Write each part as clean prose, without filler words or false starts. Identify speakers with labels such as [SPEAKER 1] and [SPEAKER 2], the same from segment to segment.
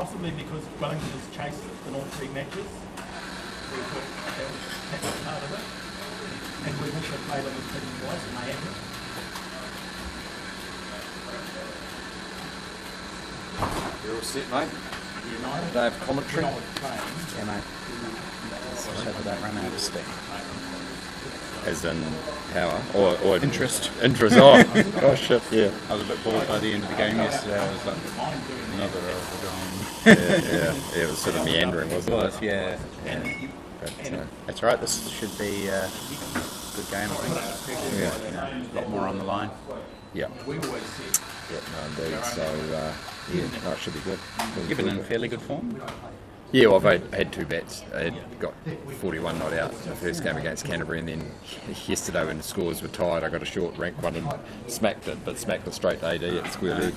[SPEAKER 1] possibly because Wellington has chased in all 3 matches. We thought that was part of it. And we've also played on the team twice and they haven't.
[SPEAKER 2] You're all set, mate?
[SPEAKER 1] United.
[SPEAKER 2] They have commentary?
[SPEAKER 3] Yeah, mate. Let's hope we don't run out of steam.
[SPEAKER 2] As in power? Or
[SPEAKER 3] Interest.
[SPEAKER 2] Interest, oh shit, yeah.
[SPEAKER 3] I was a bit bored by the end of the game yesterday. I was like, another overgone.
[SPEAKER 2] Yeah, it was sort of meandering, wasn't it?
[SPEAKER 3] It was, yeah.
[SPEAKER 2] But, that's right, this
[SPEAKER 3] Should be a good game, I think.
[SPEAKER 2] yeah.
[SPEAKER 3] A lot more on the line.
[SPEAKER 2] Yeah. Yeah, no, indeed. So, yeah, no, it should be good.
[SPEAKER 3] You've been in fairly good form.
[SPEAKER 2] Yeah, well, I've had 2 bats. I had got 41 not out in the first game against Canterbury, and then yesterday when the scores were tied, I got a short rank one and smacked it, but smacked it straight to AD at square leg.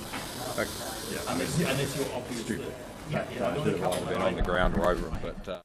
[SPEAKER 1] Unless you're obviously...
[SPEAKER 2] Stupid. I did it while I've been on the ground or over him, but...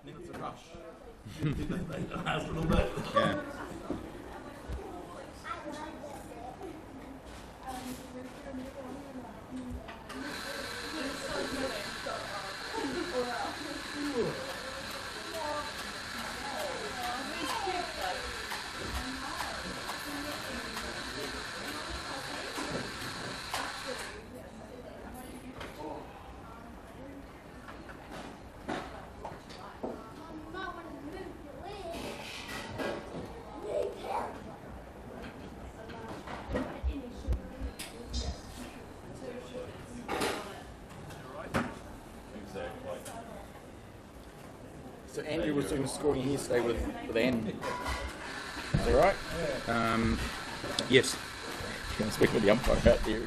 [SPEAKER 1] Then it's a rush. The last little bit.
[SPEAKER 3] Yeah.
[SPEAKER 4] So Andrew was doing the scoring yesterday with Andy. Is that right?
[SPEAKER 3] Yes.
[SPEAKER 4] Can I speak with the umpire out there?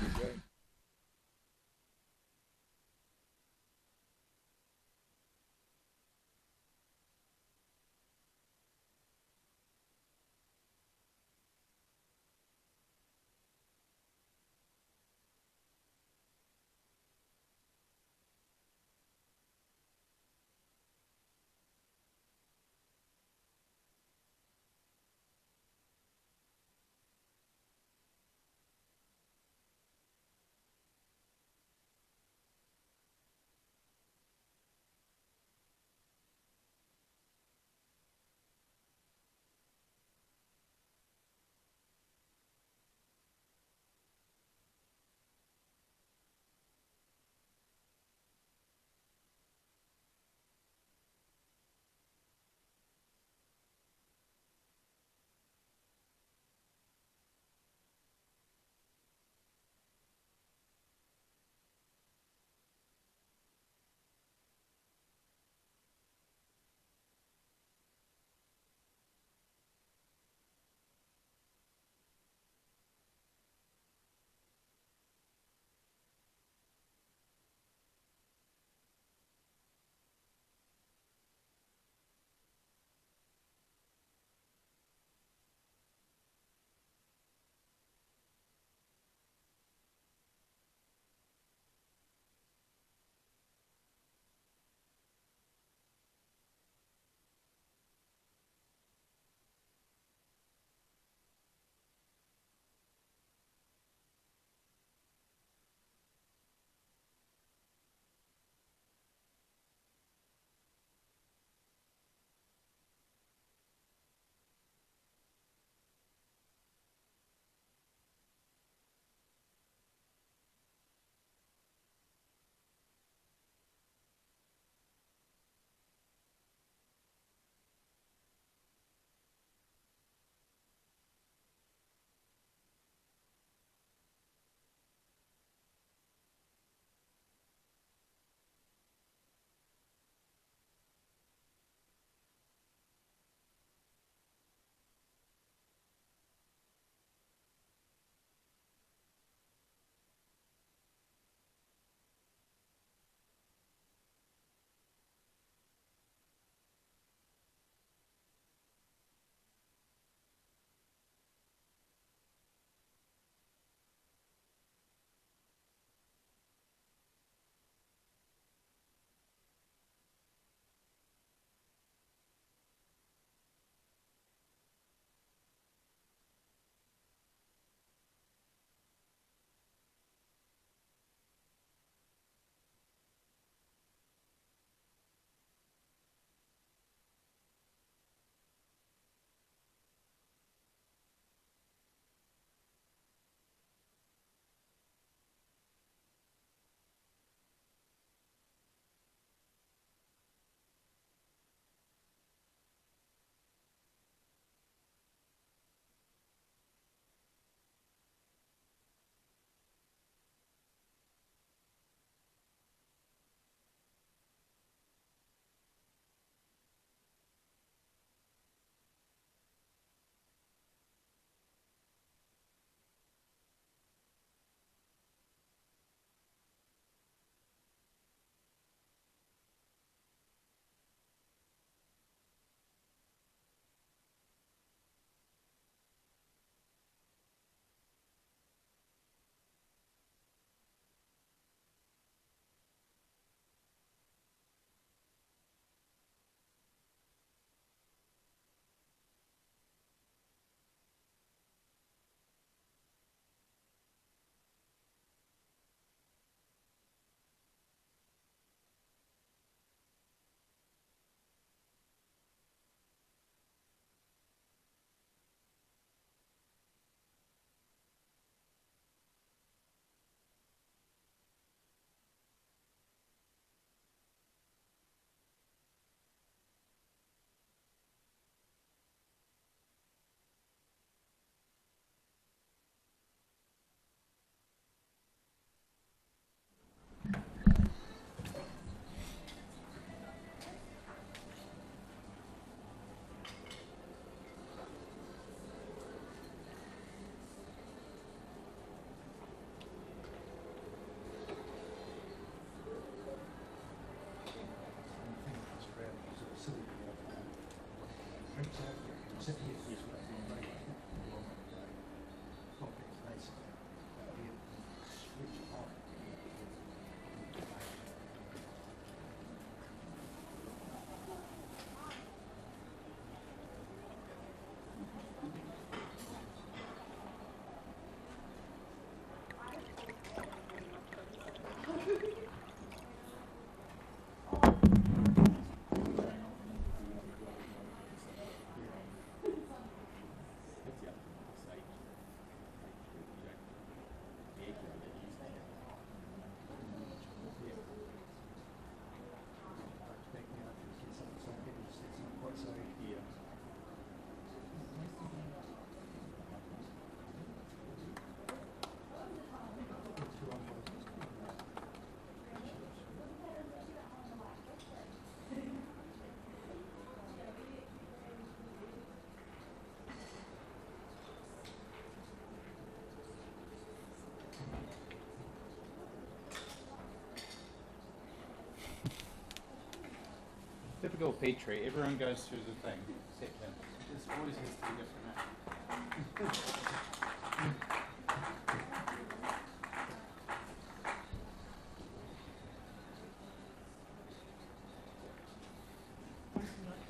[SPEAKER 3] Typical Petrie, everyone goes through the thing, except him. It just always has to be different.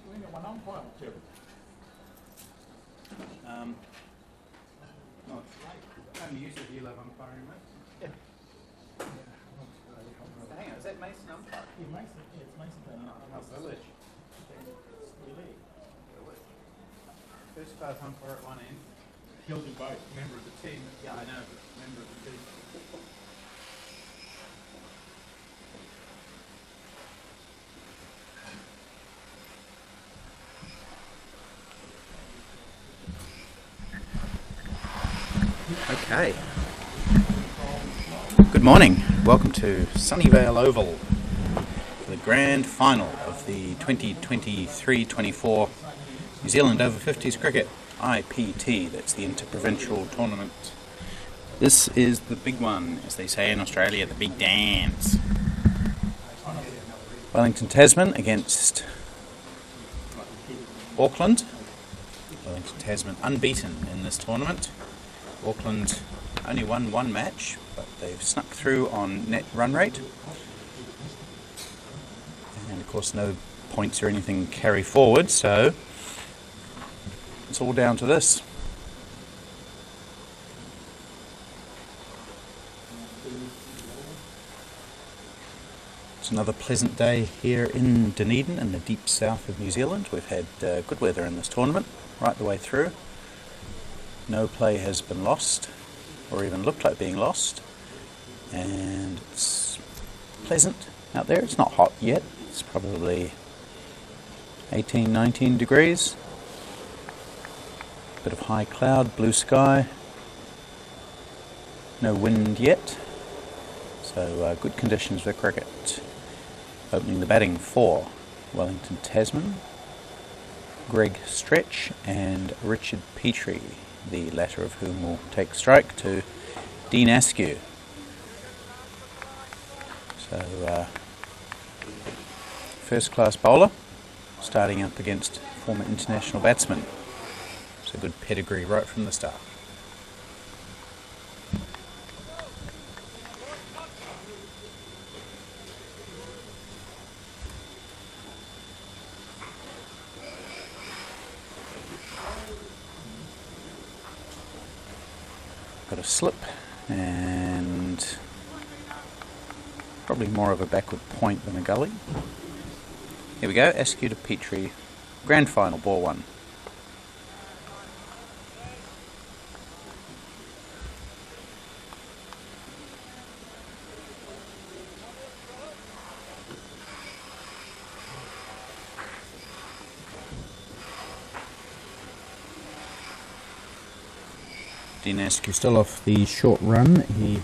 [SPEAKER 1] We got one umpire too.
[SPEAKER 3] I'm used to you love umpiring, mate. Hang on, is that Mason umpire?
[SPEAKER 1] Yeah, Mason, yeah, it's Mason playing
[SPEAKER 3] Oh, village. First class umpire at one end.
[SPEAKER 1] He'll do both, member of the team.
[SPEAKER 3] Yeah, I know, but member of the team. Okay. Good morning. Welcome to Sunnyvale Oval, the grand final of the 2023-24 New Zealand Over-50s cricket, IPT. That's the interprovincial tournament. This is the big one, as they say in Australia, the big dance. Wellington, Tasman against Auckland. Wellington, Tasman unbeaten in this tournament. Auckland only won one match, but they've snuck through on net run rate. And of course no points or anything carry forward, so it's all down to this. It's another pleasant day here in Dunedin in the deep south of New Zealand. We've had good weather in this tournament right the way through. No play has been lost, or even looked like being lost, and it's pleasant out there. It's not hot yet, it's probably 18, 19 degrees. Bit of high cloud, blue sky, no wind yet, so good conditions for cricket. Opening the batting for Wellington, Tasman, Greg Stretch and Richard Petrie, the latter of whom will take strike to Dean Askew. So, first class bowler, starting up against former international batsman. So good pedigree right from the start. Got a slip and probably more of a backward point than a gully. Here we go, Askew to Petrie, grand final, ball one. Dean Askew still off the short run he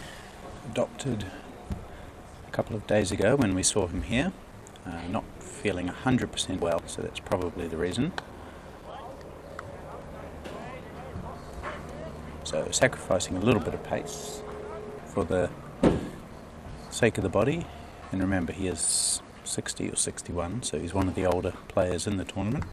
[SPEAKER 3] adopted a couple of days ago when we saw him here. Not feeling 100% well, so that's probably the reason. So sacrificing a little bit of pace for the sake of the body. And remember, he is 60 or 61, so he's one of the older players in the tournament.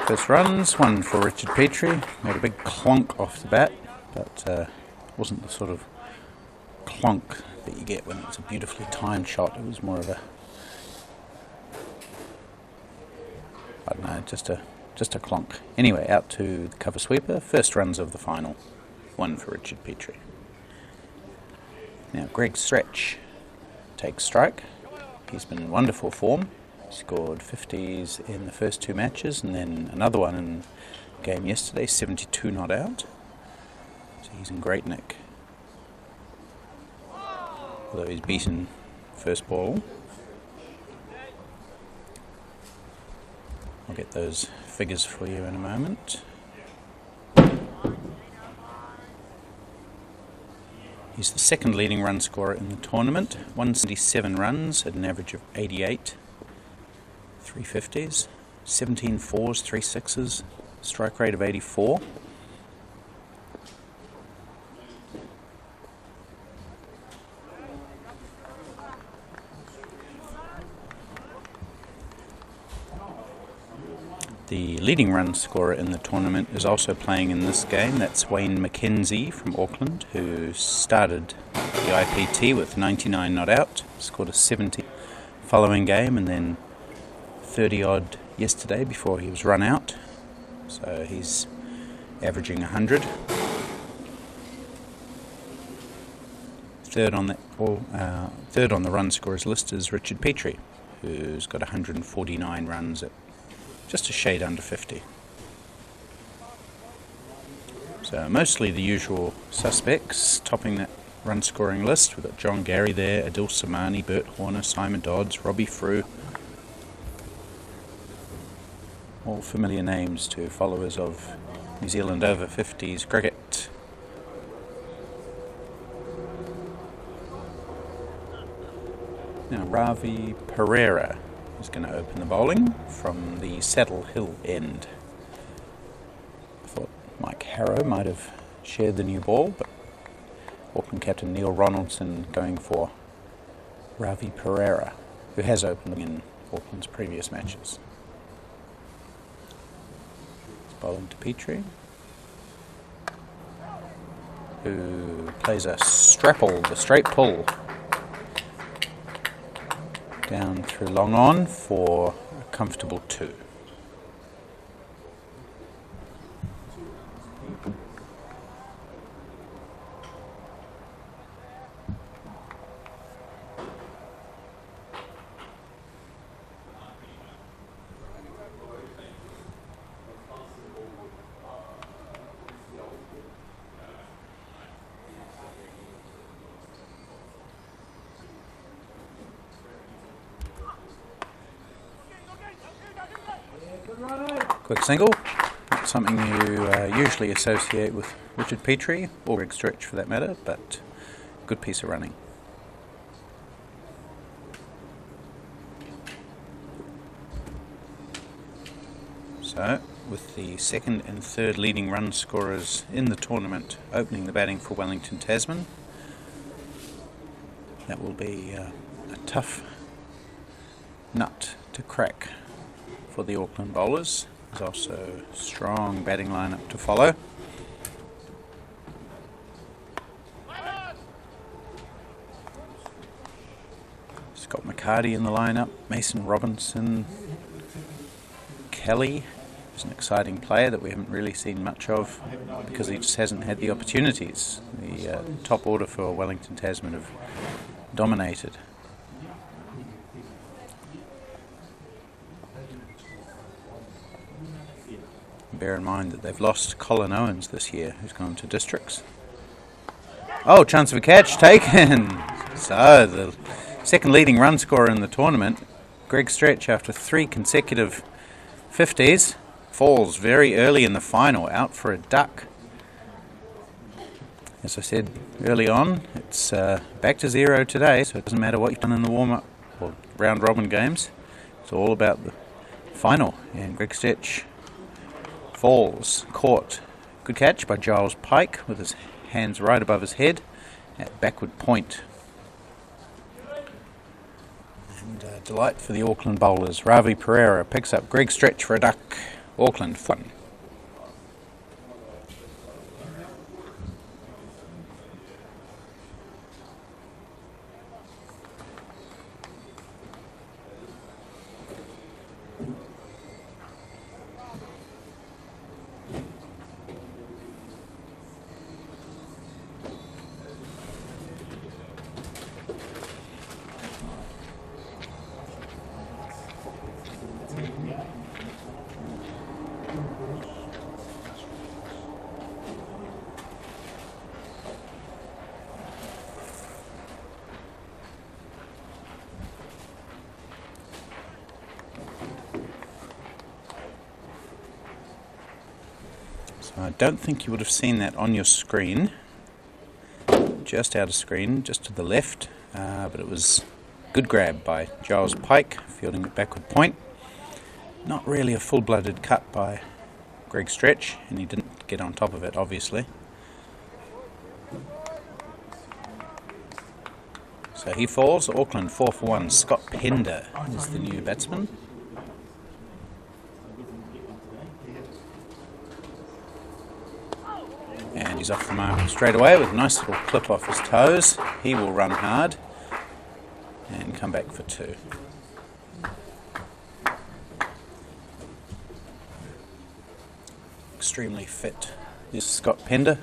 [SPEAKER 3] First runs, one for Richard Petrie. Made a big clonk off the bat, but wasn't the sort of clonk that you get when it's a beautifully timed shot. It was more of a, I don't know, just a clonk. Anyway, out to the cover sweeper. First runs of the final, one for Richard Petrie. Now Greg Stretch takes strike. He's been in wonderful form. Scored 50s in the first two matches and then another one in the game yesterday, 72 not out. So he's in great nick. Although he's beaten first ball. I'll get those figures for you in a moment. He's the second leading run scorer in the tournament. 177 runs at an average of 88. 3 50s, 17 fours, 3 sixes, strike rate of 84. The leading run scorer in the tournament is also playing in this game. That's Wayne McKenzie from Auckland, who started the IPT with 99 not out, scored a 70 following game and then 30 odd yesterday before he was run out. So he's averaging 100. Third on the run scorers list is Richard Petrie, who's got 149 runs at just a shade under 50. So mostly the usual suspects topping that run scoring list. We've got John Gary there, Adil Samani, Bert Horner, Simon Dodds, Robbie Frew. All familiar names to followers of New Zealand over-50s cricket. Now Ravi Pereira is going to open the bowling from the Saddle Hill end. I thought Mike Harrow might have shared the new ball, but Auckland captain Neil Ronaldson going for Ravi Pereira, who has opened in Auckland's previous matches. It's bowling to Petrie, who plays a strapple, the straight pull, down through long on for a comfortable 2. Quick single, not something you usually associate with Richard Petrie, or Greg Stretch for that matter, but good piece of running. So, with the second and third leading run scorers in the tournament opening the batting for Wellington Tasman, that will be a tough nut to crack for the Auckland bowlers. There's also a strong batting lineup to follow. Scott McCarty in the lineup, Mason Robinson, Kelly is an exciting player that we haven't really seen much of because he just hasn't had the opportunities. The top order for Wellington Tasman have dominated. Bear in mind that they've lost Colin Owens this year, who's gone to districts. Oh, chance of a catch taken. So the second leading run scorer in the tournament, Greg Stretch, after 3 consecutive 50s, falls very early in the final, out for a duck. As I said early on, it's back to 0 today, so it doesn't matter what you've done in the warm-up or round-robin games. It's all about the final, and Greg Stretch falls, caught. Good catch by Giles Pike with his hands right above his head at backward point. And delight for the Auckland bowlers. Ravi Pereira picks up Greg Stretch for a duck. Auckland fun. I don't think you would have seen that on your screen, just out of screen, just to the left, but it was a good grab by Giles Pike, fielding it backward point. Not really a full-blooded cut by Greg Stretch, and he didn't get on top of it, obviously. So he falls. Auckland 4 for 1. Scott Pender is the new batsman. And he's off the mark straight away with a nice little clip off his toes. He will run hard and come back for 2. Extremely fit is Scott Pender.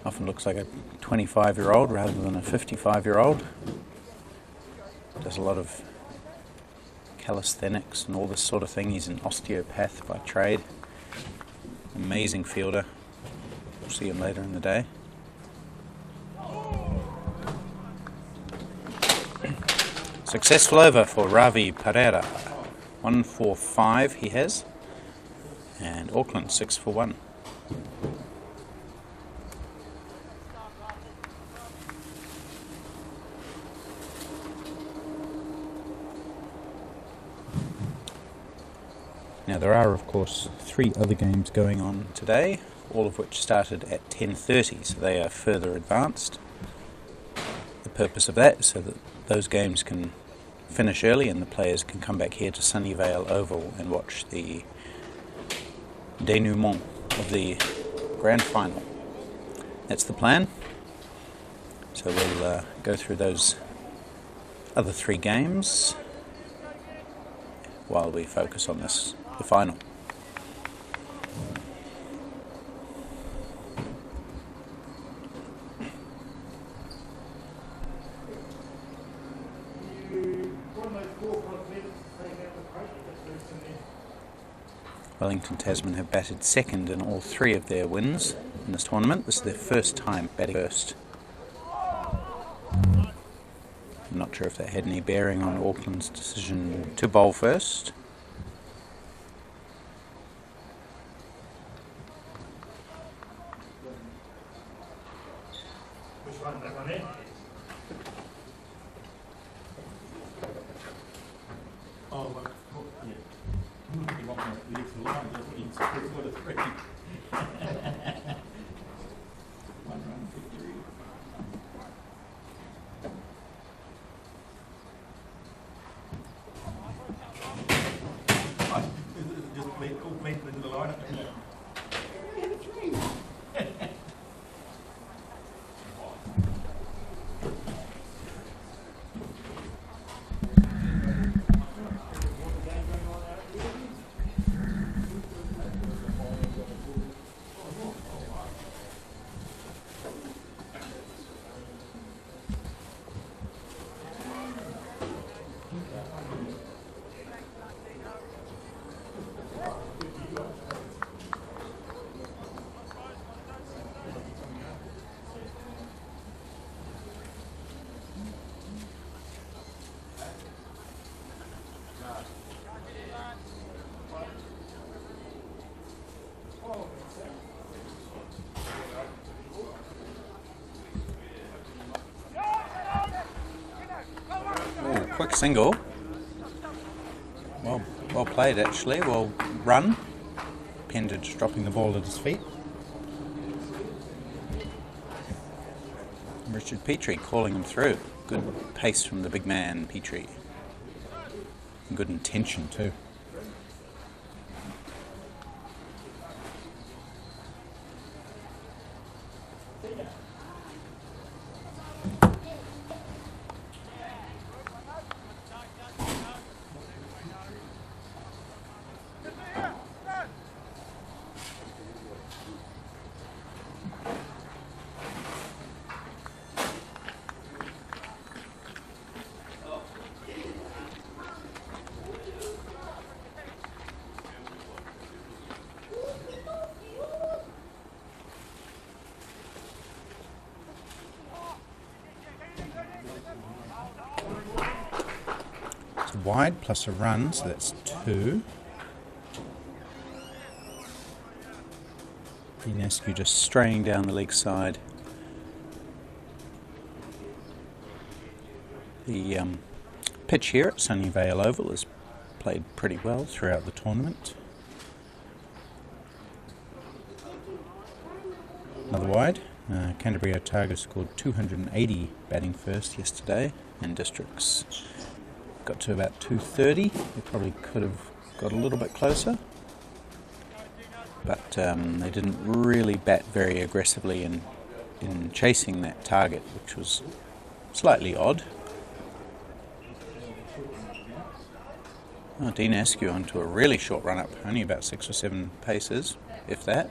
[SPEAKER 3] Often looks like a 25-year-old rather than a 55-year-old. Does a lot of calisthenics and all this sort of thing. He's an osteopath by trade. Amazing fielder. We'll see him later in the day. Successful over for Ravi Pereira. 1 for 5 he has. And Auckland 6 for 1. Now there are, of course, 3 other games going on today, all of which started at 10:30, so they are further advanced. The purpose of that is so that those games can finish early and the players can come back here to Sunnyvale Oval and watch the denouement of the grand final. That's the plan. So we'll go through those other 3 games while we focus on this, the final. Wellington Tasman have batted second in all 3 of their wins in this tournament. This is their first time batting first. I'm not sure if that had any bearing on Auckland's decision to bowl first.
[SPEAKER 1] Which one? That one there? Oh, well, yeah. You want my legs aligned, it's got a 3. 1 run victory. Just blend into the line.
[SPEAKER 3] Quick single. Well played actually, well run. Pender just dropping the ball at his feet. Richard Petrie calling him through. Good pace from the big man, Petrie. And good intention too. It's wide plus a run, so that's 2. Inescu just straying down the leg side. The pitch here at Sunnyvale Oval has played pretty well throughout the tournament. Another wide. Canterbury Otago scored 280 batting first yesterday in districts. Got to about 230. They probably could have got a little bit closer, but they didn't really bat very aggressively in chasing that target, which was slightly odd. Dean Askew onto a really short run up, only about 6 or 7 paces, if that.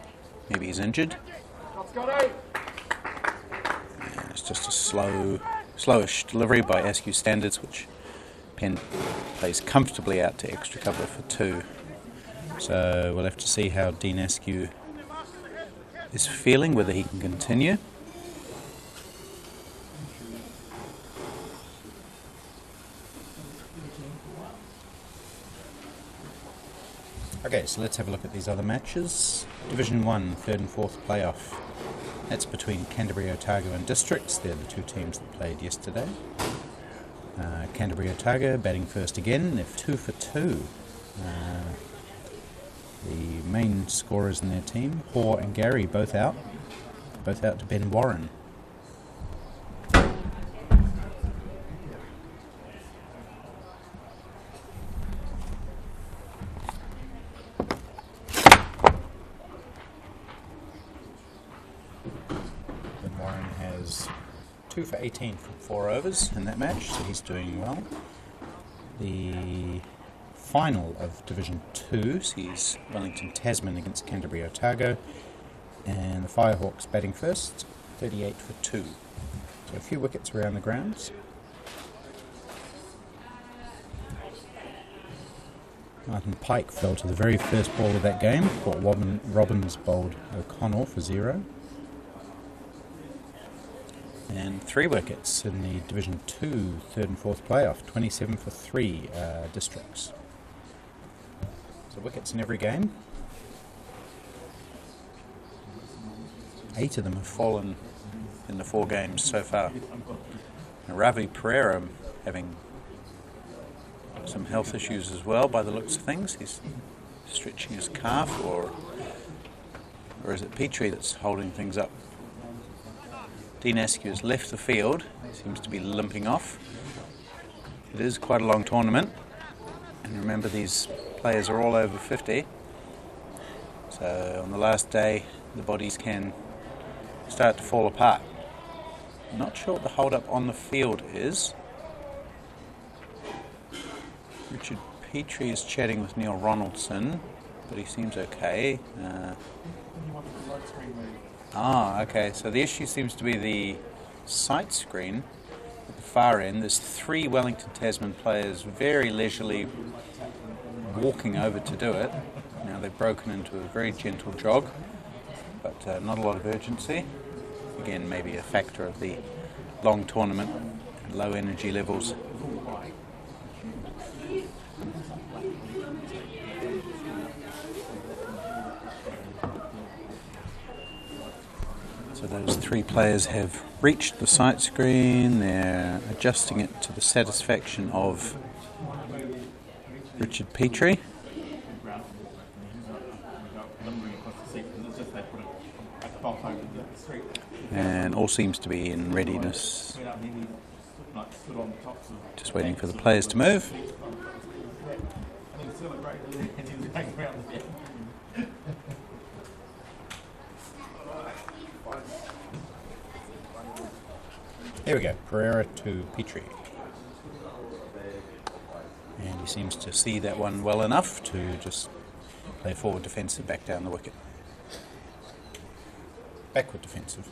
[SPEAKER 3] Maybe he's injured. And it's just a slowish delivery by Askew standards, which Penn plays comfortably out to extra cover for 2. So we'll have to see how Dean Askew is feeling, whether he can continue. Okay, so let's have a look at these other matches. Division 1, 3rd and 4th playoff. That's between Canterbury Otago and Districts. They're the 2 teams that played yesterday. Canterbury Otago batting first again. They're 2 for 2. The main scorers in their team, Hoare and Gary, both out to Ben Warren. Ben Warren has 2 for 18 from 4 overs in that match, so he's doing well. The final of Division 2 sees Wellington Tasman against Canterbury Otago, and the Firehawks batting first, 38 for 2. So a few wickets around the grounds. Martin Pike fell to the very first ball of that game, but Robbins bowled O'Connell for 0. And 3 wickets in the Division 2 3rd and 4th playoff, 27 for 3 districts. So wickets in every game. 8 of them have fallen in the 4 games so far. Now, Ravi Pereira having some health issues as well by the looks of things. He's stretching his calf, or is it Petrie that's holding things up? Dean Askew has left the field. He seems to be limping off. It is quite a long tournament, and remember, these players are all over 50, so on the last day the bodies can start to fall apart. Not sure what the hold up on the field is. Richard Petrie is chatting with Neil Ronaldson, but he seems okay. Okay, so the issue seems to be the sight screen at the far end. There's 3 Wellington Tasman players very leisurely walking over to do it. Now they've broken into a very gentle jog, but not a lot of urgency. Again, maybe a factor of the long tournament and low energy levels. So those 3 players have reached the sight screen. They're adjusting it to the satisfaction of Richard Petrie. And all seems to be in readiness. Just waiting for the players to move. Here we go, Pereira to Petrie. And he seems to see that one well enough to just play forward defensive back down the wicket. Backward defensive.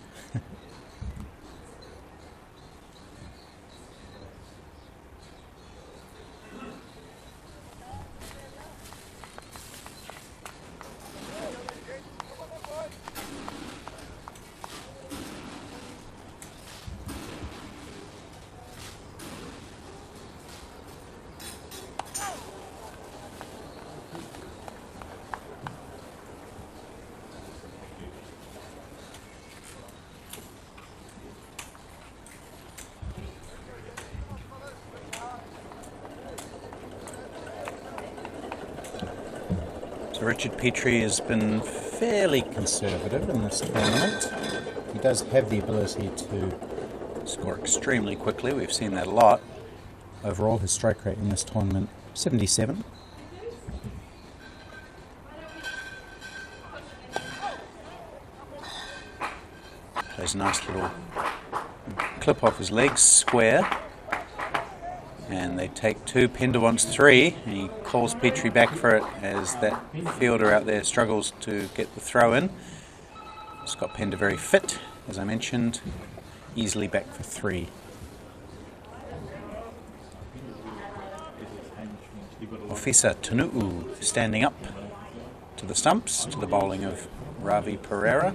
[SPEAKER 3] So Richard Petrie has been fairly conservative in this tournament. He does have the ability to score extremely quickly. We've seen that a lot. Overall, his strike rate in this tournament, 77. Plays a nice little clip off his legs, square. And they take two. Pender wants three, and he calls Petrie back for it as that fielder out there struggles to get the throw in. Scott Pender very fit, as I mentioned, easily back for three. Ofisa Tunu'u standing up to the stumps, to the bowling of Ravi Pereira.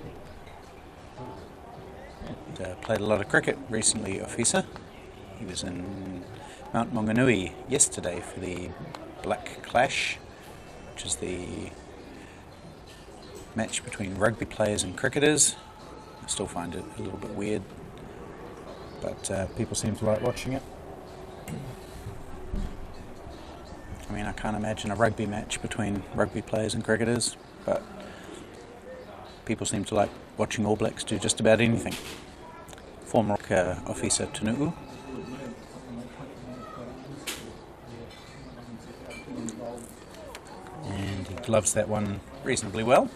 [SPEAKER 3] Played a lot of cricket recently, Ofisa. He was in Mount Maunganui yesterday for the Black Clash, which is the match between rugby players and cricketers. I still find it a little bit weird, but people seem to like watching it. I mean, I can't imagine a rugby match between rugby players and cricketers, but people seem to like watching All Blacks do just about anything. Former Ofisa Tunu'u. And he gloves that one reasonably well.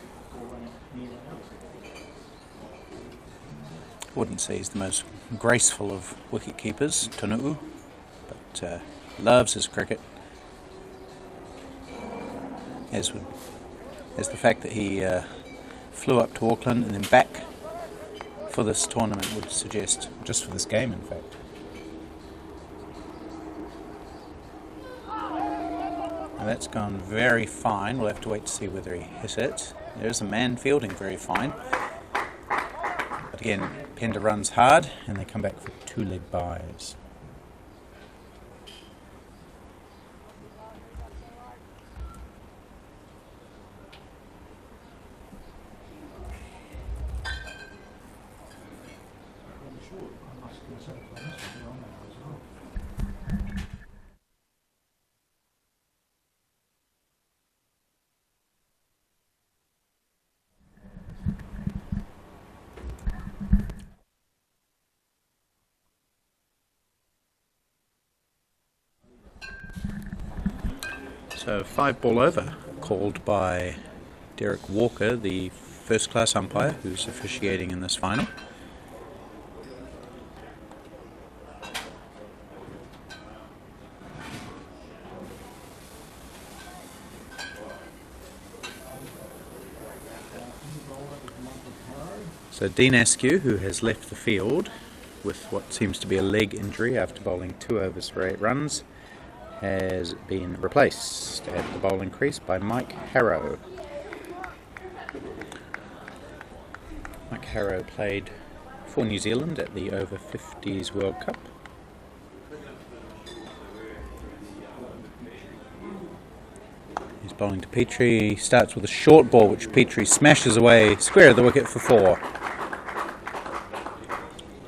[SPEAKER 3] Wouldn't say he's the most graceful of wicket keepers, Tunu'u, but loves his cricket. As the fact that he flew up to Auckland and then back for this tournament would suggest, just for this game in fact. Now that's gone very fine. We'll have to wait to see whether he hit it. There's a man fielding very fine. But again, Pender runs hard and they come back for two leg byes. So 5-ball over called by Derek Walker, the first class umpire who's officiating in this final. So Dean Askew, who has left the field with what seems to be a leg injury after bowling 2 overs for 8 runs, has been replaced at the bowling crease by Mike Harrow. Mike Harrow played for New Zealand at the Over-50s World Cup. He's bowling to Petrie. He starts with a short ball which Petrie smashes away square of the wicket for 4.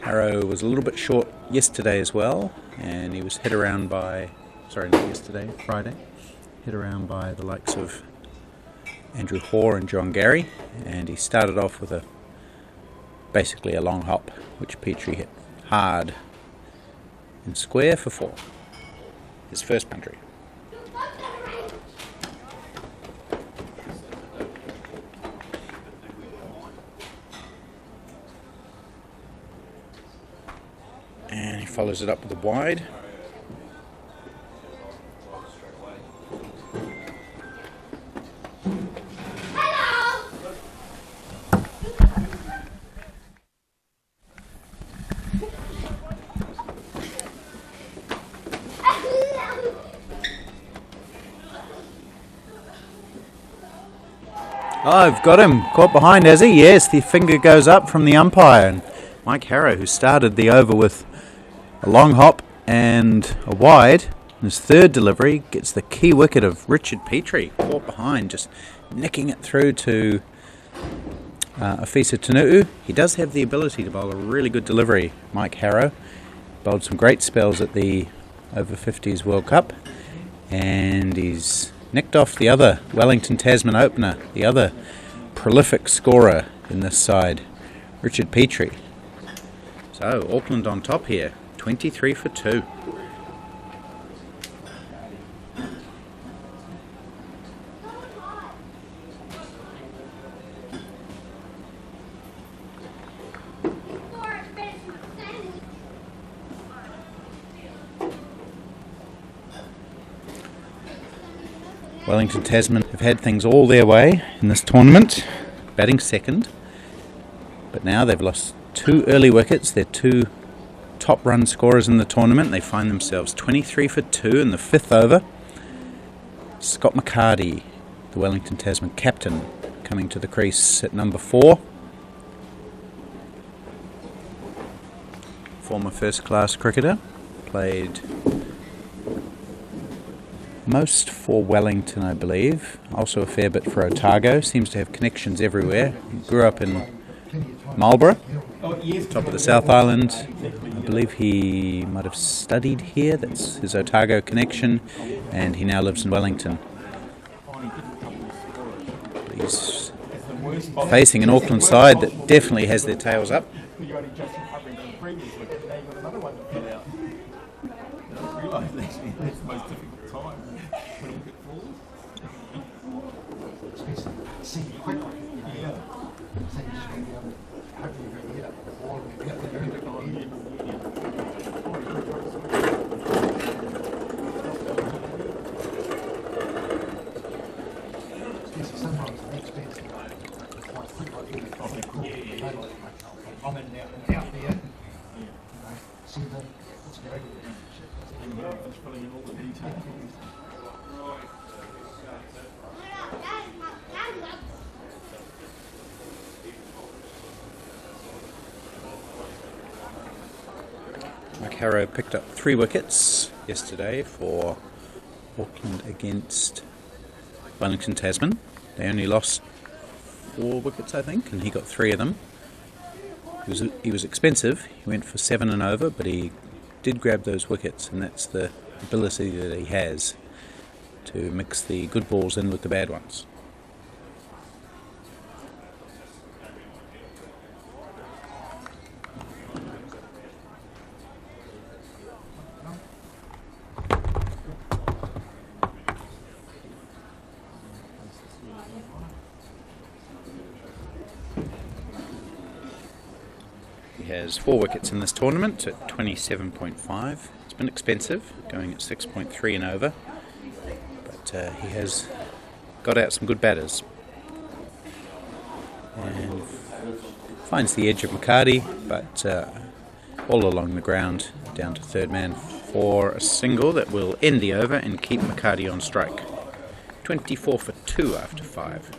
[SPEAKER 3] Harrow was a little bit short yesterday as well, and he was hit around by, sorry, not yesterday, Friday, hit around by the likes of Andrew Hoare and John Gary, and he started off with basically a long hop, which Petrie hit hard and square for 4. His first boundary. And he follows it up with a wide. Oh, I've got him caught behind, has he? Yes, the finger goes up from the umpire. And Mike Harrow, who started the over with a long hop and a wide, in his third delivery, gets the key wicket of Richard Petrie, caught behind, just nicking it through to Ofisa Tunu'u. He does have the ability to bowl a really good delivery, Mike Harrow. Bowled some great spells at the Over-50s World Cup, and he's Nicked off the other Wellington Tasman opener, the other prolific scorer in this side, Richard Petrie. So Auckland on top here, 23 for 2. Wellington Tasman have had things all their way in this tournament, batting second, but now they've lost 2 early wickets. They're 2 top run scorers in the tournament. They find themselves 23 for 2 in the 5th over. Scott McCarty, the Wellington Tasman captain, coming to the crease at number 4. Former first class cricketer, played most for Wellington, I believe. Also a fair bit for Otago. Seems to have connections everywhere. Grew up in Marlborough, top of the South Island. I believe he might have studied here. That's his Otago connection. And he now lives in Wellington. He's facing an Auckland side that definitely has their tails up. Harrow picked up 3 wickets yesterday for Auckland against Wellington Tasman. They only lost 4 wickets, I think, and he got 3 of them. He was expensive. He went for 7 and over, but he did grab those wickets, and that's the ability that he has to mix the good balls in with the bad ones. He has 4 wickets in this tournament at 27.5. It's been expensive, going at 6.3 and over, but he has got out some good batters. And finds the edge of McCarty, but all along the ground, down to third man for a single that will end the over and keep McCarty on strike. 24 for 2 after 5.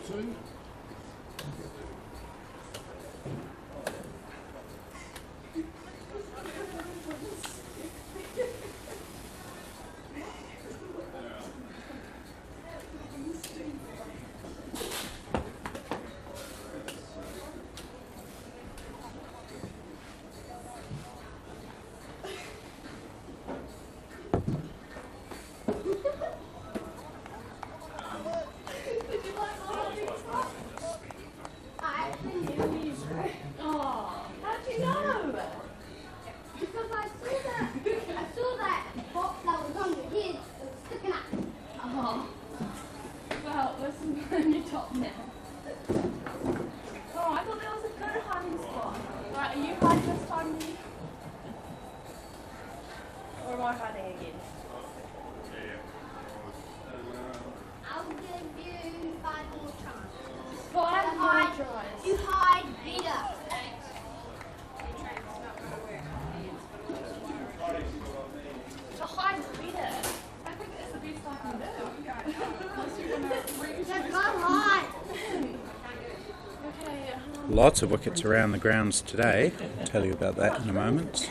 [SPEAKER 3] Lots of wickets around the grounds today. I'll tell you about that in a moment.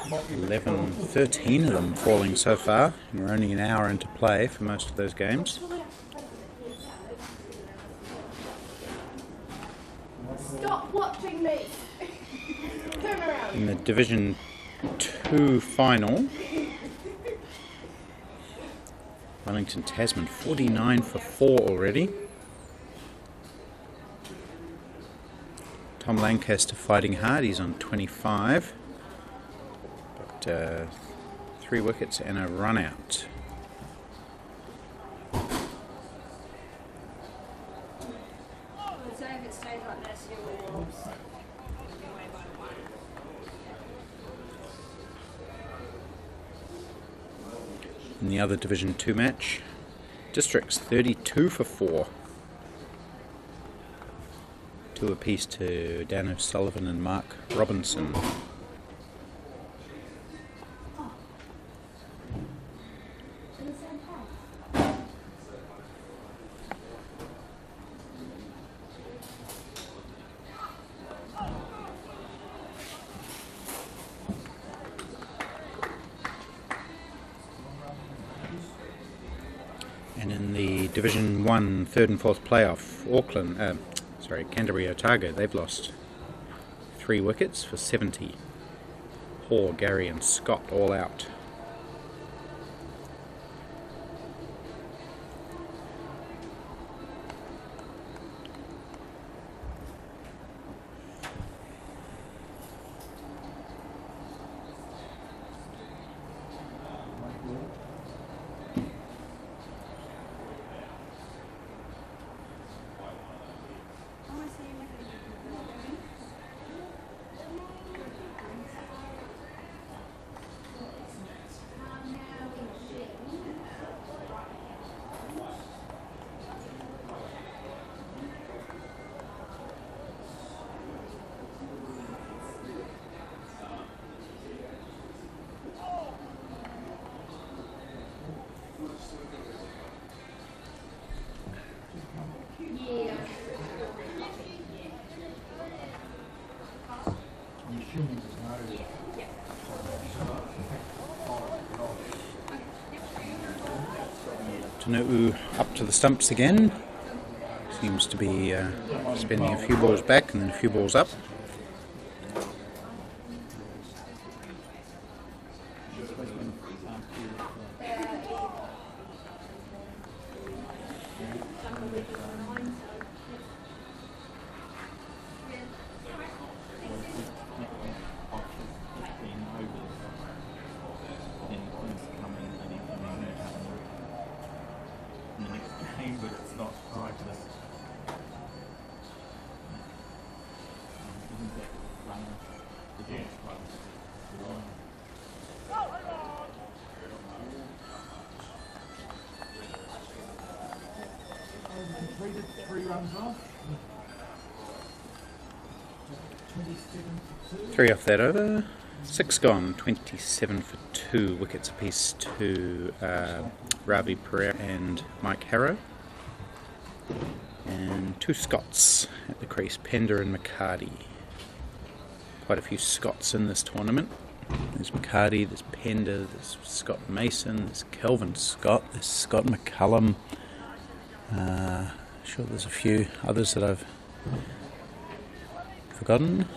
[SPEAKER 3] 13 of them falling so far, and we're only an hour into play for most of those games.
[SPEAKER 5] Stop watching me! Turn around!
[SPEAKER 3] In the Division 2 final, Wellington, Tasman, 49 for 4 already. Tom Lancaster fighting hard, he's on 25. But 3 wickets and a run out. In the other Division 2 match, Districts 32 for 4. 2 apiece to Dan O'Sullivan and Mark Robinson. And in the Division 1 third and fourth playoff, Canterbury Otago, they've lost 3 wickets for 70. Hoare, Gary and Scott all out. Tanu'u up to the stumps again. Seems to be spending a few balls back and then a few balls up.
[SPEAKER 1] But it's not right to this. Isn't that run the dance club? Completed 3 runs off. 27 for 2.
[SPEAKER 3] 3 off that over. 6 gone, 27 for 2 wickets apiece to Ravi Pereira and Mike Harrow. And 2 Scots at the crease, Pender and McCarty. Quite a few Scots in this tournament. There's McCarty, there's Pender, there's Scott Mason, there's Kelvin Scott, there's Scott McCullum. Sure there's a few others that I've forgotten.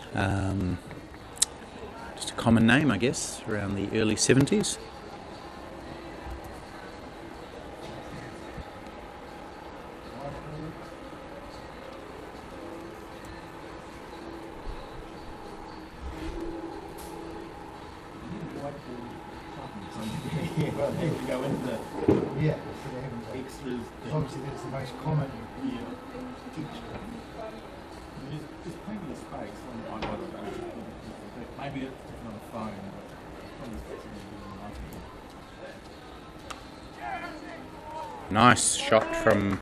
[SPEAKER 3] Just a common name, I guess, around the early 70s.
[SPEAKER 1] Yeah, well, they would go into
[SPEAKER 6] Yeah,
[SPEAKER 1] extras.
[SPEAKER 6] obviously that's the most common.
[SPEAKER 1] Yeah. There's plenty of space on my maybe it's on the phone, but
[SPEAKER 3] Nice shot from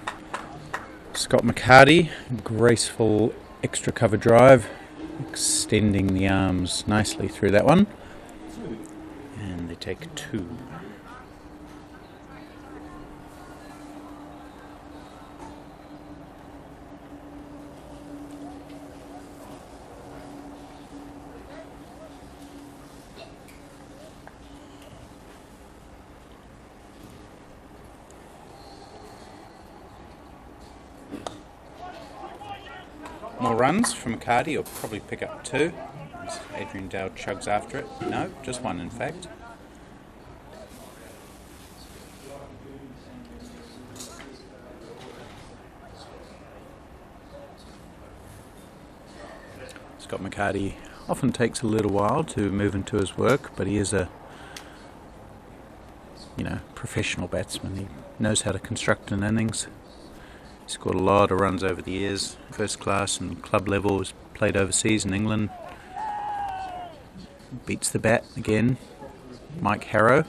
[SPEAKER 3] Scott McCarty. Graceful extra cover drive, extending the arms nicely through that one. And they take 2. More runs from McCarty, he'll probably pick up 2. As Adrian Dowd chugs after it. No, just 1 in fact. Scott McCarty often takes a little while to move into his work, but he is a professional batsman. He knows how to construct an innings. He's scored a lot of runs over the years, first class and club level. He's played overseas in England. Beats the bat again, Mike Harrow.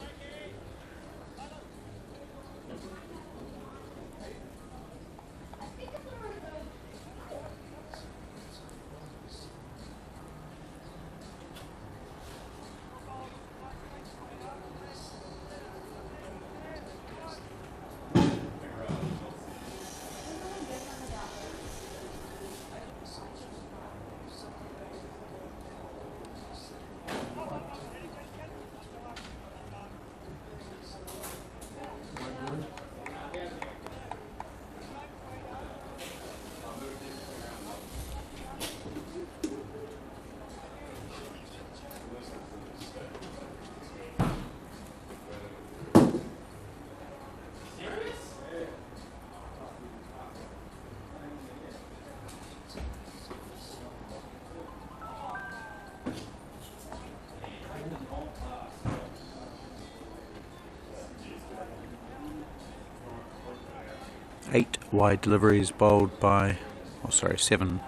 [SPEAKER 3] Seven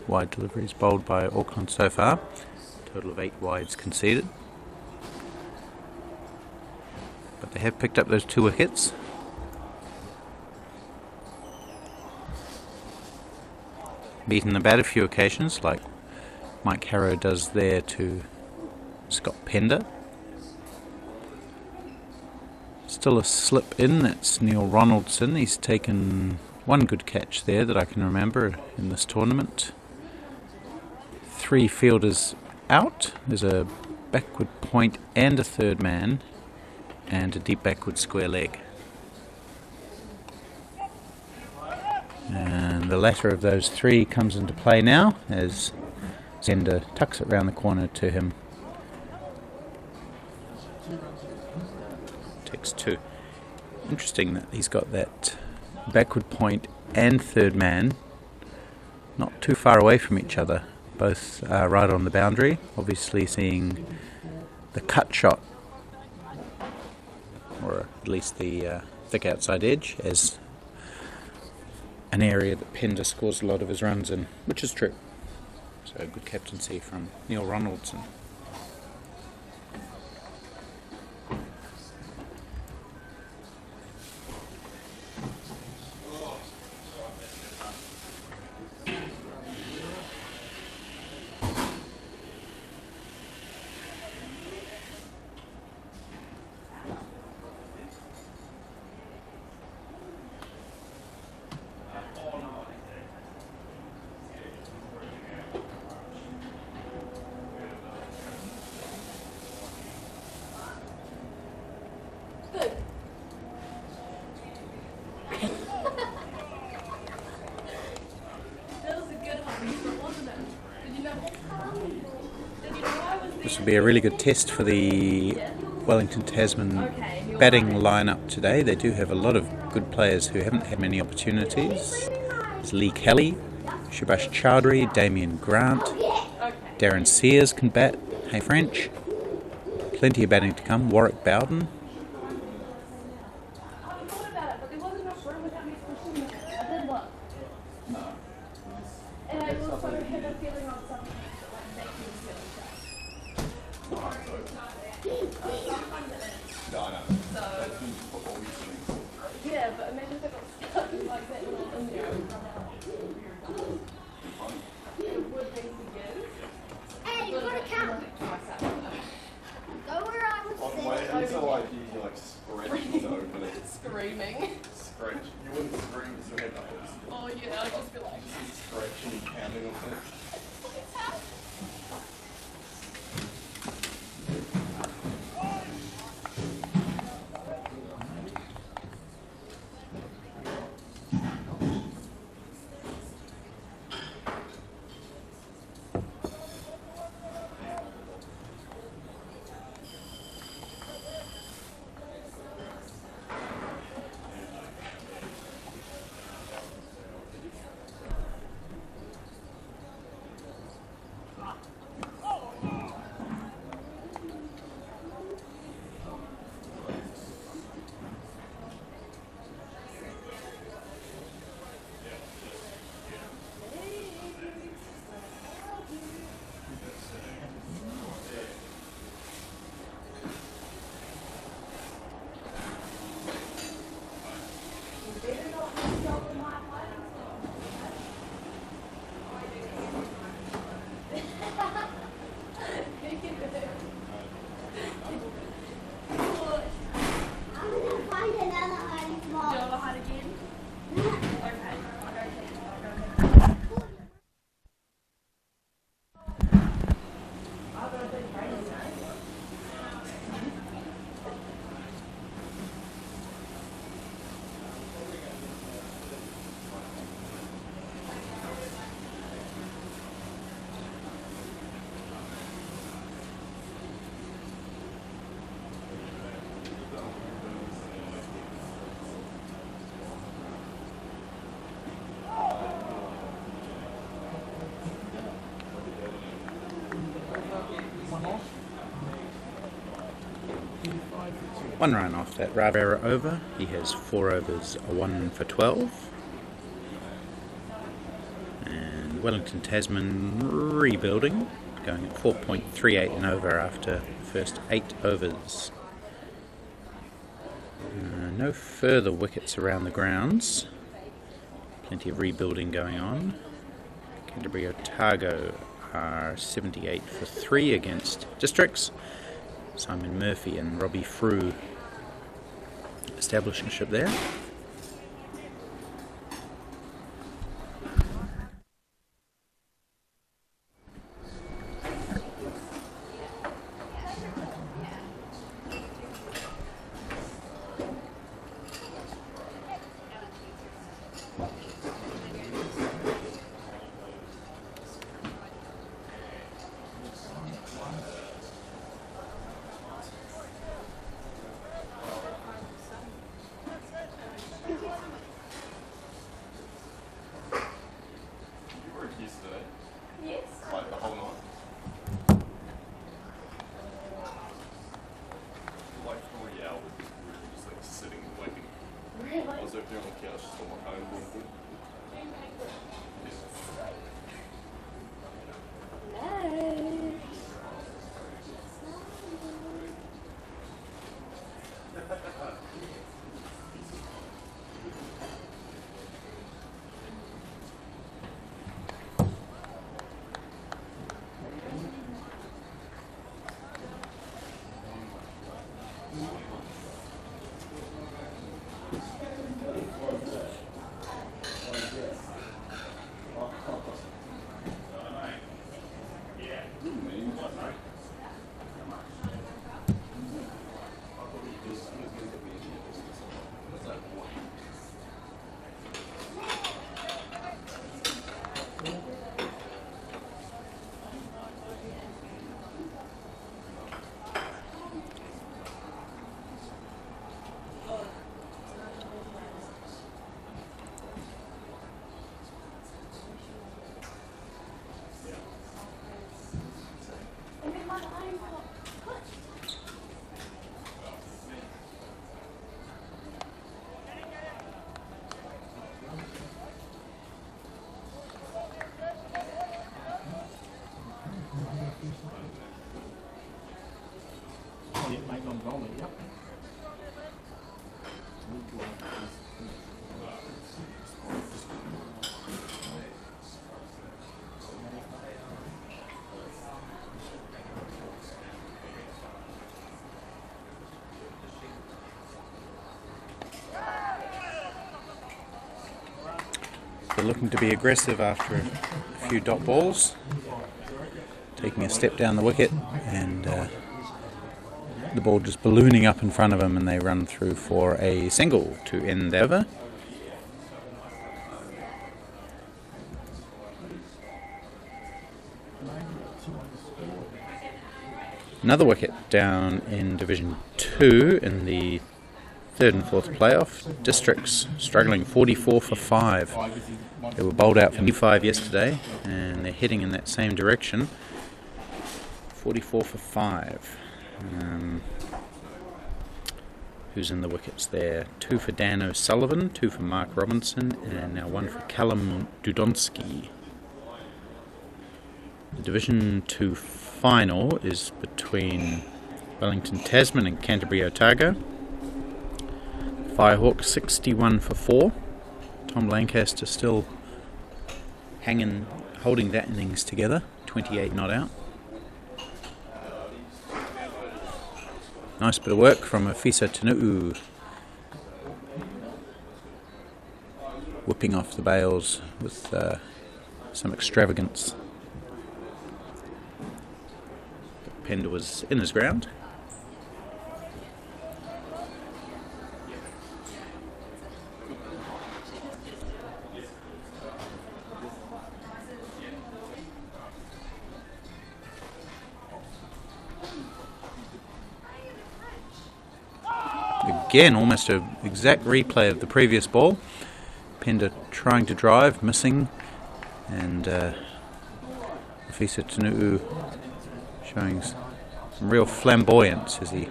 [SPEAKER 3] wide deliveries bowled by Auckland so far. Total of 8 wides conceded. But they have picked up those 2 wickets. Beaten the bat a few occasions, like Mike Harrow does there to Scott Pender. Still a slip in, that's Neil Ronaldson. He's taken 1 good catch there that I can remember in this tournament. 3 fielders out. There's a backward point and a third man, and a deep backward square leg. And the latter of those 3 comes into play now as Zender tucks it round the corner to him. Takes 2. Interesting that he's got that backward point and third man not too far away from each other, both right on the boundary. Obviously seeing the cut shot, or at least the thick outside edge, as an area that Pender scores a lot of his runs in, which is true. So good captaincy from Neil Ronaldson. This will be a really good test for the Wellington Tasman batting lineup today. They do have a lot of good players who haven't had many opportunities. There's Lee Kelly, Subhash Chowdhury, Damien Grant, Darren Sears can bat, Hey French. Plenty of batting to come. Warwick Bowden.
[SPEAKER 5] Screaming.
[SPEAKER 7] Scratch. You wouldn't scream because you had knuckles.
[SPEAKER 5] Oh yeah, I'd just be like,
[SPEAKER 7] Scratching and pounding on things.
[SPEAKER 3] One run off that Rivera over. He has 4 overs, a 1 for 12. And Wellington Tasman rebuilding, going at 4.38 and over after the first 8 overs. No further wickets around the grounds. Plenty of rebuilding going on. Canterbury Otago are 78 for 3 against Districts. Simon Murphy and Robbie Frew establishing ship there.
[SPEAKER 7] Like the whole night. Like 3 hours, we were just like sitting and waiting. I was over there on the couch just on my phone.
[SPEAKER 3] They're looking to be aggressive after a few dot balls, taking a step down the wicket, and the ball just ballooning up in front of them, and they run through for a single to end the over. Another wicket down in Division 2 in the 3rd and 4th playoff. Districts struggling, 44 for 5. They were bowled out for 5 yesterday, and they're heading in that same direction. 44 for 5. Who's in the wickets there? 2 for Dan O'Sullivan, 2 for Mark Robinson, and now 1 for Callum Dudonsky. The Division 2 final is between Wellington Tasman and Canterbury Otago. Firehawk 61 for 4. Tom Lancaster still holding that innings together, 28 not out. Nice bit of work from Afisa Tanu'u, whipping off the bails with some extravagance. Pender was in his ground. Again, almost an exact replay of the previous ball. Pender trying to drive, missing, and Afisa Tanu'u showing some real flamboyance as he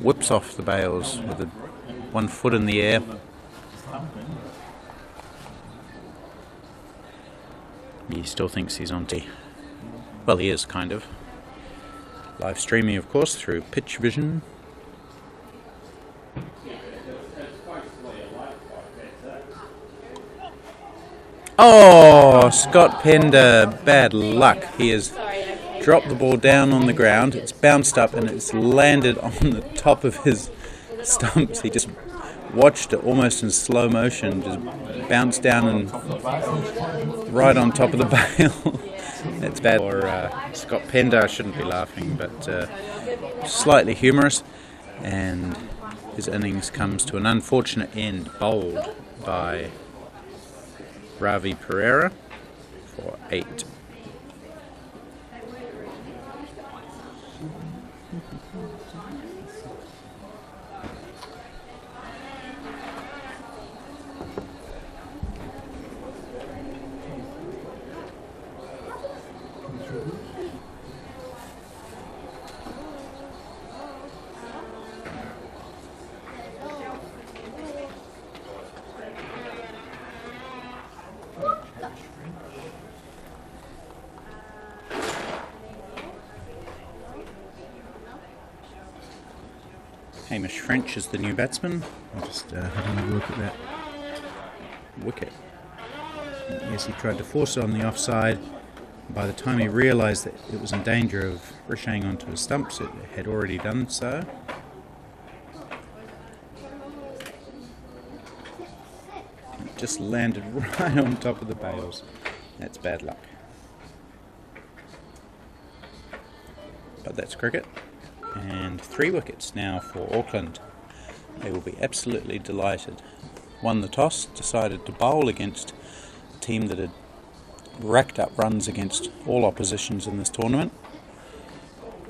[SPEAKER 3] whips off the bails with 1 foot in the air. He still thinks he's on tee. Well, he is, kind of. Live streaming, of course, through Pitch Vision. Oh, Scott Pender, bad luck. He has dropped the ball down on the ground. It's bounced up and it's landed on the top of his stumps. He just watched it almost in slow motion, just bounce down and right on top of the bail. That's bad for Scott Pender. I shouldn't be laughing, but slightly humorous. And his innings comes to an unfortunate end, bowled by Ravi Pereira for 8. Hamish French is the new batsman. I'll just having a look at that wicket. Yes, he tried to force it on the offside. By the time he realised that it was in danger of ricocheting onto his stumps, it had already done so. It just landed right on top of the bails. That's bad luck. But that's cricket. And 3 wickets now for Auckland. They will be absolutely delighted. Won the toss, decided to bowl against a team that had racked up runs against all oppositions in this tournament.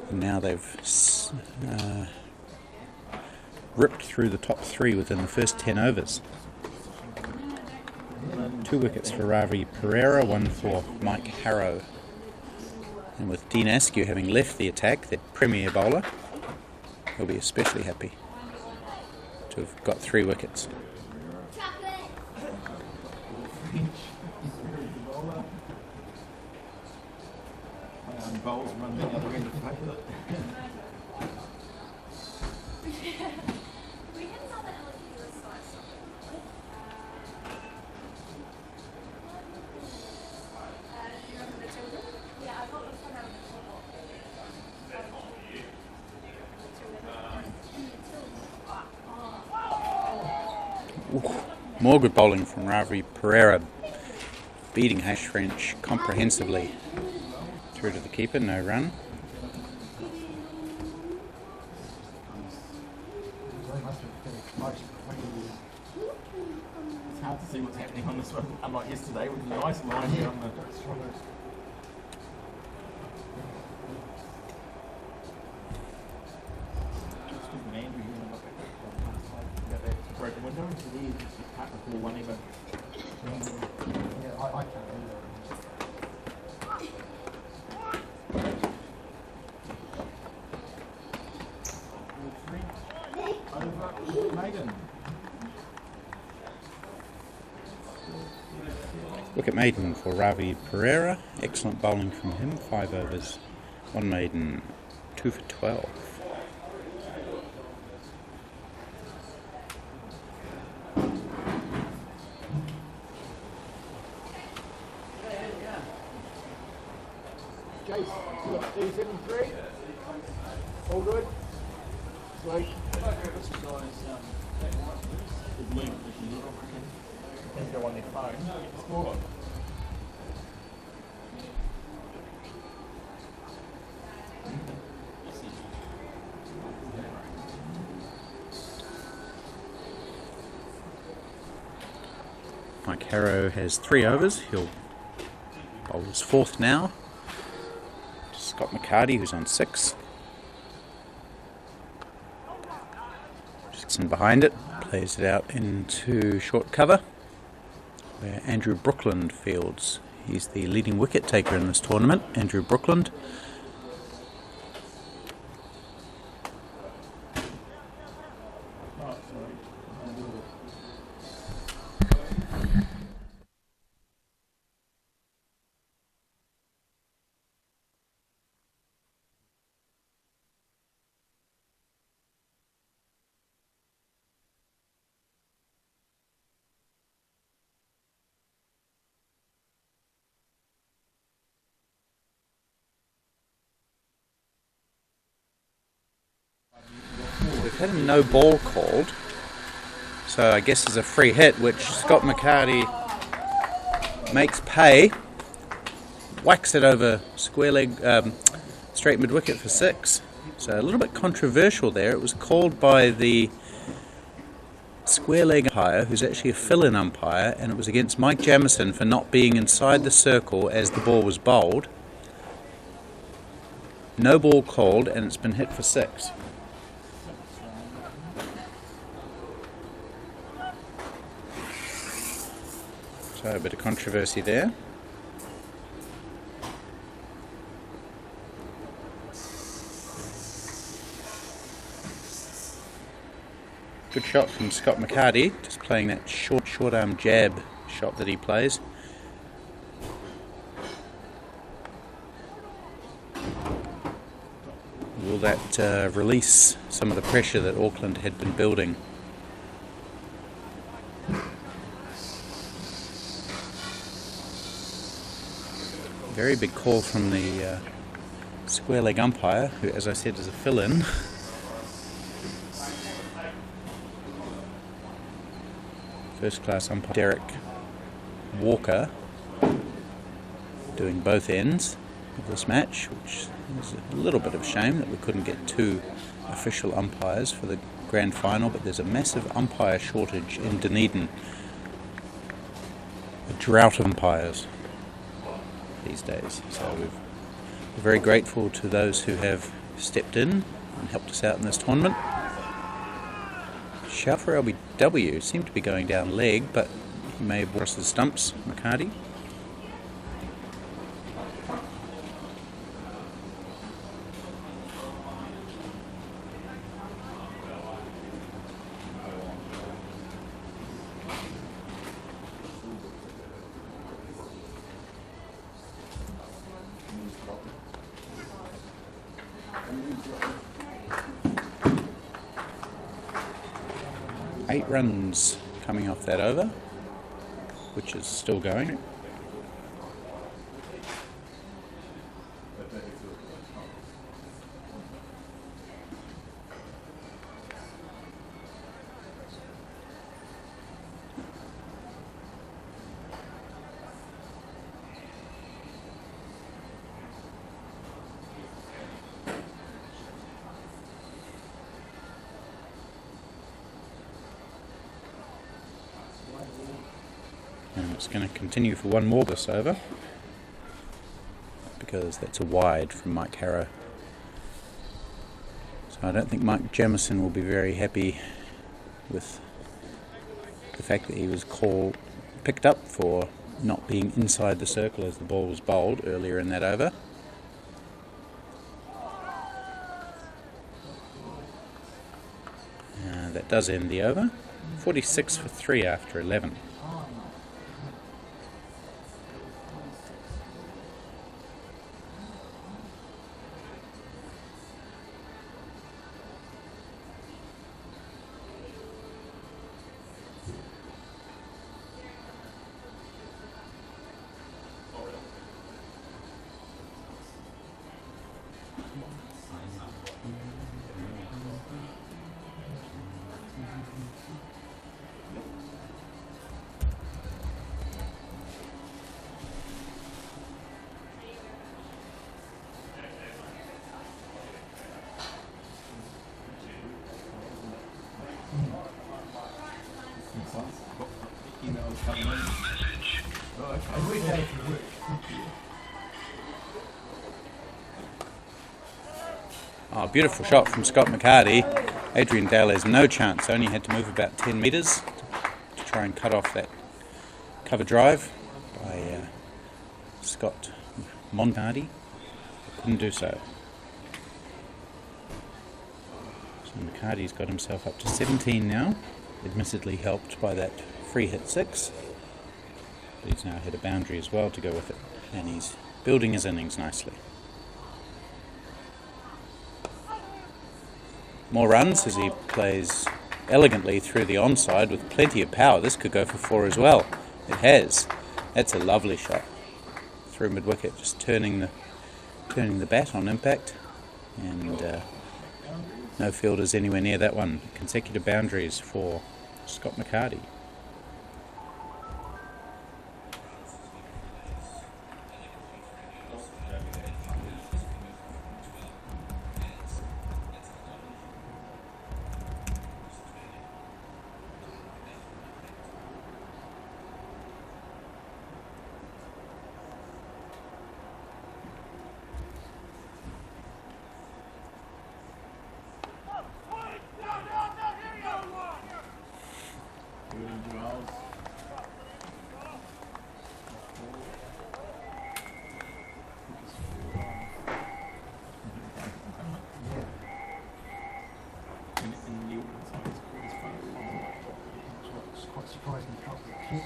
[SPEAKER 3] And now they've ripped through the top 3 within the first 10 overs. 2 wickets for Ravi Pereira, 1 for Mike Harrow. And with Dean Askew having left the attack, their premier bowler, he'll be especially happy to have got 3 wickets.
[SPEAKER 1] Bowls run the other end of the paper.
[SPEAKER 3] More good bowling from Ravi Pereira, beating Hamish French comprehensively through to the keeper, no run.
[SPEAKER 1] It's hard to see what's happening on this one, unlike yesterday with the nice line here on the broken window, so you can't recall one ever.
[SPEAKER 6] Yeah, I can't remember.
[SPEAKER 1] Over Maiden.
[SPEAKER 3] Wicket maiden for Ravi Pereira. Excellent bowling from him. 5 overs, 1 maiden, 2 for 12.
[SPEAKER 1] Chase, you got 373. All good? Sweet. Can go on their phone. Score.
[SPEAKER 3] Mike Harrow has 3 overs. He'll bowl his 4th now. Scott McCarty, who's on 6. Jackson behind it, plays it out into short cover, where Andrew Brookland fields. He's the leading wicket taker in this tournament, Andrew Brookland. We've had a no ball called, so I guess there's a free hit which Scott McCarty makes pay, whacks it over square leg, straight mid wicket for 6. So a little bit controversial there. It was called by the square leg umpire, who's actually a fill-in umpire, and it was against Mike Jamieson for not being inside the circle as the ball was bowled. No ball called, and it's been hit for 6. So a bit of controversy there. Good shot from Scott McCarty, just playing that short arm jab shot that he plays. Will that release some of the pressure that Auckland had been building? Very big call from the square leg umpire, who, as I said, is a fill-in. First class umpire Derek Walker doing both ends of this match, which is a little bit of a shame that we couldn't get 2 official umpires for the grand final, but there's a massive umpire shortage in Dunedin. A drought of umpires these days. So we're very grateful to those who have stepped in and helped us out in this tournament. Shout for LBW, seemed to be going down leg, but he may have crossed the stumps, McCarty. Eight runs coming off that over, which is still going. And it's going to continue for one more this over, because that's a wide from Mike Harrow. So I don't think Mike Jamieson will be very happy with the fact that he was picked up for not being inside the circle as the ball was bowled earlier in that over. That does end the over. 46 for 3 after 11. Oh, beautiful shot from Scott McCarty. Adrian Dale has no chance, only had to move about 10 metres to try and cut off that cover drive by Scott McCarty. Couldn't do so. So McCarty's got himself up to 17 now, admittedly helped by that free hit 6. But he's now hit a boundary as well to go with it, and he's building his innings nicely. More runs as he plays elegantly through the onside with plenty of power. This could go for 4 as well. It has. That's a lovely shot through mid-wicket, just turning the bat on impact, and no fielders anywhere near that one. Consecutive boundaries for Scott McCarty.
[SPEAKER 6] It's quite surprising how the kids.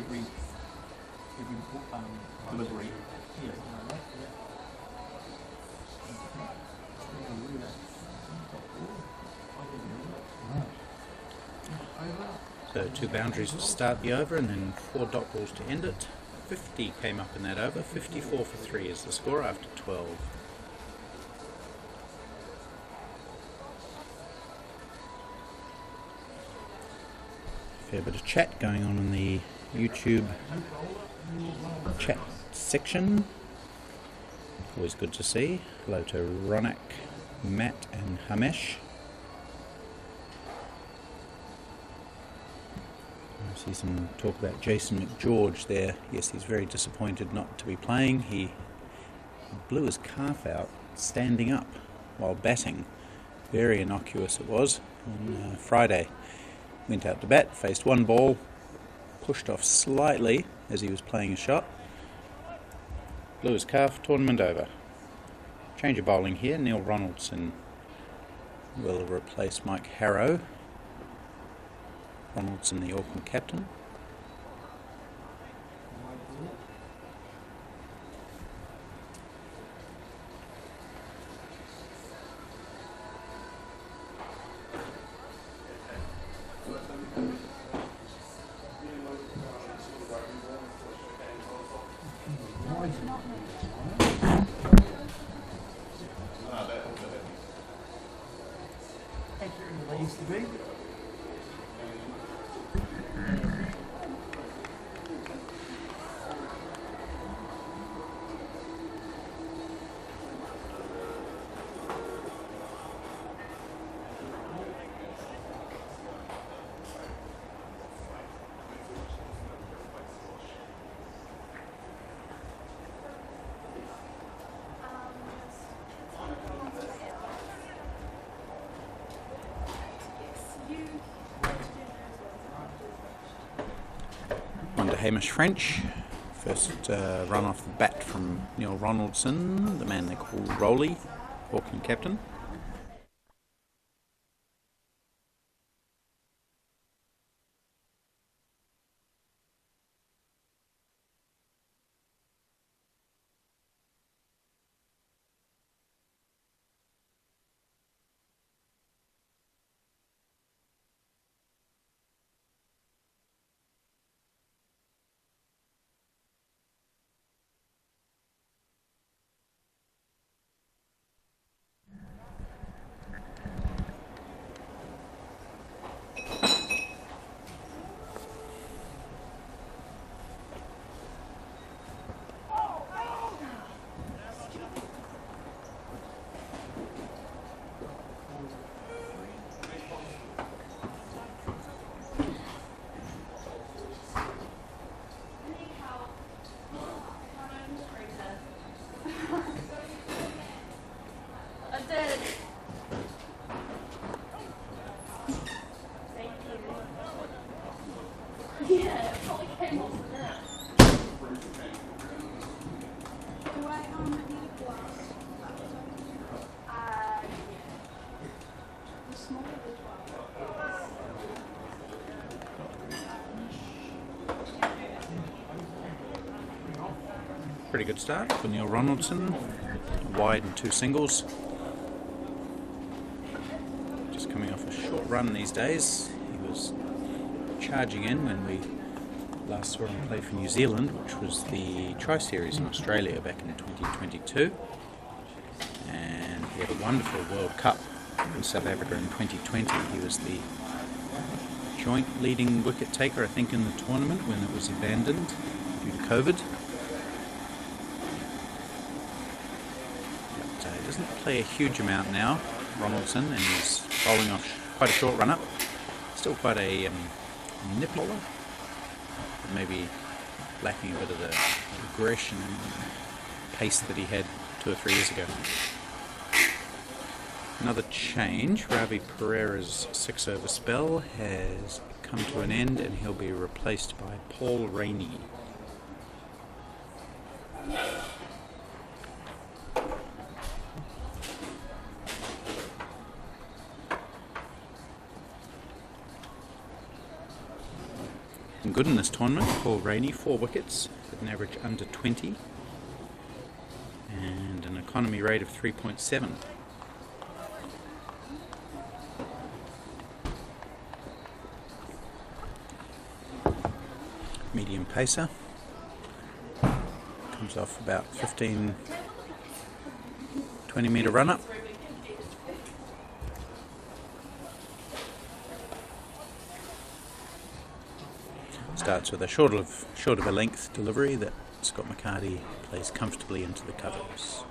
[SPEAKER 1] Every delivery. Yes.
[SPEAKER 3] So 2 boundaries to start the over and then 4 dot balls to end it. 50 came up in that over. 54 for 3 is the score after 12. Fair bit of chat going on in the YouTube chat section. Always good to see. Hello to Ronak, Matt and Hamesh. I see some talk about Jason McGeorge there. Yes, he's very disappointed not to be playing. He blew his calf out standing up while batting. Very innocuous it was on Friday. Went out to bat, faced 1 ball, pushed off slightly as he was playing a shot. Blew his calf, tournament over. Change of bowling here. Neil Ronaldson will replace Mike Harrow. Ronaldson, the Auckland captain.
[SPEAKER 1] They used to be.
[SPEAKER 3] One to Hamish French. First run off the bat from Neil Ronaldson, the man they call Rolly, Auckland captain.
[SPEAKER 5] Yeah, it probably came off of that.
[SPEAKER 8] Do I need a glass? The smaller the 12.
[SPEAKER 3] Pretty good start for Neil Ronaldson. Wide and 2 singles. Just coming off a short run these days. He was charging in when we last saw him play for New Zealand, which was the Tri-Series in Australia back in 2022. And he had a wonderful World Cup in South Africa in 2020. He was the joint leading wicket taker, I think, in the tournament when it was abandoned due to COVID. But he doesn't play a huge amount now, Ronaldson, and he's bowling off quite a short run-up. Still quite a nip bowler. Maybe lacking a bit of the aggression and pace that he had 2 or 3 years ago. Another change. Ravi Pereira's 6-over spell has come to an end and he'll be replaced by Paul Rainey. Good in this tournament. Paul Rainey, 4 wickets at an average under 20 and an economy rate of 3.7. Medium pacer. Comes off about 15-20 metre run up. Starts with a short of a length delivery that Scott McCarty plays comfortably into the covers.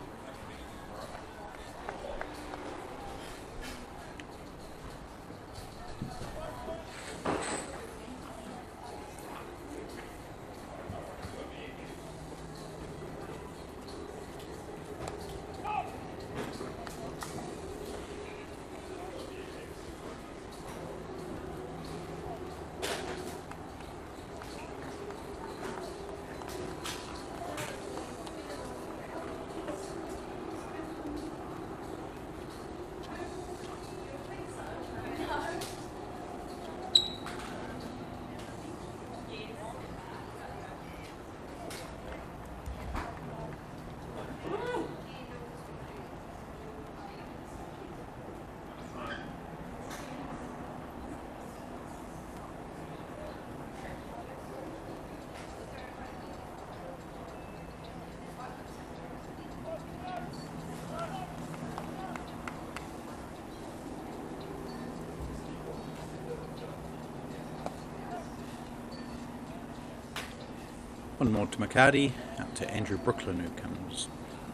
[SPEAKER 3] One more to McCarty, out to Andrew Brooklyn, who comes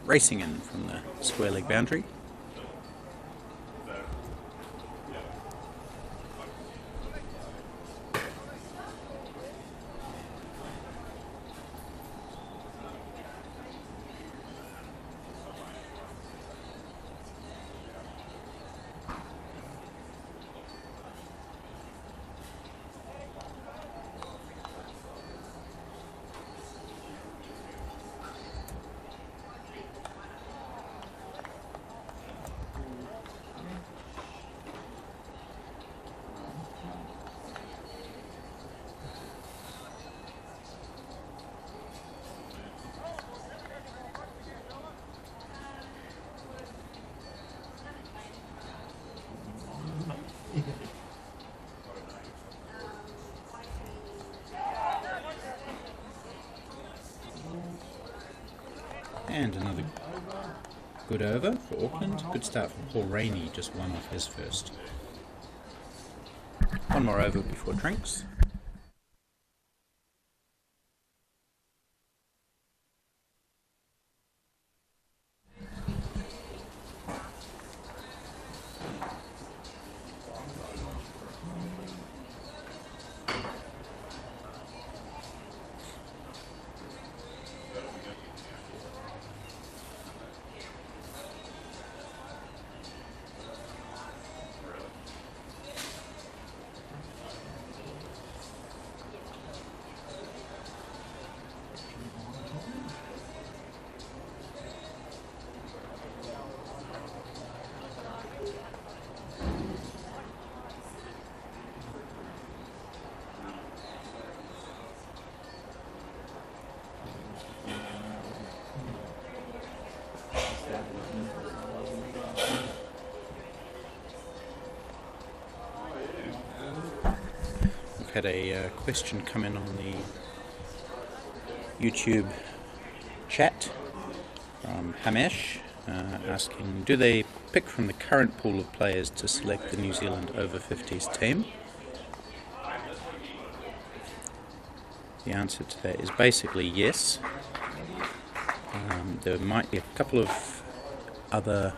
[SPEAKER 3] racing in from the square leg boundary. And another good over for Auckland. Good start from Paul Rainey, just one off his first. One more over before drinks. We've had a question come in on the YouTube chat from Hamesh asking, do they pick from the current pool of players to select the New Zealand over-50s team? The answer to that is basically yes. There might be a couple of other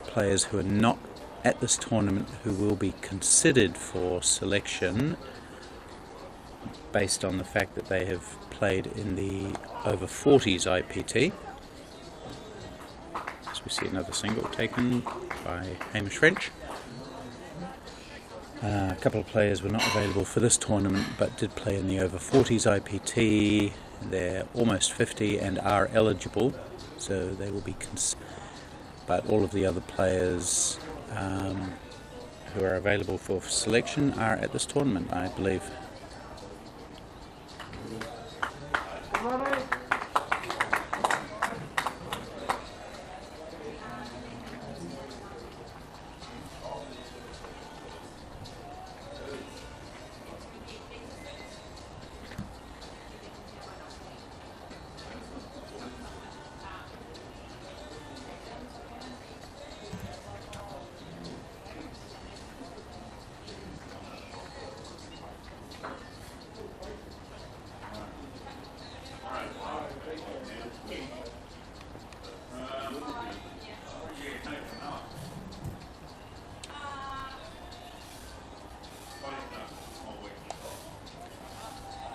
[SPEAKER 3] players who are not at this tournament who will be considered for selection based on the fact that they have played in the over-40s IPT. So we see another single taken by Hamish French. A couple of players were not available for this tournament but did play in the over-40s IPT. They're almost 50 and are eligible, so they will be but all of the other players who are available for selection are at this tournament, I believe.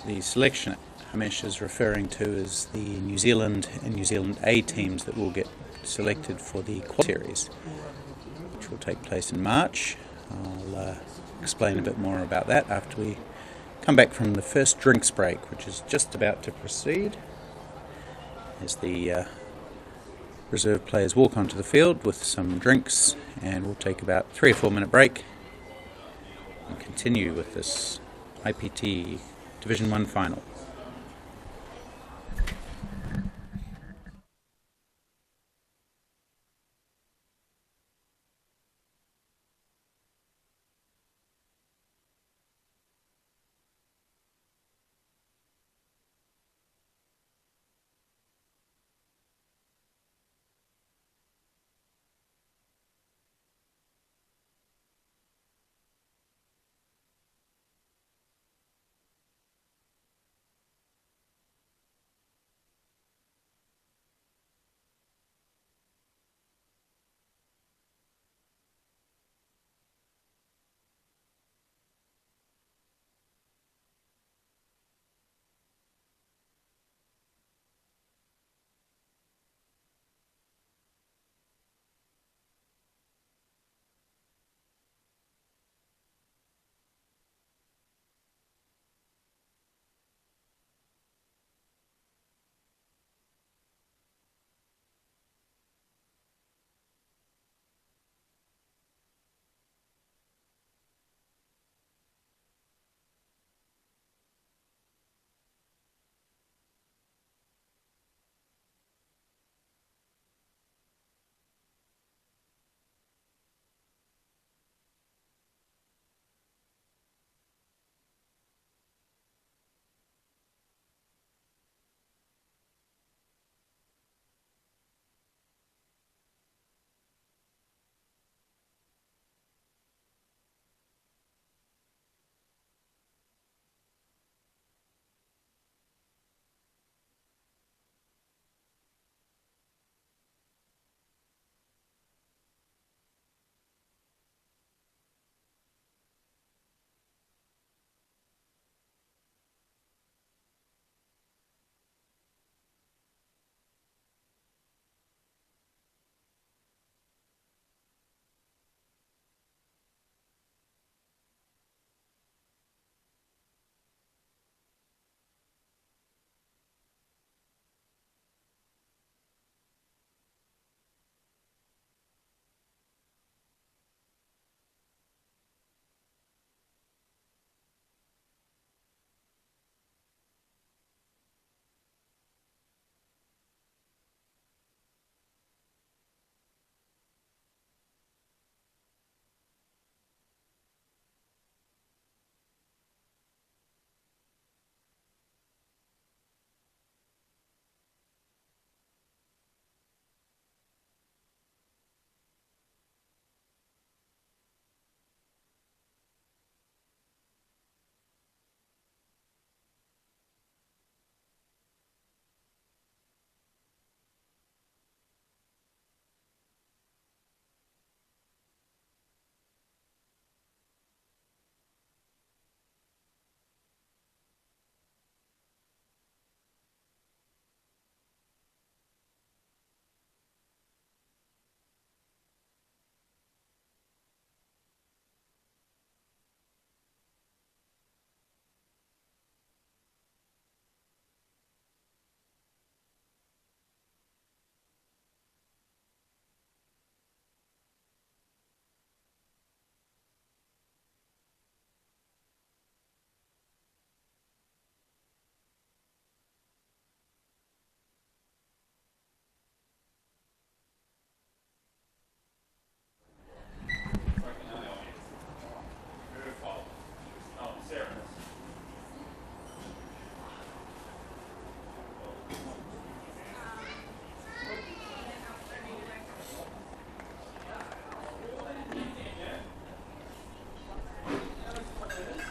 [SPEAKER 3] The selection Hamesh is referring to is the New Zealand and New Zealand A teams that will get selected for the quad series, which will take place in March. I'll explain a bit more about that after we come back from the first drinks break, which is just about to proceed as the reserve players walk onto the field with some drinks, and we'll take about 3 or 4 minute break and continue with this IPT Division 1 final.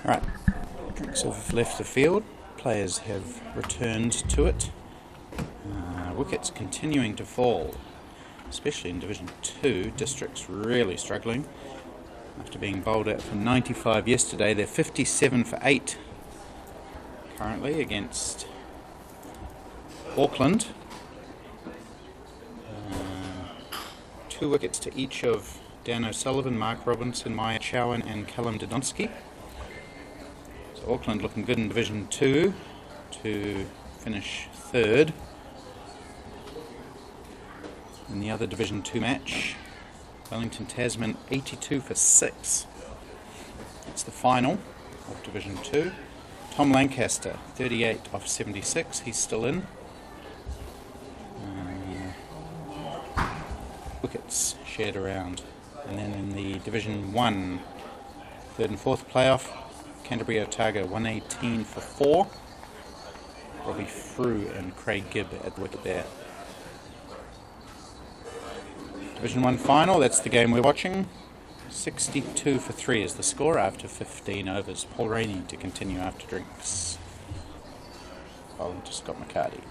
[SPEAKER 3] Right, drinks have left the field. Players have returned to it. Wickets continuing to fall, especially in Division 2. Districts really struggling. After being bowled out for 95 yesterday, they're 57 for 8 currently against Auckland. 2 wickets to each of Dan O'Sullivan, Mark Robinson, Maya Chowan and Callum Dodonsky. So Auckland looking good in Division 2 to finish 3rd. In the other Division 2 match, Wellington Tasman 82 for 6. It's the final of Division 2. Tom Lancaster 38 off 76, he's still in. Wickets shared around. And then in the Division 1, 3rd and 4th playoff, Canterbury Otago 118 for 4. Robbie Frew and Craig Gibb at the wicket there. Division 1 final, that's the game we're watching. 62 for 3 is the score after 15 overs. Paul Rainey to continue after drinks. Bowling to Scott McCarty.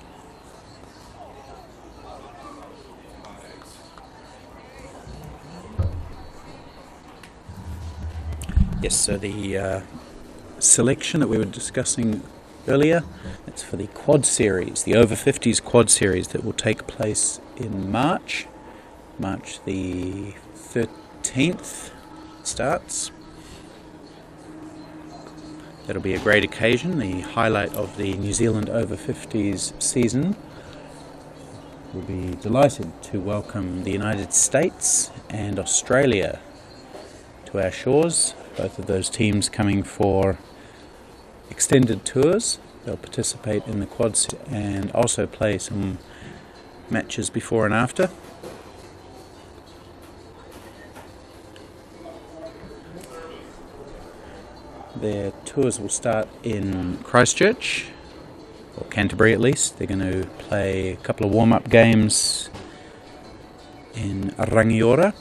[SPEAKER 3] Yes, so the selection that we were discussing earlier, it's for the quad series, the Over-50s quad series that will take place in March the 13th starts. That'll be a great occasion, the highlight of the New Zealand Over-50s season. We'll be delighted to welcome the United States and Australia to our shores, both of those teams coming for extended tours. They'll participate in the quads and also play some matches before and after. Their tours will start in Christchurch, or Canterbury at least. They're going to play a couple of warm-up games in Rangiora,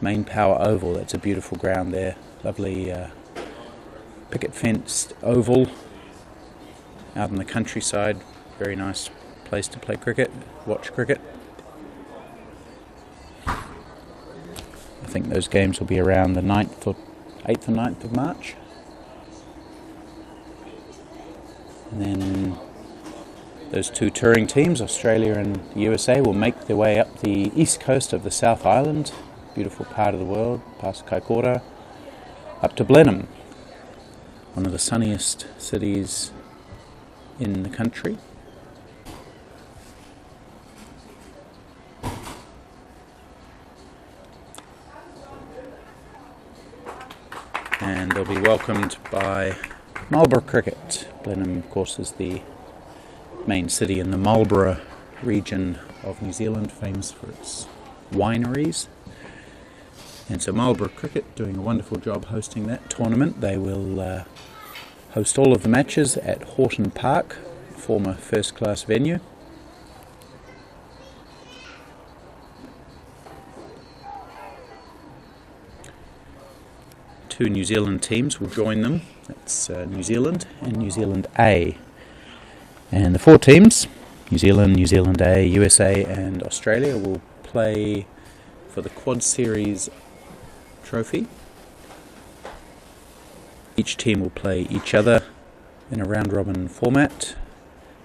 [SPEAKER 3] Main Power Oval. That's a beautiful ground there. Lovely picket-fenced oval out in the countryside. Very nice place to play cricket, watch cricket. I think those games will be around the 8th or 9th of March. And then those 2 touring teams, Australia and the USA, will make their way up the east coast of the South Island, beautiful part of the world, past Kaikoura, up to Blenheim, one of the sunniest cities in the country. And they'll be welcomed by Marlborough Cricket. Blenheim, of course, is the main city in the Marlborough region of New Zealand, famous for its wineries. And so Marlborough Cricket doing a wonderful job hosting that tournament. They will host all of the matches at Horton Park, former first-class venue. Two New Zealand teams will join them. That's New Zealand and New Zealand A. And the 4 teams, New Zealand, New Zealand A, USA and Australia, will play for the Quad Series trophy. Each team will play each other in a round-robin format.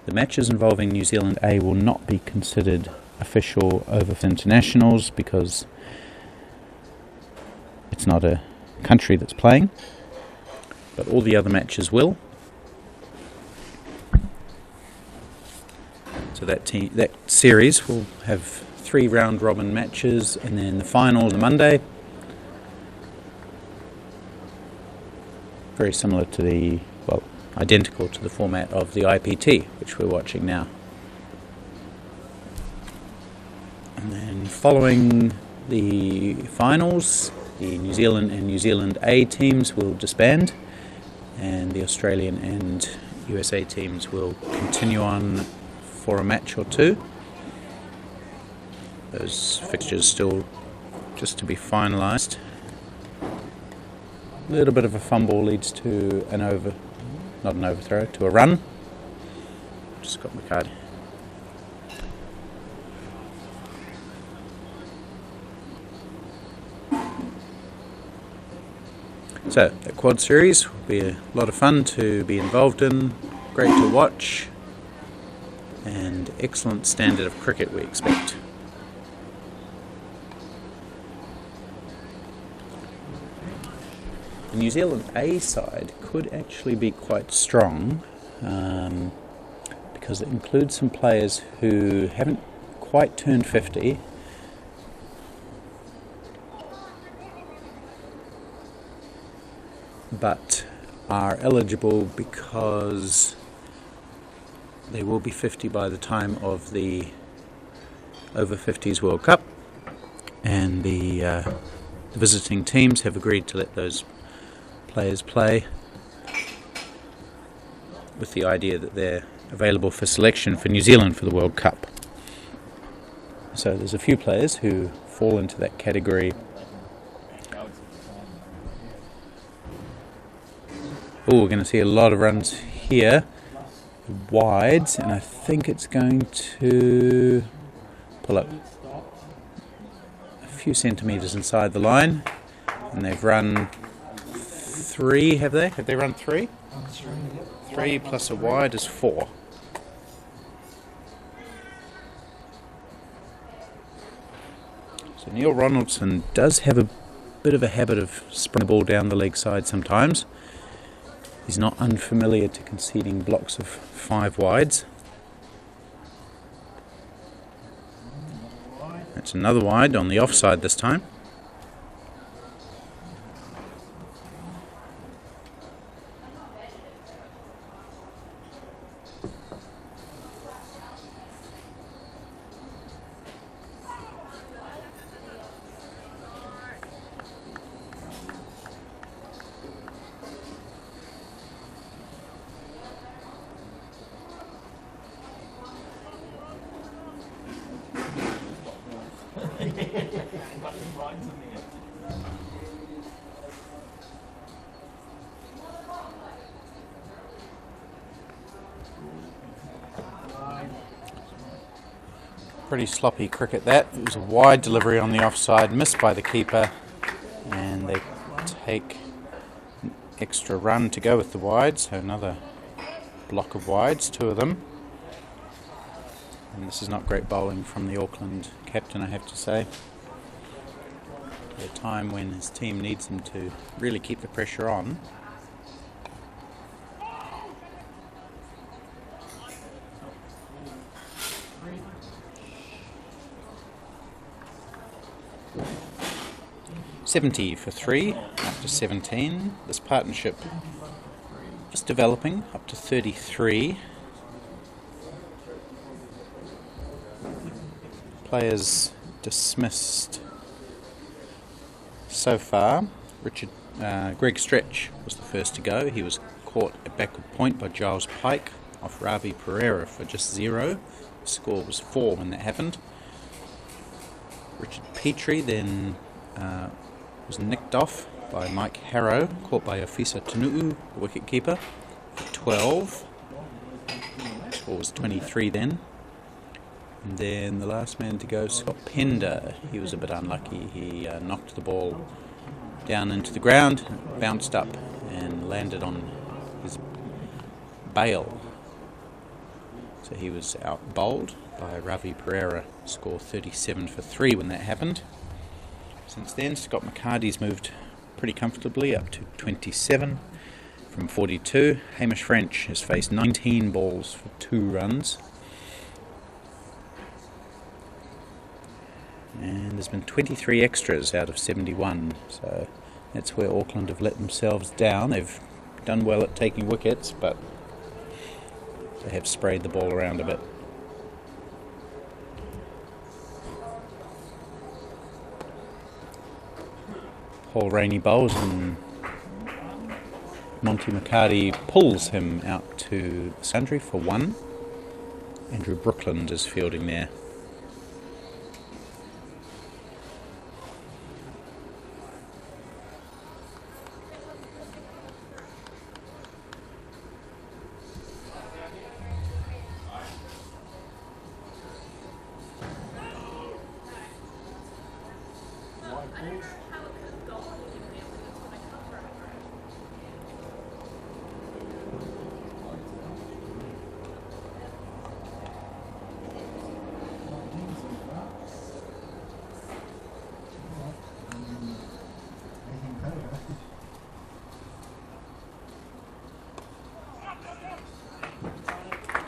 [SPEAKER 3] The matches involving New Zealand A will not be considered official Over-50s internationals because it's not a country that's playing, but all the other matches will. So that series will have 3 round-robin matches, and then the final on Monday. Very similar to identical to the format of the IPT, which we're watching now. And then following the finals, the New Zealand and New Zealand A teams will disband, and the Australian and USA teams will continue on for a match or 2. Those fixtures still just to be finalised. A little bit of a fumble leads to not an overthrow, to a run. Just got my card. So, the quad series will be a lot of fun to be involved in, great to watch, and excellent standard of cricket we expect. The New Zealand A side could actually be quite strong because it includes some players who haven't quite turned 50 but are eligible because they will be 50 by the time of the Over-50s World Cup, and the visiting teams have agreed to let those players play with the idea that they're available for selection for New Zealand for the World Cup. So there's a few players who fall into that category. Oh, we're going to see a lot of runs here, wides, and I think it's going to pull up a few centimetres inside the line, and they've run 3, have they? Have they run 3? 3 plus a wide is 4. So Neil Ronaldson does have a bit of a habit of spraying the ball down the leg side sometimes. He's not unfamiliar to conceding blocks of 5 wides. That's another wide on the offside this time. Pretty sloppy cricket that. It was a wide delivery on the offside, missed by the keeper, and they take an extra run to go with the wide, so another block of wides, 2 of them. And this is not great bowling from the Auckland captain, I have to say. At a time when his team needs him to really keep the pressure on. $70 for 3 after 17. This partnership just developing up to 33. Players dismissed so far. Greg Stretch was the first to go. He was caught at backward point by Giles Pike off Ravi Pereira for just 0. The score was 4 when that happened. Richard Petrie then was nicked off by Mike Harrow, caught by Ofisa Tunu'u, the wicket-keeper, for 12. The score was 23 then. And then the last man to go, Scott Pender. He was a bit unlucky. He knocked the ball down into the ground, bounced up and landed on his bail. So he was out bowled by Ravi Pereira, score 37 for 3 when that happened. Since then, Scott McCarty's moved pretty comfortably up to 27 from 42. Hamish French has faced 19 balls for 2 runs. And there's been 23 extras out of 71, so that's where Auckland have let themselves down. They've done well at taking wickets, but they have sprayed the ball around a bit. Paul Rainey bowls and Monty McCarty pulls him out to the boundary for 1. Andrew Brookland is fielding there.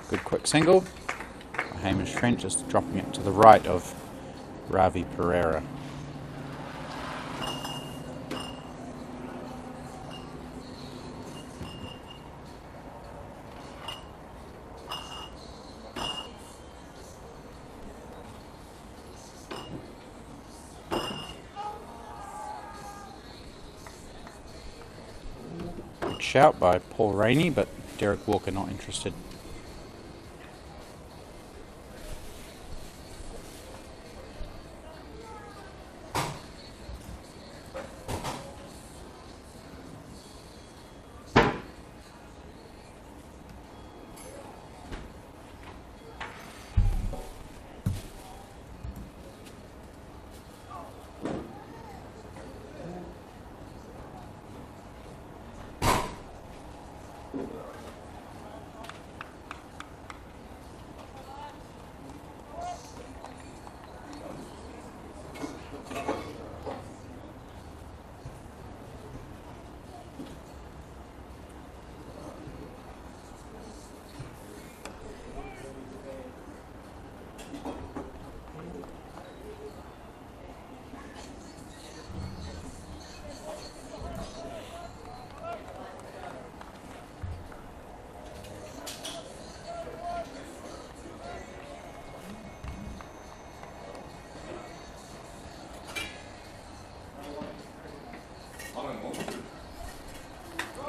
[SPEAKER 3] Good quick single. Hamish Trent just dropping it to the right of Ravi Pereira. Good shout by Paul Rainey, but Derek Walker not interested.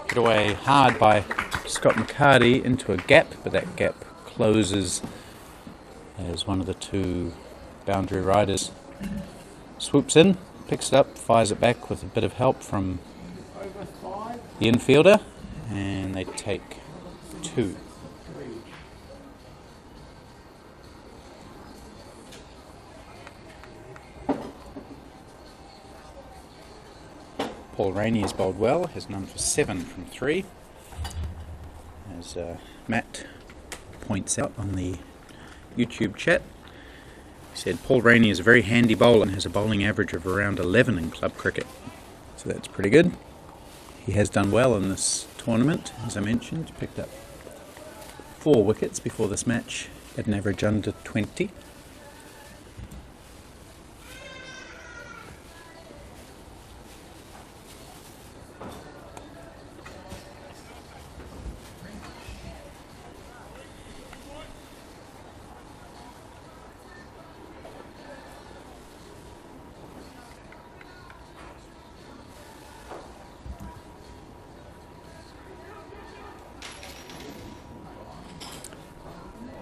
[SPEAKER 3] Put away hard by Scott McCarty into a gap, but that gap closes as one of the two boundary riders swoops in, picks it up, fires it back with a bit of help from the infielder, and they take 2. Paul Rainey has bowled well, has none for 7 from 3. As Matt points out on the YouTube chat, he said Paul Rainey is a very handy bowler and has a bowling average of around 11 in club cricket. So that's pretty good. He has done well in this tournament, as I mentioned. Picked up 4 wickets before this match at an average under 20.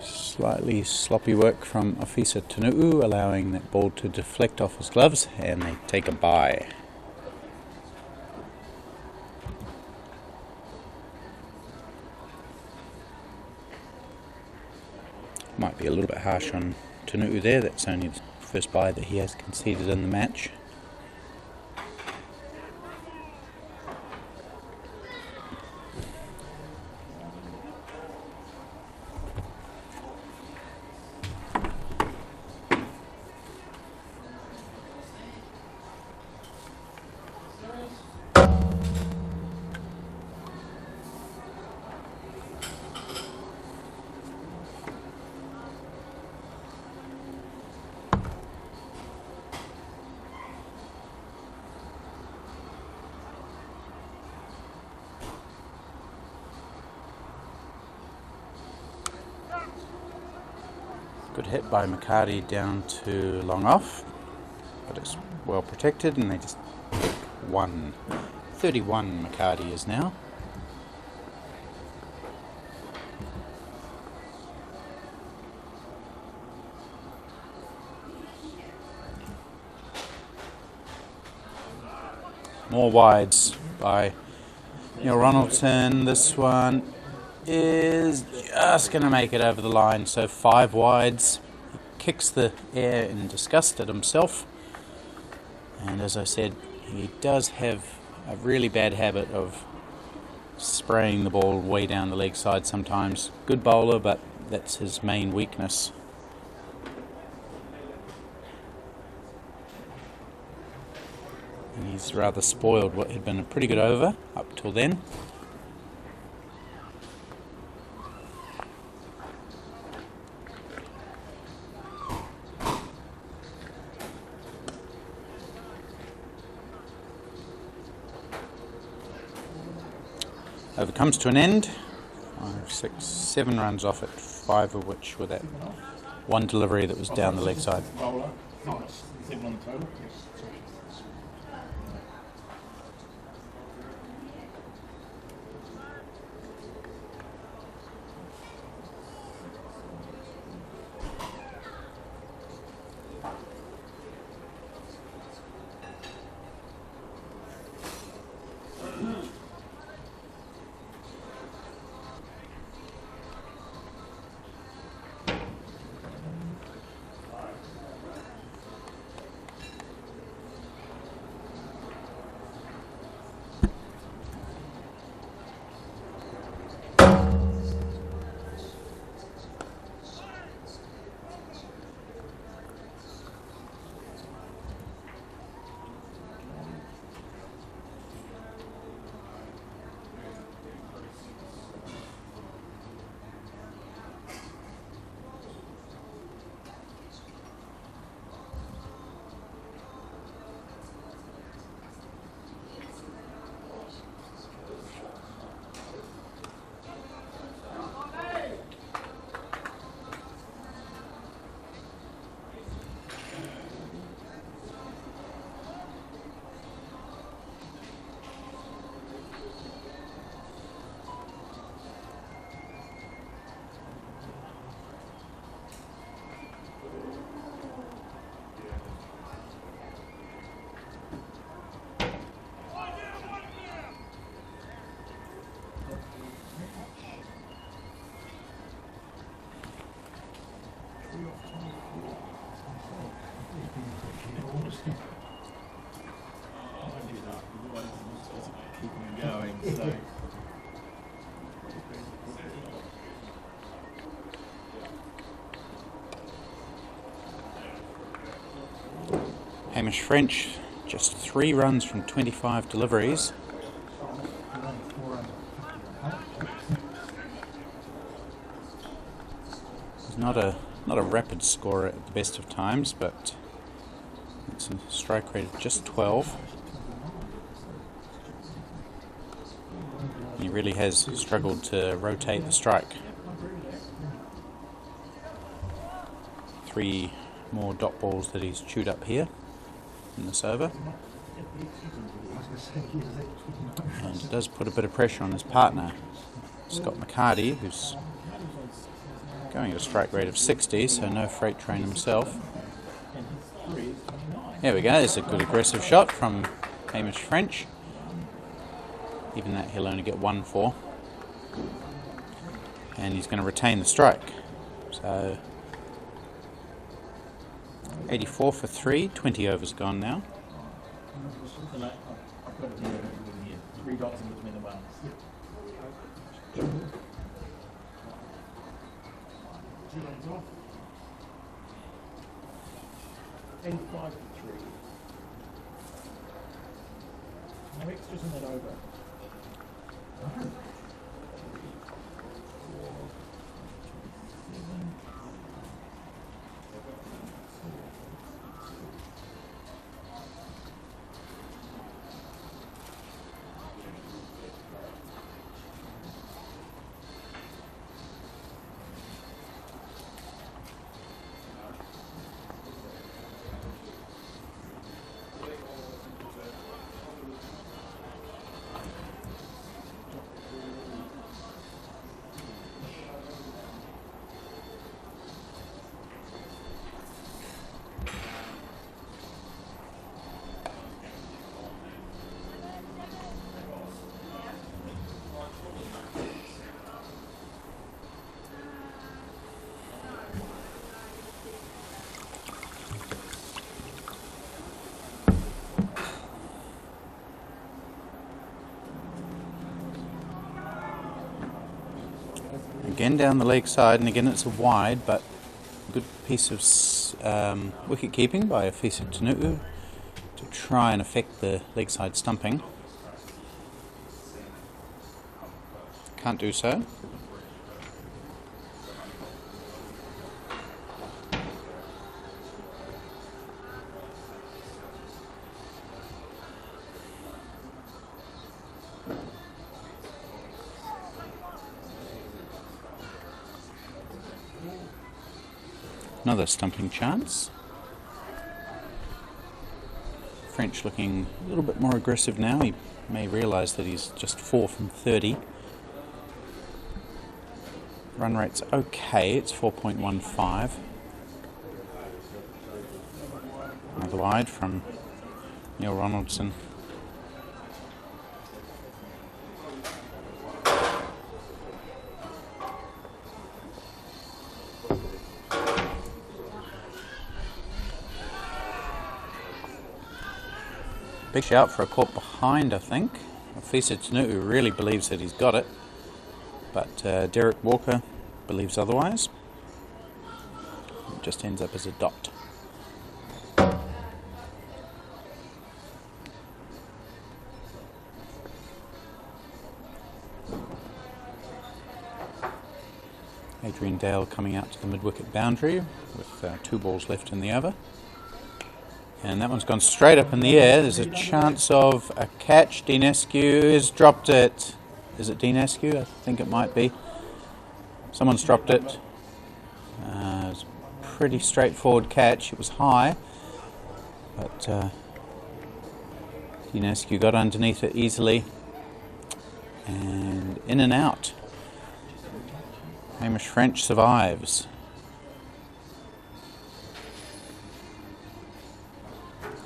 [SPEAKER 3] Slightly sloppy work from Afisa Tanu'u, allowing that ball to deflect off his gloves, and they take a bye. Might be a little bit harsh on Tanu'u there, that's only the first bye that he has conceded in the match. Good hit by McCarty down to long off, but it's well protected and they just pick 1. 31 McCarty is now. More wides by Neil Ronaldson. This one is just going to make it over the line, so 5 wides. He kicks the air in disgust at himself And as I said, he does have a really bad habit of spraying the ball way down the leg side sometimes. Good bowler, but that's his main weakness. And he's rather spoiled what had been a pretty good over up till then. Over comes to an end. 5, 6, 7 runs off it, 5 of which were that one delivery that was down the leg side.
[SPEAKER 1] Bowler, 7 on the total.
[SPEAKER 3] Hamish French, just 3 runs from 25 deliveries. He's not a rapid scorer at the best of times, but it's a strike rate of just 12. He really has struggled to rotate the strike. 3 more dot balls that he's chewed up here in this over. And it does put a bit of pressure on his partner, Scott McCarty, who's going at a strike rate of 60, so no freight train himself. There we go, there's a good aggressive shot from Hamish French. Even that he'll only get 1 for. And he's going to retain the strike. So 84 for 3, 20 overs gone now.
[SPEAKER 1] I've got it here, 3 dots in between the ones. 2 runs off. 85 for 3. No extras in that over. 4, 7.
[SPEAKER 3] Again down the leg side, and again it's a wide, but a good piece of wicket keeping by Afisa Tanu'u to try and affect the leg side stumping. Can't do so. Another stumping chance. French looking a little bit more aggressive now. He may realise that he's just 4 from 30. Run rate's okay, it's 4.15. Another wide from Neil Ronaldson. Big shout for a caught behind, I think. Afisa Tanu'u really believes that he's got it, but Derek Walker believes otherwise. It just ends up as a dot. Adrian Dale coming out to the mid-wicket boundary with 2 balls left in the over. And that one's gone straight up in the air. There's a chance of a catch. Dinescu has dropped it. Is it Dinescu? I think it might be. Someone's dropped it. It's a pretty straightforward catch. It was high, but Dinescu got underneath it easily. And in and out. Hamish French survives.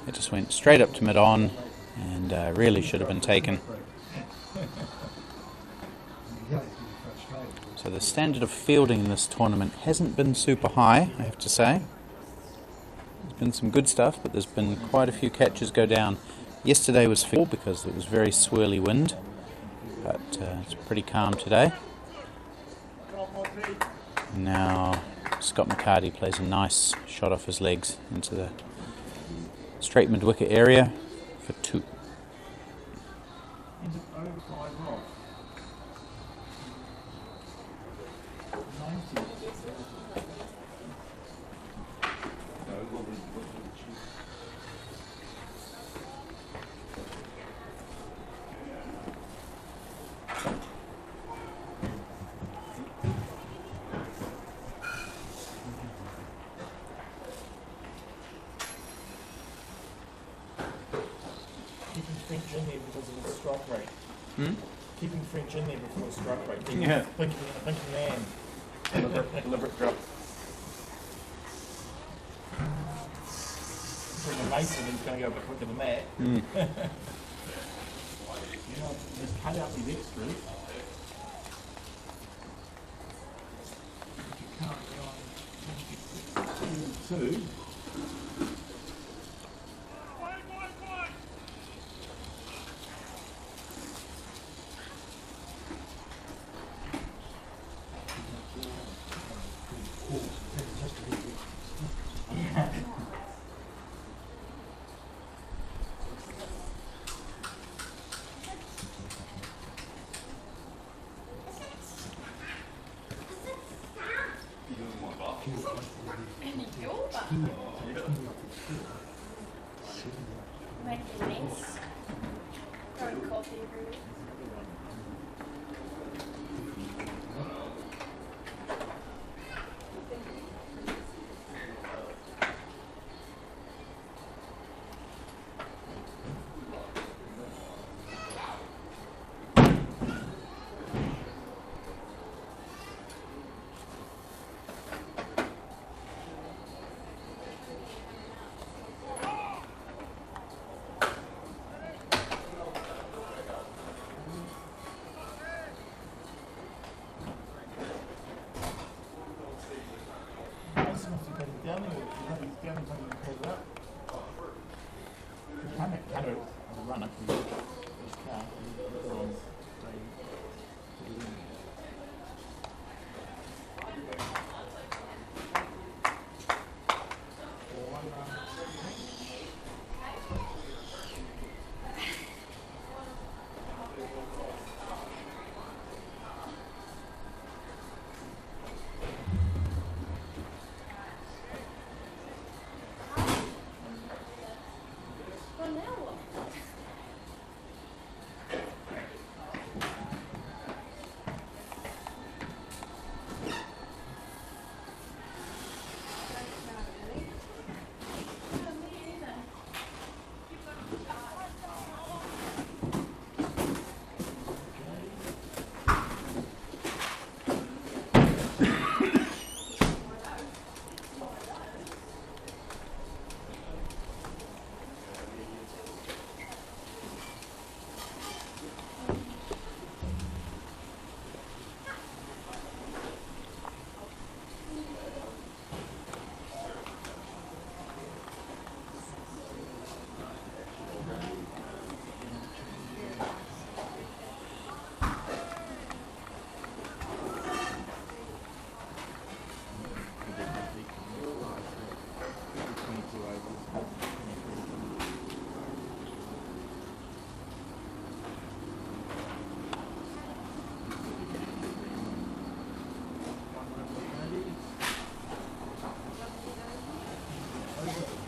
[SPEAKER 3] It just went straight up to mid-on and really should have been taken. So the standard of fielding in this tournament hasn't been super high, I have to say. There's been some good stuff, but there's been quite a few catches go down. Yesterday was full because it was very swirly wind, but it's pretty calm today. And now Scott McCarty plays a nice shot off his legs into the straight mid-wicket area for 2.
[SPEAKER 1] French in there because of his strike rate. Keeping French in there before his strike rate.
[SPEAKER 4] Yeah.
[SPEAKER 1] Thinking man.
[SPEAKER 4] Deliberate drop.
[SPEAKER 1] Bring a Mason, he's going to go a bit quicker than that. Just cut out these extras. You can't go on 2.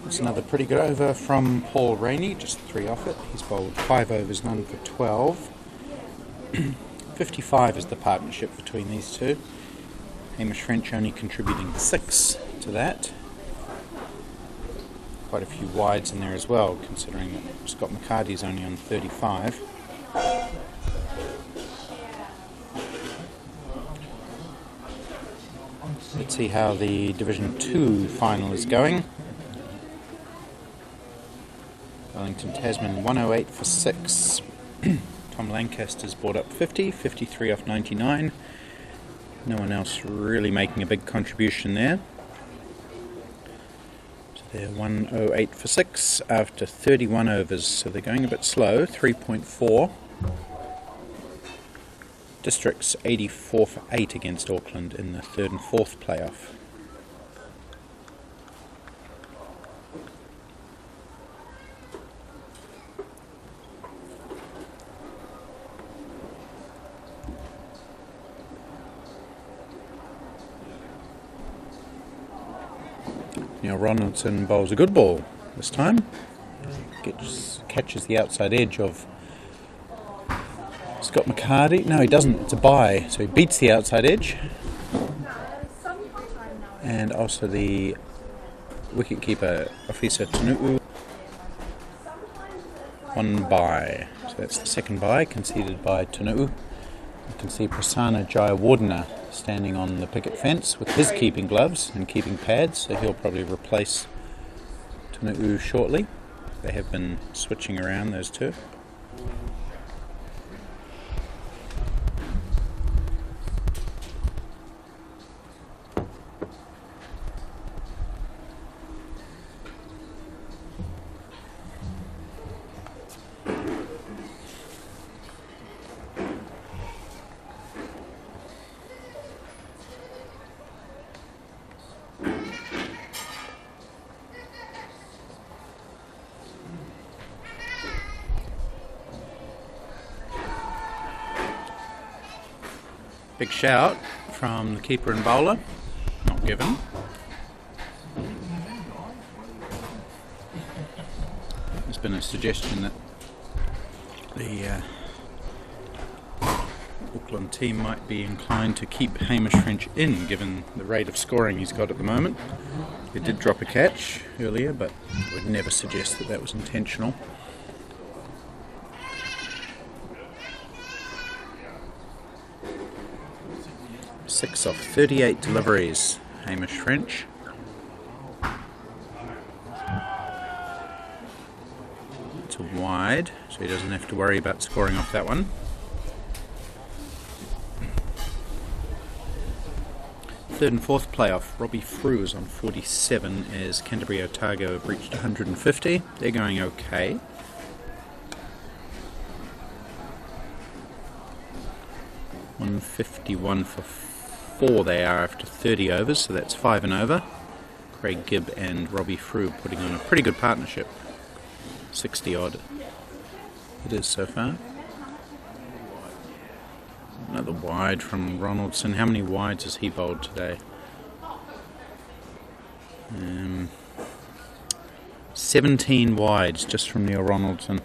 [SPEAKER 3] It's another pretty good over from Paul Rainey, just 3 off it. He's bowled 5 overs, none for 12. 55 is the partnership between these two. Hamish French only contributing 6 to that. Quite a few wides in there as well, considering that Scott McCarty's only on 35. Let's see how the Division 2 final is going. Wellington, Tasman, 108 for 6. Tom Lancaster's brought up 50, 53 off 99. No one else really making a big contribution there. So they're 108 for 6 after 31 overs, so they're going a bit slow, 3.4. Districts 84 for 8 against Auckland in the 3rd and 4th playoff. Now Ronaldson bowls a good ball this time. Catches the outside edge of Scott McCarty. No, he doesn't. It's a bye. So he beats the outside edge. And also the wicketkeeper, Officer Tunu'u. 1 bye. So that's the 2nd bye conceded by Tunu'u. You can see Prasanna Jayawardena standing on the picket fence with his keeping gloves and keeping pads, so he'll probably replace Tunu'u shortly. They have been switching around, those two. Big shout from the keeper and bowler, not given. There's been a suggestion that the Auckland team might be inclined to keep Hamish French in, given the rate of scoring he's got at the moment. He did drop a catch earlier, but would never suggest that that was intentional. 6 off 38 deliveries, Hamish French. It's a wide, so he doesn't have to worry about scoring off that one. 3rd and 4th playoff, Robbie Frew is on 47 as Canterbury Otago have reached 150. They're going okay. $151 for 4 they are after 30 overs, so that's 5 and over. Craig Gibb and Robbie Frew putting on a pretty good partnership. 60 odd it is so far. Another wide from Ronaldson. How many wides has he bowled today? 17 wides just from Neil Ronaldson.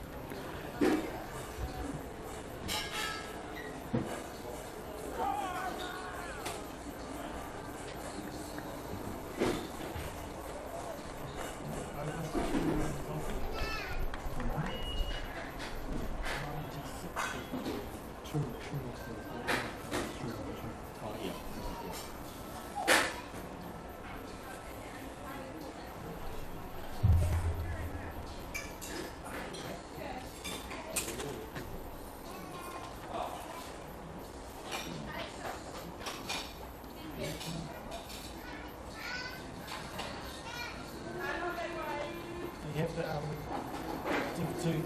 [SPEAKER 1] You have to do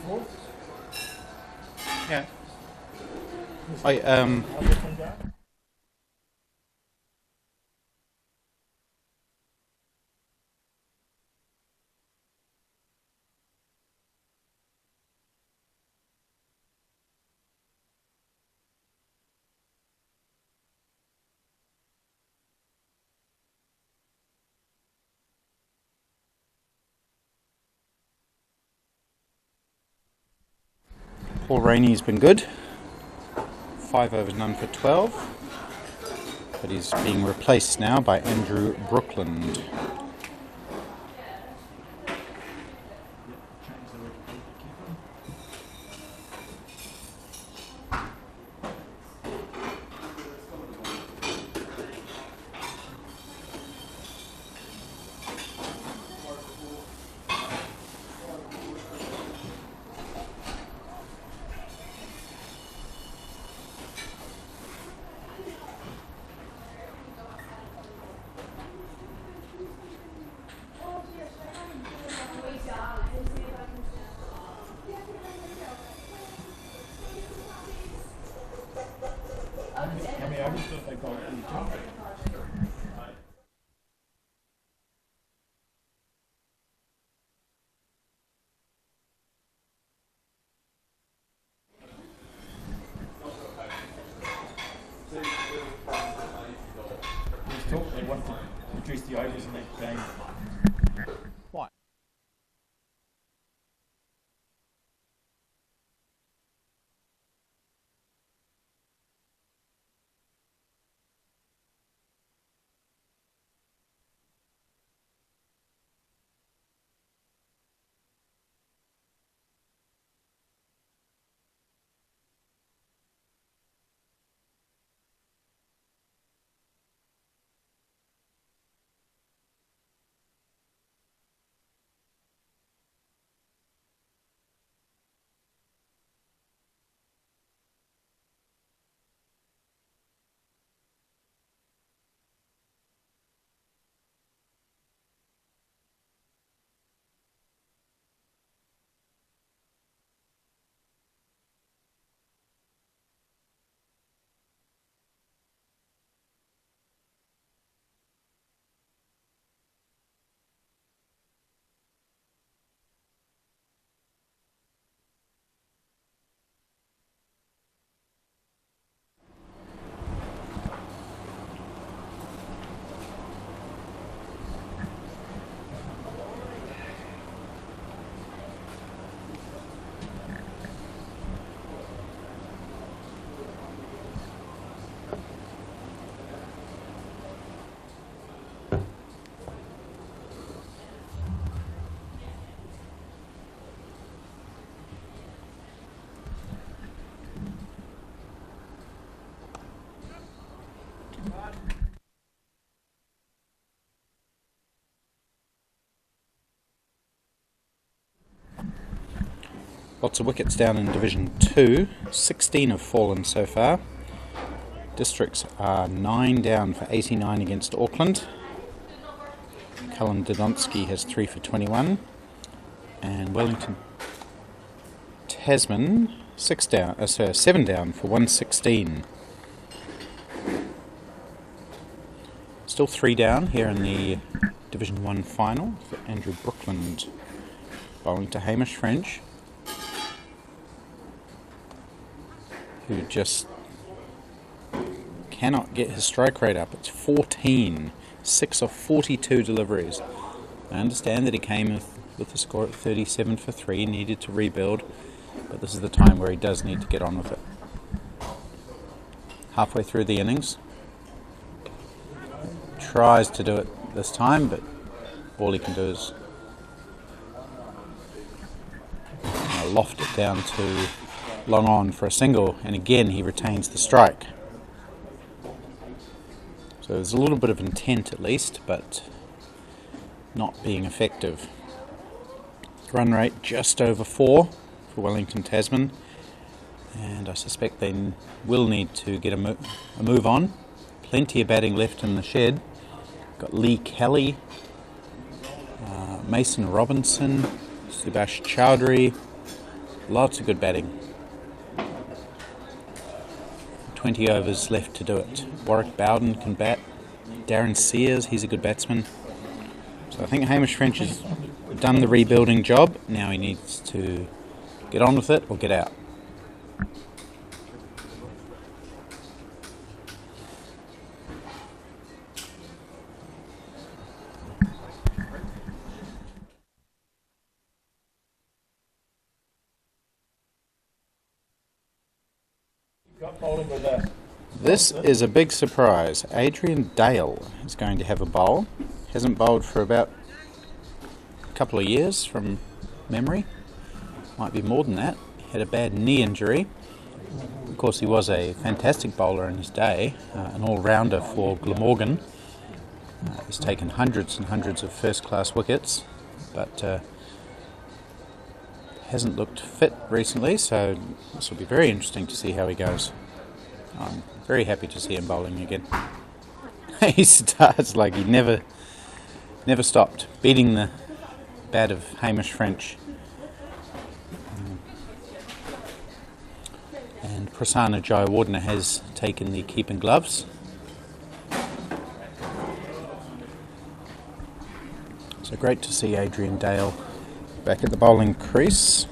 [SPEAKER 1] 2-4.
[SPEAKER 3] Yeah. Paul Rainey's been good. 5 overs, none for 12. But he's being replaced now by Andrew Brookland.
[SPEAKER 1] How many overs have they got in the job? They want to reduce the overs in that game.
[SPEAKER 3] Why? Lots of wickets down in Division 2. 16 have fallen so far. Districts are 9 down for 89 against Auckland. Callum Dodonsky has 3 for 21. And Wellington Tasman 7 down for 116. Still 3 down here in the Division 1 final for Andrew Brookland, bowling to Hamish French, who just cannot get his strike rate up. It's 14, 6 of 42 deliveries. I understand that he came with a score at 37 for 3, needed to rebuild, but this is the time where he does need to get on with it. Halfway through the innings, tries to do it this time, but all he can do is loft it down to long on for a single, and again he retains the strike. So there's a little bit of intent at least, but not being effective. Run rate just over 4 for Wellington, Tasman, and I suspect they will need to get a move on. Plenty of batting left in the shed. Got Lee Kelly, Mason Robinson, Subhash Chowdhury, lots of good batting. 20 overs left to do it. Warwick Bowden can bat. Darren Sears, he's a good batsman. So I think Hamish French has done the rebuilding job. Now he needs to get on with it or get out. This is a big surprise. Adrian Dale is going to have a bowl. Hasn't bowled for about a couple of years from memory. Might be more than that. Had a bad knee injury. Of course, he was a fantastic bowler in his day, an all-rounder for Glamorgan. He's taken hundreds and hundreds of first-class wickets, but hasn't looked fit recently, so this will be very interesting to see how he goes. I'm very happy to see him bowling again. He starts like he never stopped, beating the bat of Hamish French. And Prasanna Jayawardena has taken the keeping gloves. So great to see Adrian Dale back at the bowling crease.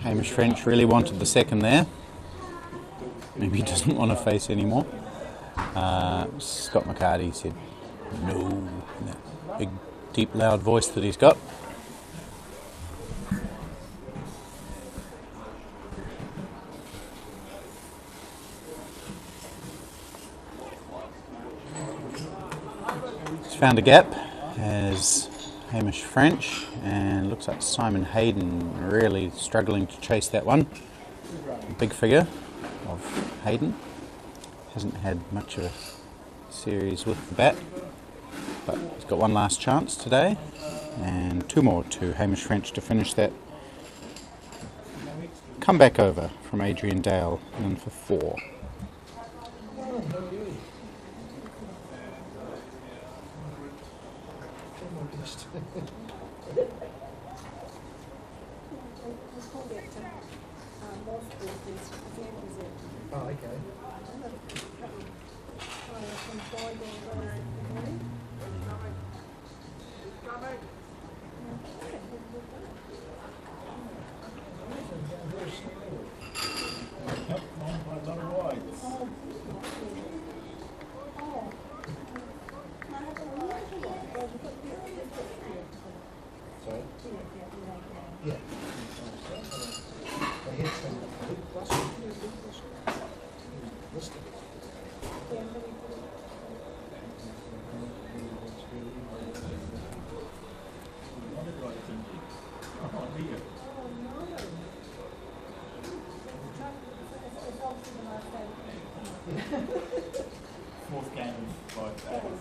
[SPEAKER 3] Hamish French really wanted the second there. Maybe he doesn't want to face anymore. Scott McCarty said no in that big, deep, loud voice that he's got. He's found a gap as Hamish French, and looks like Simon Hayden really struggling to chase that one. A big figure of Hayden. Hasn't had much of a series with the bat, but he's got one last chance today, and 2 more to Hamish French to finish that comeback over from Adrian Dale, and for 4.
[SPEAKER 6] Oh, okay.
[SPEAKER 1] Yep, 9 by a lot of wides.
[SPEAKER 6] Sorry? Yeah. They hit some plus. Listed.
[SPEAKER 1] Oh, dear. Fourth game of 5 days.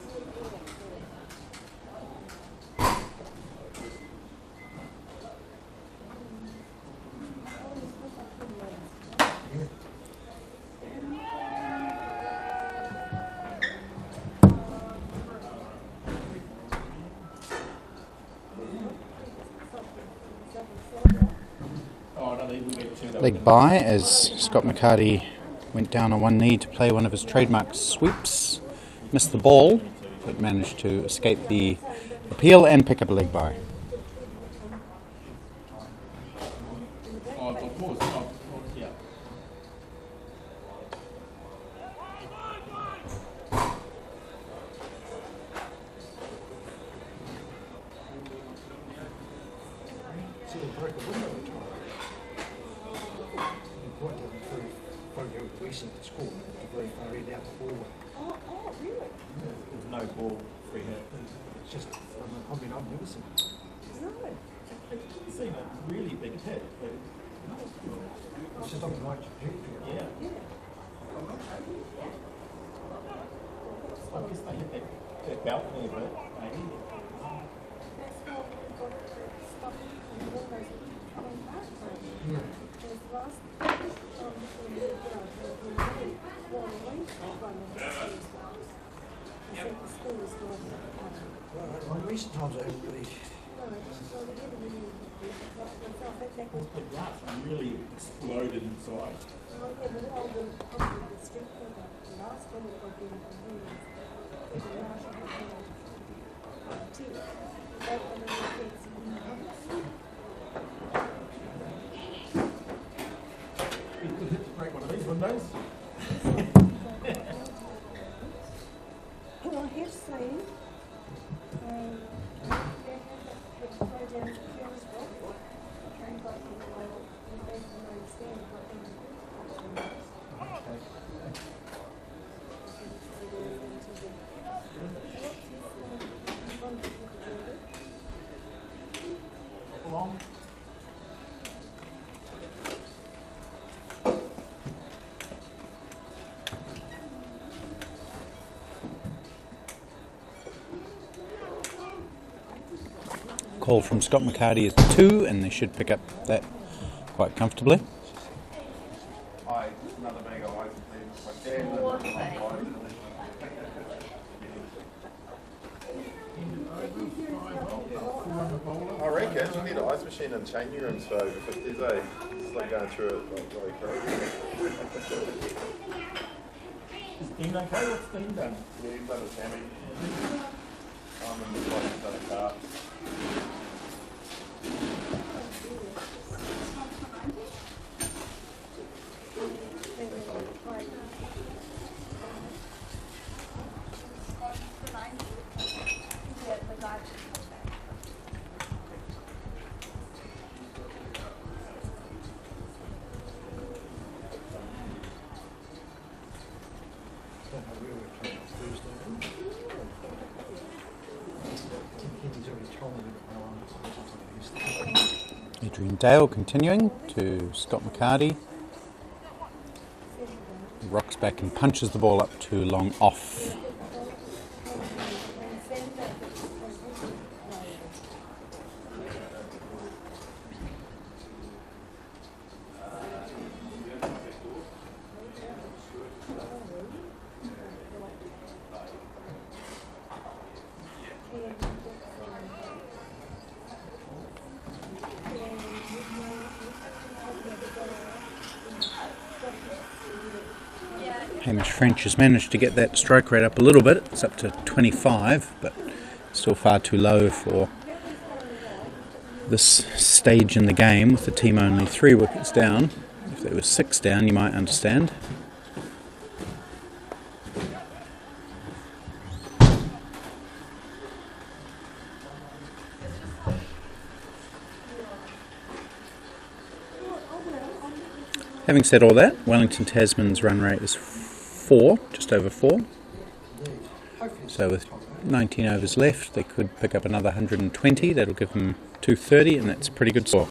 [SPEAKER 1] Oh, no, they will get two.
[SPEAKER 3] Leg bye as Scott McCarty went down on one knee to play one of his trademark sweeps. Missed the ball, but managed to escape the appeal and pick up a leg bye.
[SPEAKER 1] Oh, of course, yeah.
[SPEAKER 6] See, they broke a window at time. You point out very, very recent at school, very far in out the hallway.
[SPEAKER 1] There's no ball free hit.
[SPEAKER 6] It's just, I've never seen it.
[SPEAKER 1] It's seen a really big hit. But
[SPEAKER 6] It's just on the right trajectory.
[SPEAKER 1] yeah. I guess they hit that balcony a bit, maybe.
[SPEAKER 6] In recent times, I haven't really.
[SPEAKER 1] The glass really exploded inside. You could hit to break one of these windows.
[SPEAKER 8] Well, I have seen
[SPEAKER 1] Along.
[SPEAKER 3] Call from Scott McCarty is 2, and they should pick up that quite comfortably.
[SPEAKER 7] Another mega ice, I reckon you need an ice machine and changing rooms for over-50s, eh? It's like going through it like crazy.
[SPEAKER 1] Is Dean okay? What's Dean done?
[SPEAKER 7] Yeah, he's done a Tammy. And he's done a car.
[SPEAKER 3] Adrian Dale continuing to Scott McCarty. Rocks back and punches the ball up too long off. Hamish French has managed to get that strike rate up a little bit. It's up to 25, but still far too low for this stage in the game with the team only 3 wickets down. If there was 6 down, you might understand. Having said all that, Wellington Tasman's run rate is 4, just over 4. So with 19 overs left, they could pick up another 120. That'll give them 230, and that's a pretty good score.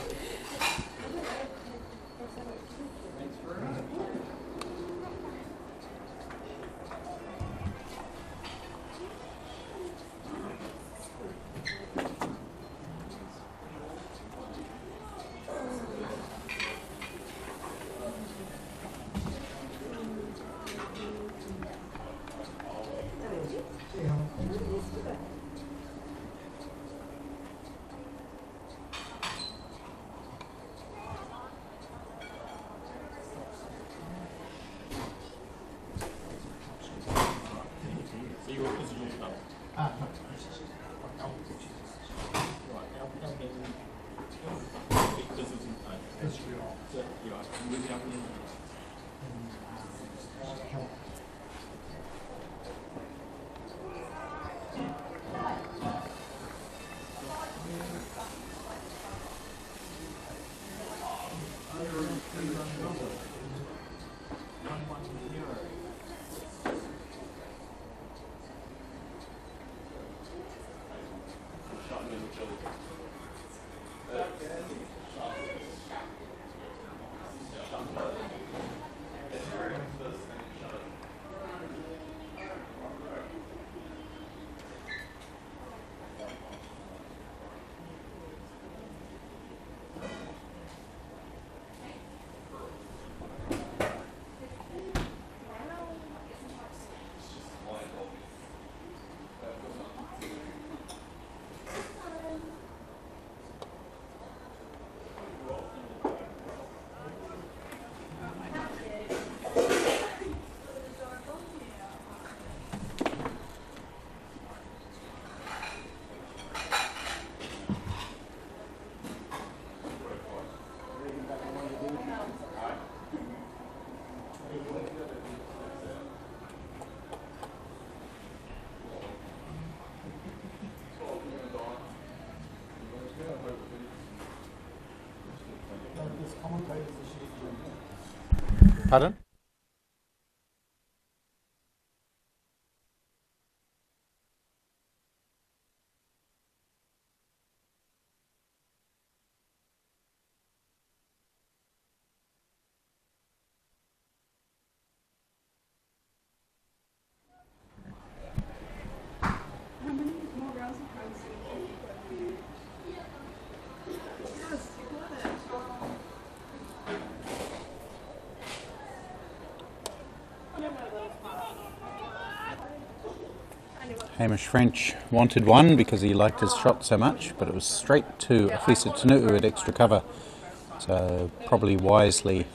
[SPEAKER 3] Pardon?
[SPEAKER 8] How many more rounds of cards do you think? Yes, love it.
[SPEAKER 3] Hamish French wanted one because he liked his shot so much, but it was straight to Afisa Tanu'u at extra cover. So probably wisely,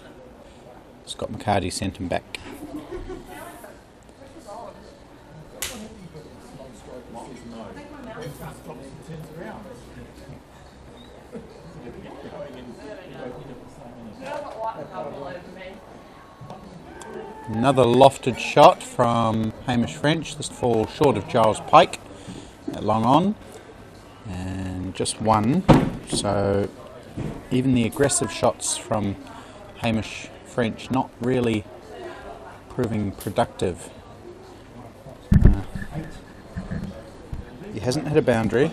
[SPEAKER 3] Scott McCarty sent him back. Another lofted shot from Hamish French. This falls short of Giles Pike at long on, and just one. So even the aggressive shots from Hamish French not really proving productive. He hasn't hit a boundary.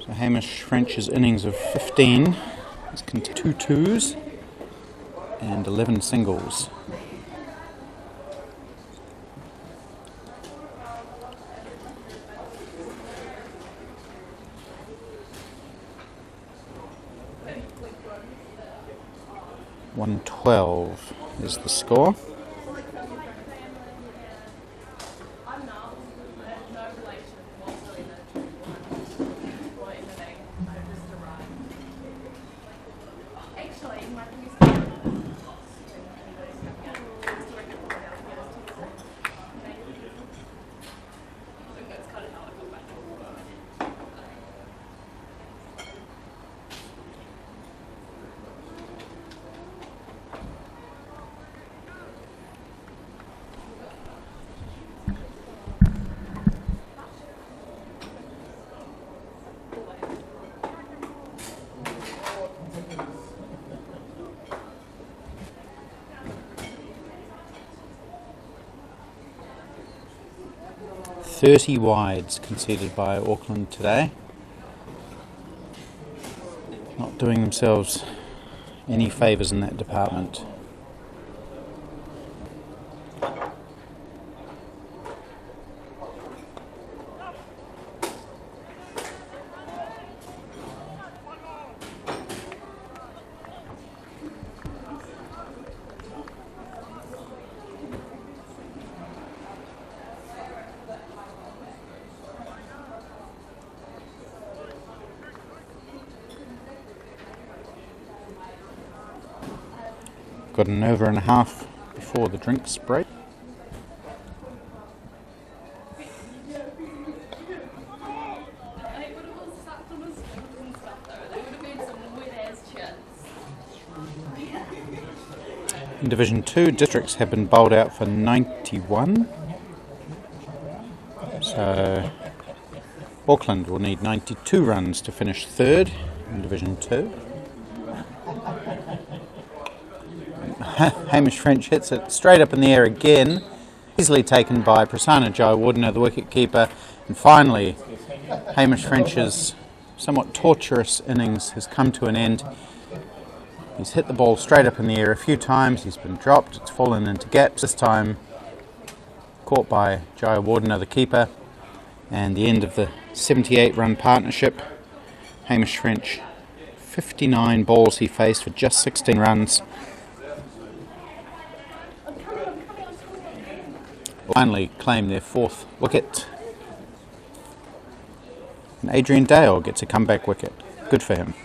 [SPEAKER 3] So Hamish French's innings of 15 has contained 2 twos and 11 singles. 112 is the score.
[SPEAKER 5] I'm not. I have no relation whatsoever. Or anything. I just arrived. Actually, my previous that's kind of how I got back.
[SPEAKER 3] 30 wides conceded by Auckland today. Not doing themselves any favours in that department. Got an over and a half before the drinks break. In Division 2, districts have been bowled out for 91. So Auckland will need 92 runs to finish third in Division 2. Hamish French hits it straight up in the air again, easily taken by Prasanna Jayawardene, the wicket-keeper, and finally Hamish French's somewhat torturous innings has come to an end. He's hit the ball straight up in the air a few times, he's been dropped, it's fallen into gaps, this time caught by Jayawardene, the keeper, and the end of the 78-run partnership. Hamish French, 59 balls he faced for just 16 runs. Finally claim their fourth wicket. And Adrian Dale gets a comeback wicket. Good for him.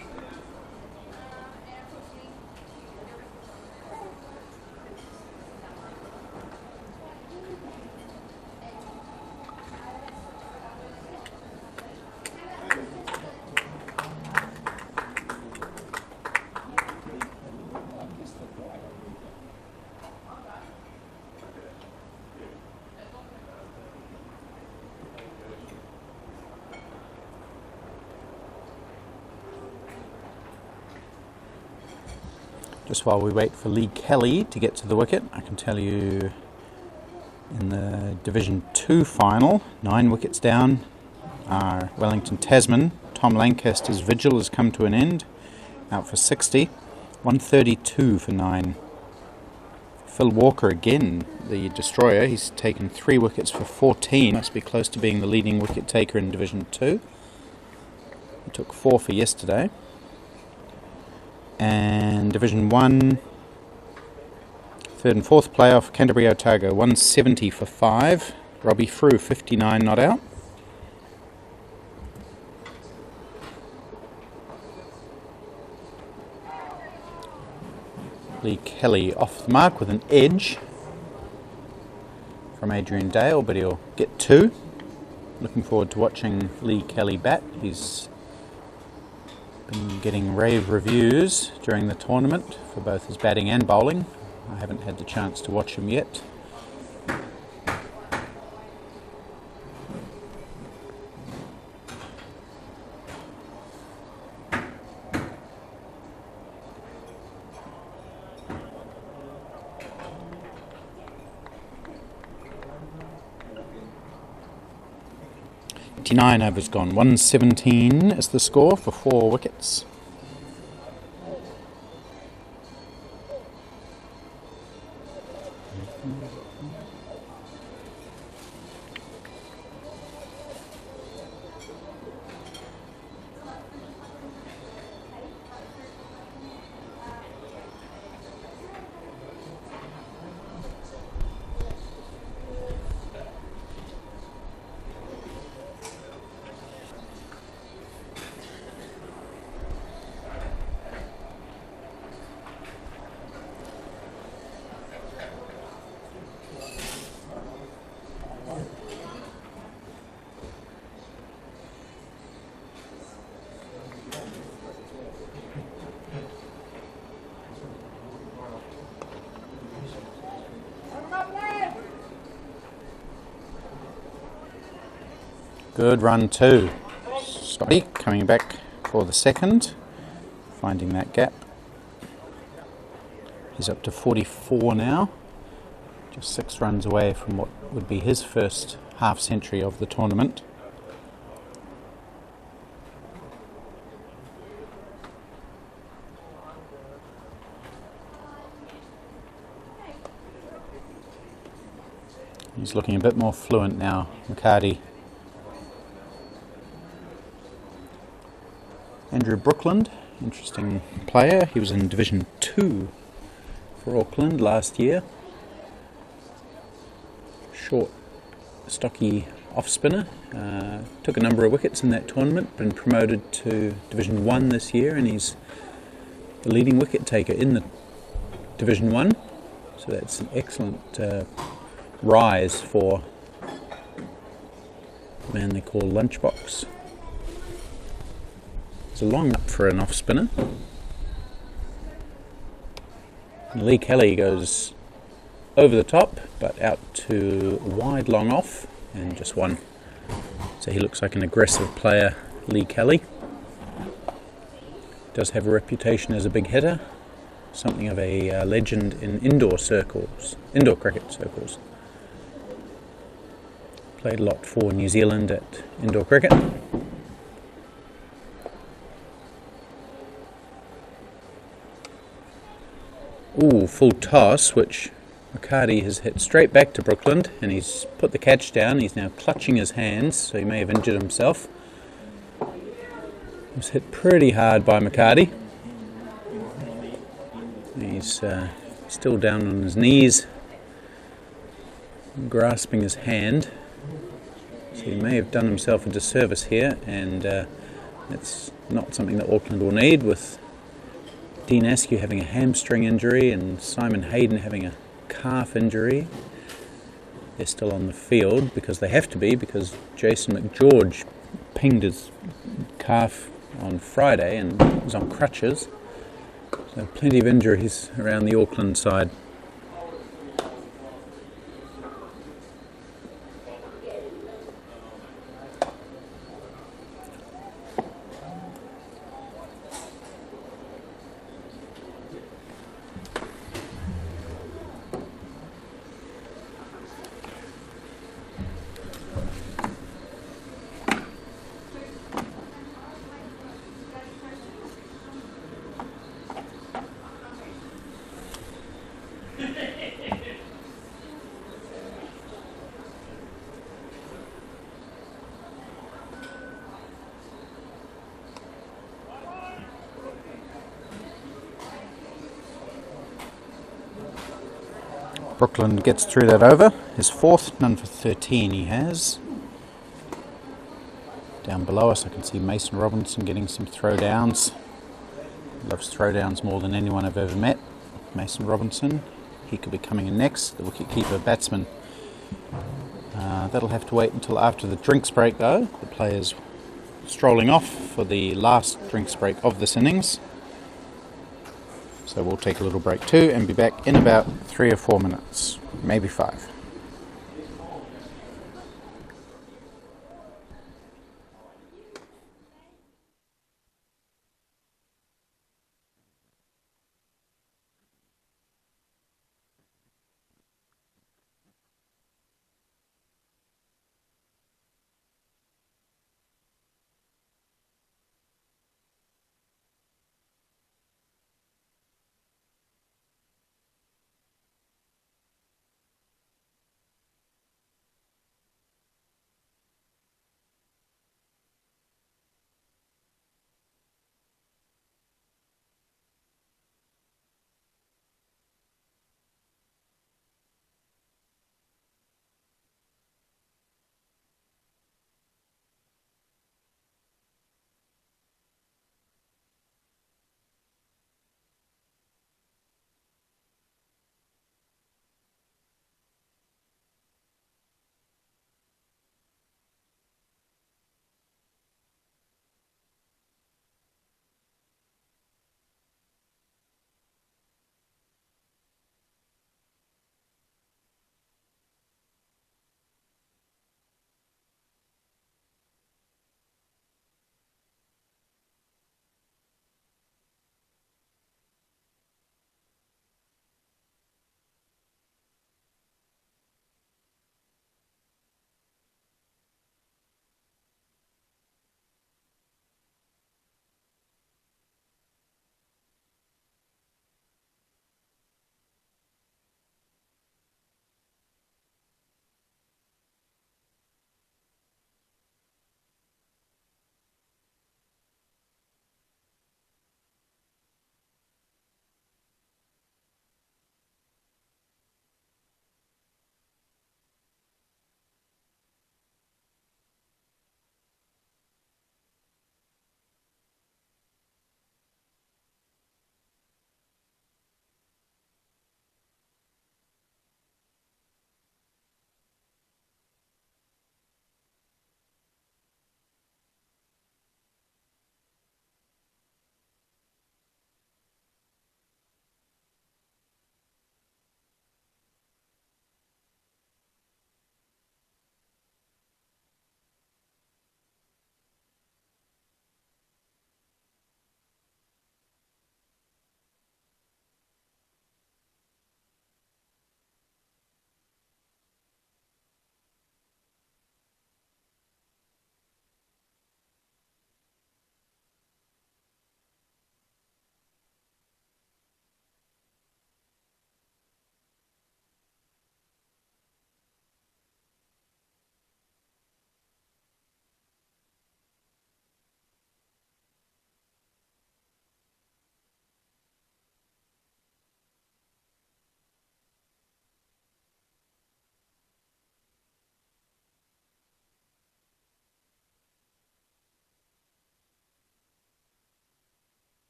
[SPEAKER 3] Just while we wait for Lee Kelly to get to the wicket, I can tell you in the Division 2 final, 9 wickets down are Wellington Tasman. Tom Lancaster's vigil has come to an end, out for 60, 132 for 9. Phil Walker again, the destroyer, he's taken 3 wickets for 14, must be close to being the leading wicket taker in Division 2. He took 4 for yesterday. And Division 1, third and fourth playoff, Canterbury Otago, 170 for 5. Robbie Frew, 59 not out. Lee Kelly off the mark with an edge from Adrian Dale, but he'll get 2. Looking forward to watching Lee Kelly bat. He's been getting rave reviews during the tournament for both his batting and bowling. I haven't had the chance to watch him yet. Nine overs gone, 117 is the score for 4 wickets. Good run too. Scotty coming back for the second, finding that gap. He's up to 44 now, just 6 runs away from what would be his first half century of the tournament. He's looking a bit more fluent now, McCarty. Andrew Brookland, interesting player. He was in Division 2 for Auckland last year. Short, stocky off-spinner. Took a number of wickets in that tournament, been promoted to Division 1 this year, and he's the leading wicket taker in the Division 1. So that's an excellent rise for the man they call Lunchbox. It's a long up for an off-spinner. Lee Kelly goes over the top, but out to wide long off, and just one. So he looks like an aggressive player, Lee Kelly. Does have a reputation as a big hitter, something of a legend in indoor cricket circles. Played a lot for New Zealand at indoor cricket. Ooh, full toss, which McCarty has hit straight back to Brookland, and he's put the catch down. He's now clutching his hands, so he may have injured himself. He was hit pretty hard by McCarty. He's still down on his knees, grasping his hand. So he may have done himself a disservice here, and it's not something that Auckland will need, with Dean Askew having a hamstring injury and Simon Hayden having a calf injury. They're still on the field because they have to be, because Jason McGeorge pinged his calf on Friday and was on crutches. So plenty of injuries around the Auckland side. Brookland gets through that over. His fourth, none for 13 he has. Down below us I can see Mason Robinson getting some throwdowns. Loves throwdowns more than anyone I've ever met. Mason Robinson. He could be coming in next, the wicket-keeper batsman. That'll have to wait until after the drinks break though. The players strolling off for the last drinks break of this innings. So we'll take a little break too and be back in about 3 or 4 minutes, maybe 5.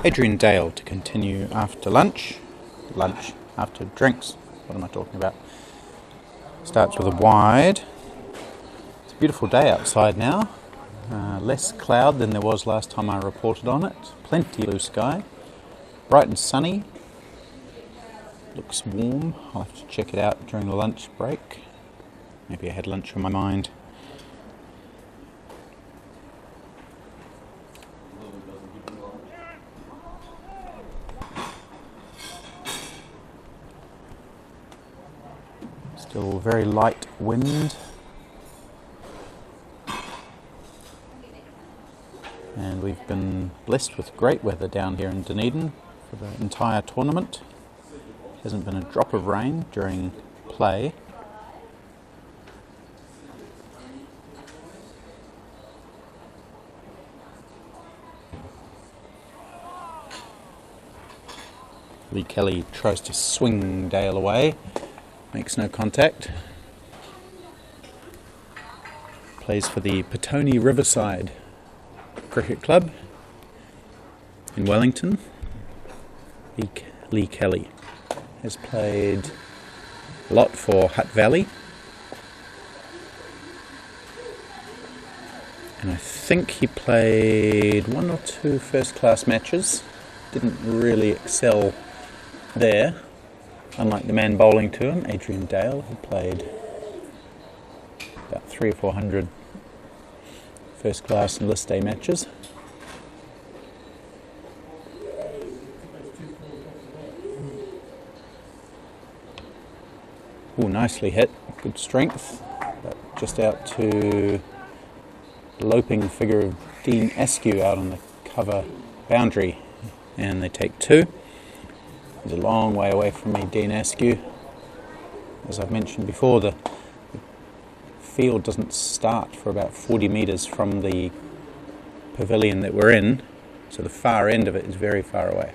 [SPEAKER 3] Adrian Dale to continue after lunch. After drinks. What am I talking about? Starts with a wide. It's a beautiful day outside now. Less cloud than there was last time I reported on it. Plenty blue sky. Bright and sunny. Looks warm. I'll have to check it out during the lunch break. Maybe I had lunch on my mind. Still very light wind. And we've been blessed with great weather down here in Dunedin for the entire tournament. Hasn't been a drop of rain during play. Lee Kelly tries to swing Dale away. Makes no contact. Plays for the Petone Riverside Cricket Club in Wellington. Lee Kelly has played a lot for Hutt Valley, and I think he played 1 or 2 first-class matches. Didn't really excel there, unlike the man bowling to him, Adrian Dale, who played about 300 or 400 first-class and list day matches. Oh, nicely hit, good strength, but just out to the loping figure of Dean Askew out on the cover boundary, and they take 2. He's a long way away from me, Dean Askew. As I've mentioned before, the field doesn't start for about 40 metres from the pavilion that we're in, so the far end of it is very far away.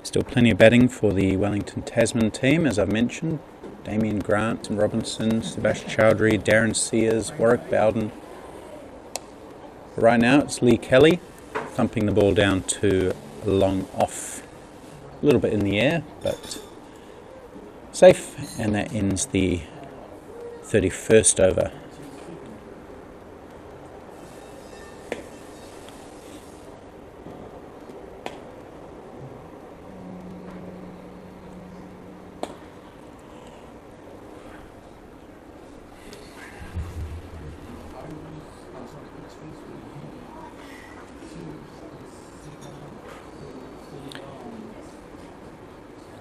[SPEAKER 3] Still plenty of batting for the Wellington Tasman team, as I've mentioned. Damien Grant and Robinson, Sebastian Chowdhury, Darren Sears, Warwick Bowden. But right now it's Lee Kelly thumping the ball down to a long off. A little bit in the air, but safe, and that ends the 31st over.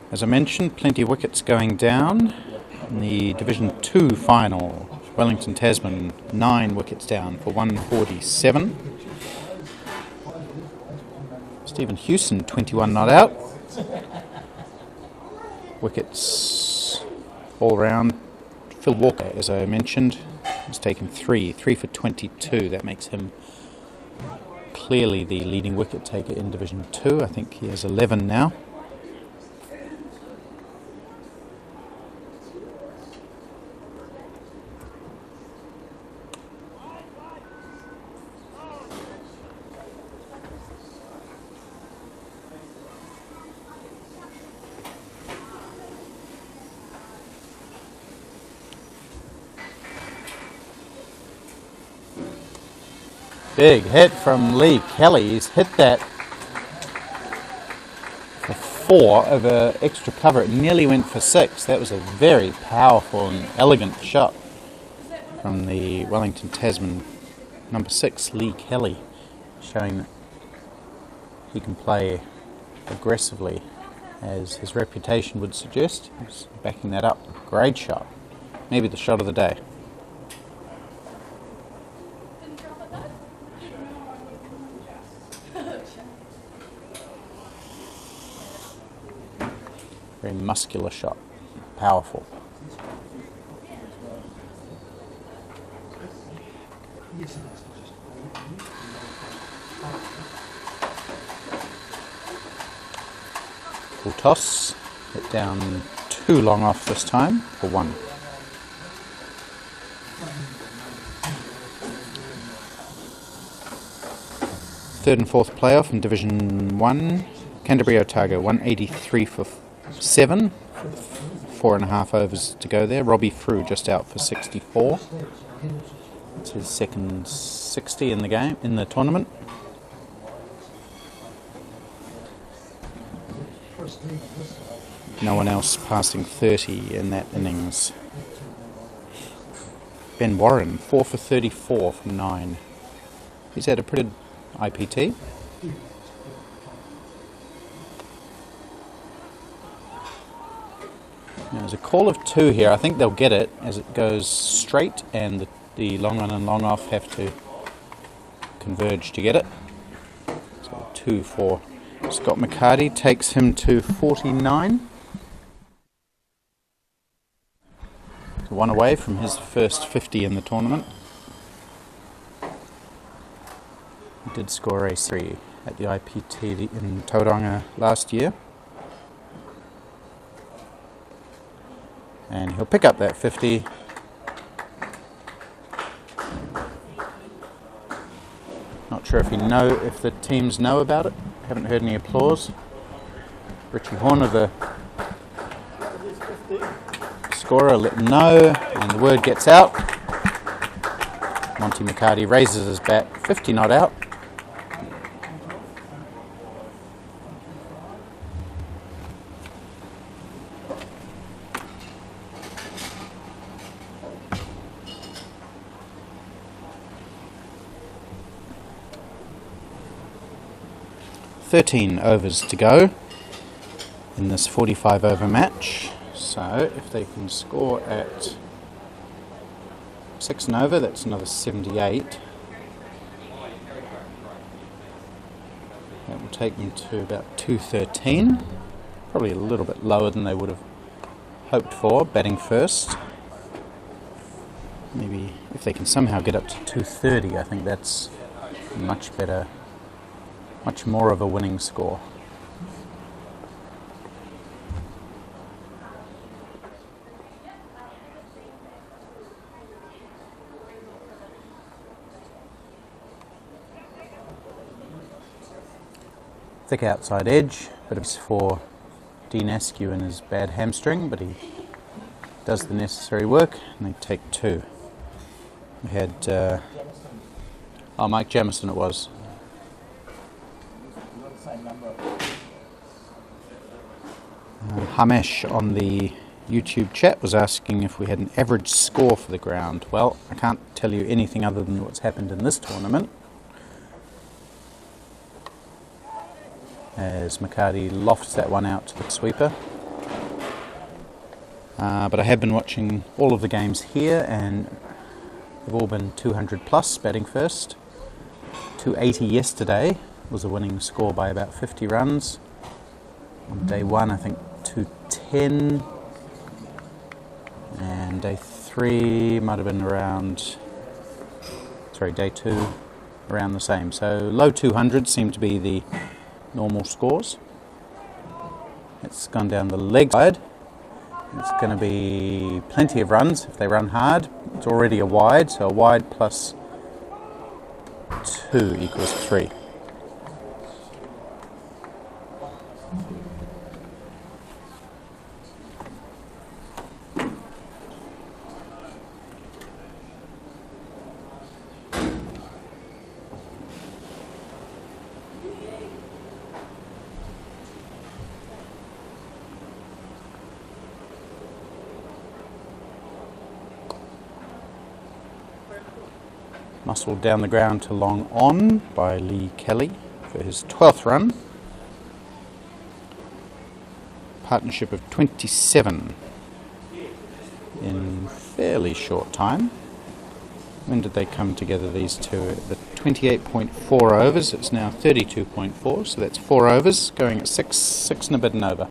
[SPEAKER 3] As I mentioned, plenty of wickets going down in the Division 2 final. Wellington Tasman 9 wickets down for 147. Stephen Hewson 21 not out. Wickets all round. Phil Walker, as I mentioned, has taken 3 for 22. That makes him clearly the leading wicket taker in Division 2. I think he has 11 now. Big hit from Lee Kelly. He's hit that for 4 over extra cover. It nearly went for 6. That was a very powerful and elegant shot from the Wellington Tasman number 6, Lee Kelly, showing that he can play aggressively, as his reputation would suggest. He's backing that up. Great shot. Maybe the shot of the day. Very muscular shot, powerful. Full toss, hit down too long off this time for 1. Third and fourth playoff in Division 1. Canterbury Otago 183 for 7. 4.5 overs to go there. Robbie Frew just out for 64. It's his second 60 in the game, in the tournament. No one else passing 30 in that innings. Ben Warren 4 for 34 from 9. He's had a pretty good IPT. Now, there's a call of 2 here. I think they'll get it as it goes straight, and the long on and long off have to converge to get it. So 2 for Scott McCarty, takes him to 49. 1 away from his first 50 in the tournament. He did score a 3 at the IPT in Tauranga last year. And he'll pick up that 50. Not sure if the teams know about it. Haven't heard any applause. Richie Horner, the scorer, let them know, and the word gets out. Monty McCarty raises his bat, 50 not out. "13 overs to go in this 45 over match. So if they can score at 6 and over, that's another 78. That will take them to about 213. Probably a little bit lower than they would have hoped for, batting first. Maybe if they can somehow get up to 230, I think that's much better, much more of a winning score. Thick outside edge, but it's for Dean Askew and his bad hamstring, but he does the necessary work, and they take 2. We had Mike Jamison it was. Hamesh on the YouTube chat was asking if we had an average score for the ground. Well, I can't tell you anything other than what's happened in this tournament, as McCarty lofts that one out to the sweeper. But I have been watching all of the games here, and they've all been 200 plus batting first. 280 yesterday was a winning score by about 50 runs. On day 1, I think 210, and day 3 might have been day 2 around the same. So low 200s seem to be the normal scores. It's gone down the leg side. It's going to be plenty of runs if they run hard. It's already a wide, so a wide plus 2 equals 3. Muscled down the ground to long on by Lee Kelly for his 12th run. Partnership of 27 in fairly short time. When did they come together, these two? At the 28.4 overs, it's now 32.4, so that's 4 overs, going at 6 and a bit and over.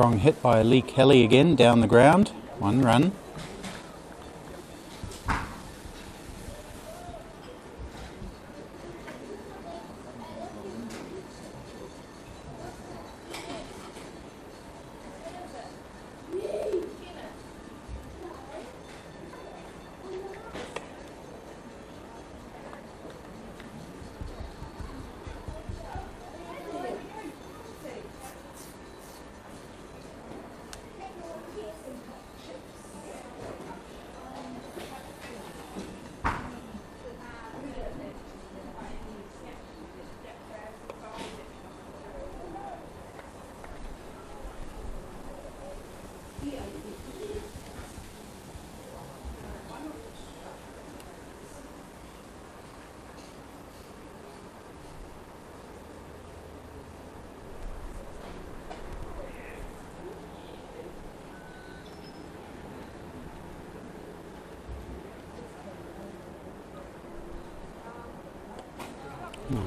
[SPEAKER 3] Strong hit by Lee Kelly again down the ground. 1 run.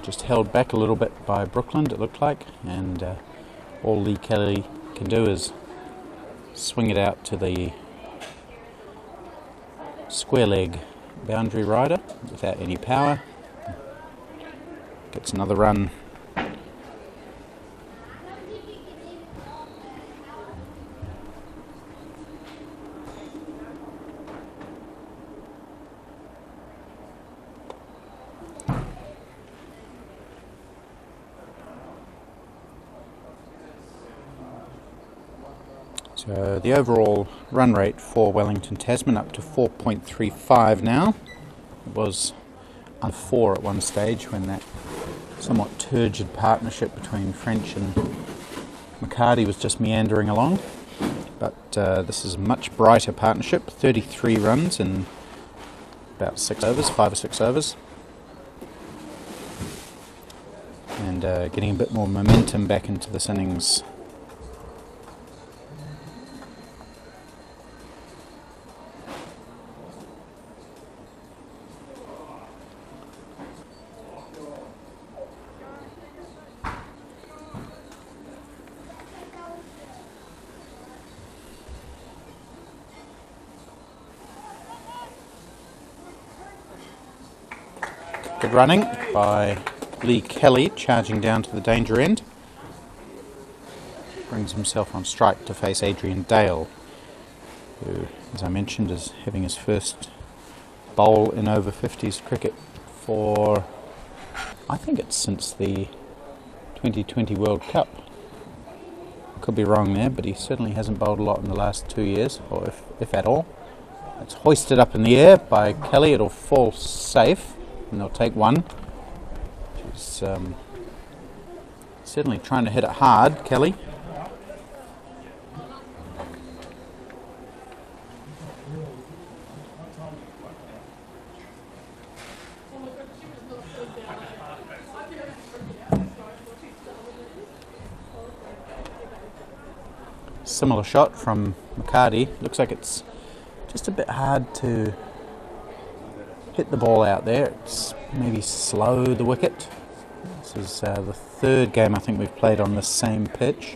[SPEAKER 3] Just held back a little bit by Brookland, it looked like, and all Lee Kelly can do is swing it out to the square leg boundary rider without any power. Gets another run. So the overall run rate for Wellington Tasman up to 4.35 now. It was on 4 at one stage when that somewhat turgid partnership between French and McCarty was just meandering along. But this is a much brighter partnership, 33 runs in about 6 overs, 5 or 6 overs. And getting a bit more momentum back into this innings. Good running by Lee Kelly, charging down to the danger end. Brings himself on strike to face Adrian Dale, who, as I mentioned, is having his first bowl in over-50s cricket for, I think it's since the 2020 World Cup. Could be wrong there, but he certainly hasn't bowled a lot in the last 2 years, or if at all. It's hoisted up in the air by Kelly. It'll fall safe, and they'll take 1. She's certainly trying to hit it hard, Kelly. Similar shot from McCarty. Looks like it's just a bit hard to hit the ball out there. It's maybe slow the wicket. This is the 3rd game I think we've played on the same pitch.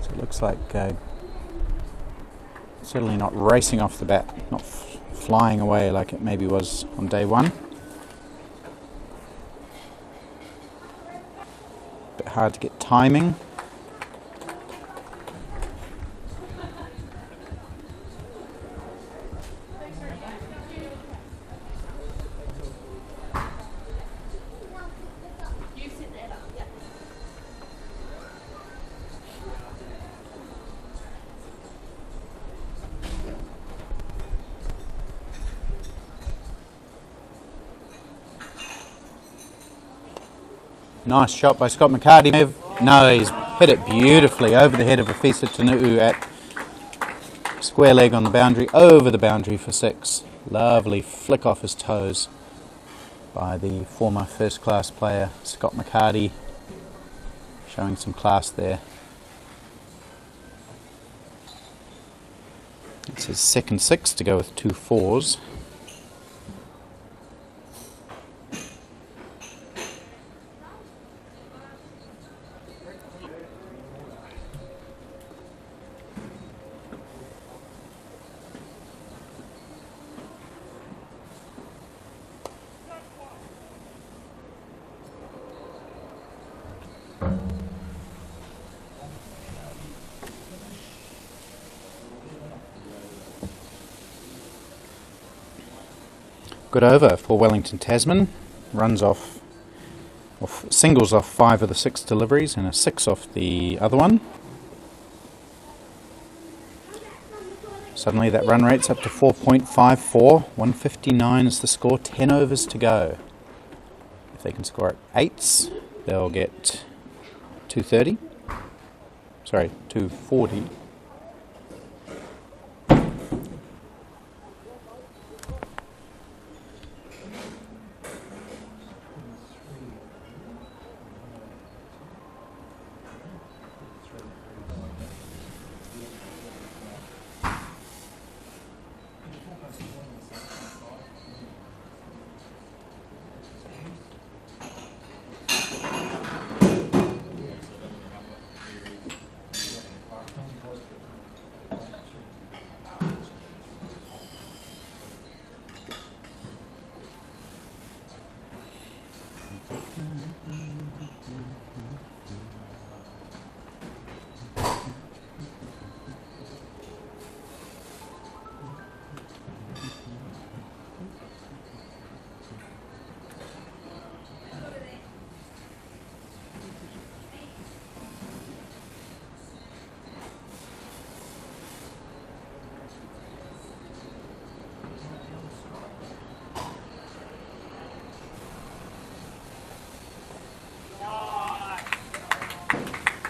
[SPEAKER 3] So it looks like certainly not racing off the bat, not flying away like it maybe was on day 1. Bit hard to get timing. Nice shot by Scott McCarty. No, he's hit it beautifully over the head of Afisa Tanu'u at square leg on the boundary, over the boundary for 6. Lovely flick off his toes by the former first class player Scott McCarty, showing some class there. It's his second 6 to go with 2 4s. Good over for Wellington Tasman. Runs off singles off 5 of the 6 deliveries and a 6 off the other one. Suddenly that run rate's up to 4.54. 159 is the score. 10 overs to go. If they can score at 8s, they'll get 230. Sorry, 240.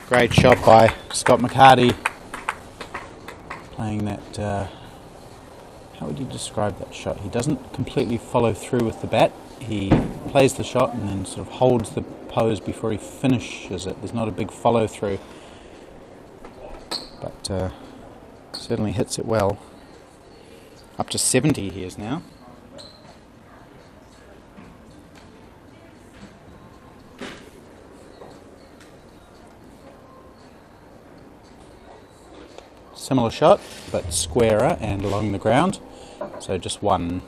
[SPEAKER 3] Great shot by Scott McCarty. Playing that, how would you describe that shot? He doesn't completely follow through with the bat. He plays the shot and then sort of holds the pose before he finishes it. There's not a big follow through, but certainly hits it well. Up to 70 he is now. Similar shot, but squarer and along the ground, so just one.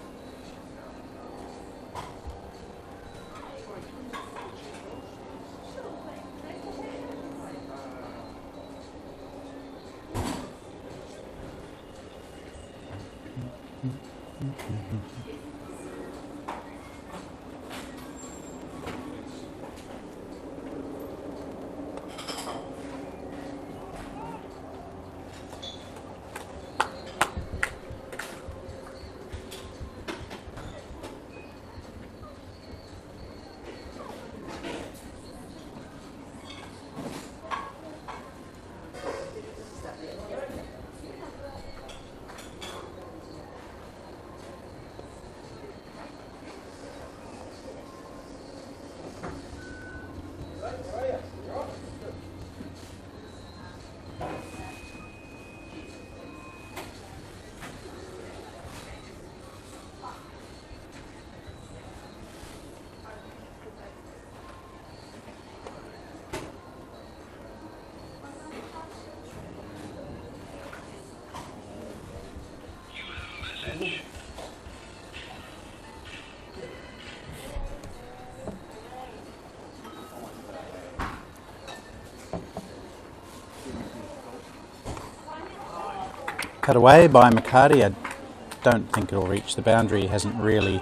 [SPEAKER 3] Cut away by McCarty. I don't think it'll reach the boundary. He hasn't really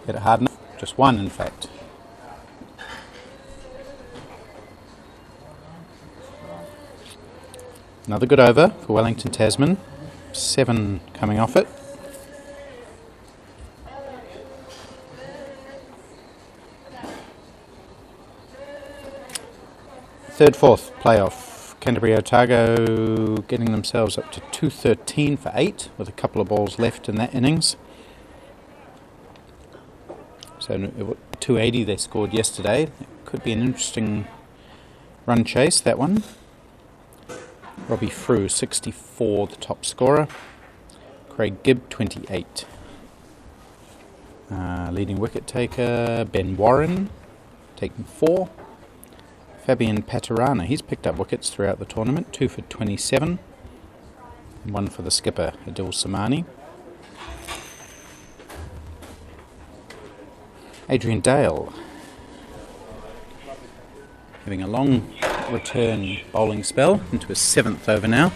[SPEAKER 3] hit it hard enough. Just one, in fact. Another good over for Wellington Tasman. 7 coming off it. Third, fourth playoff. Canterbury Otago getting themselves up to 213 for 8 with a couple of balls left in that innings. So 280 they scored yesterday. It could be an interesting run chase, that one. Robbie Frew, 64, the top scorer. Craig Gibb, 28. Leading wicket taker, Ben Warren, taking 4. Fabian Paterana, he's picked up wickets throughout the tournament, 2 for 27. 1 for the skipper, Adil Samani. Adrian Dale, having a long return bowling spell into his 7th over now.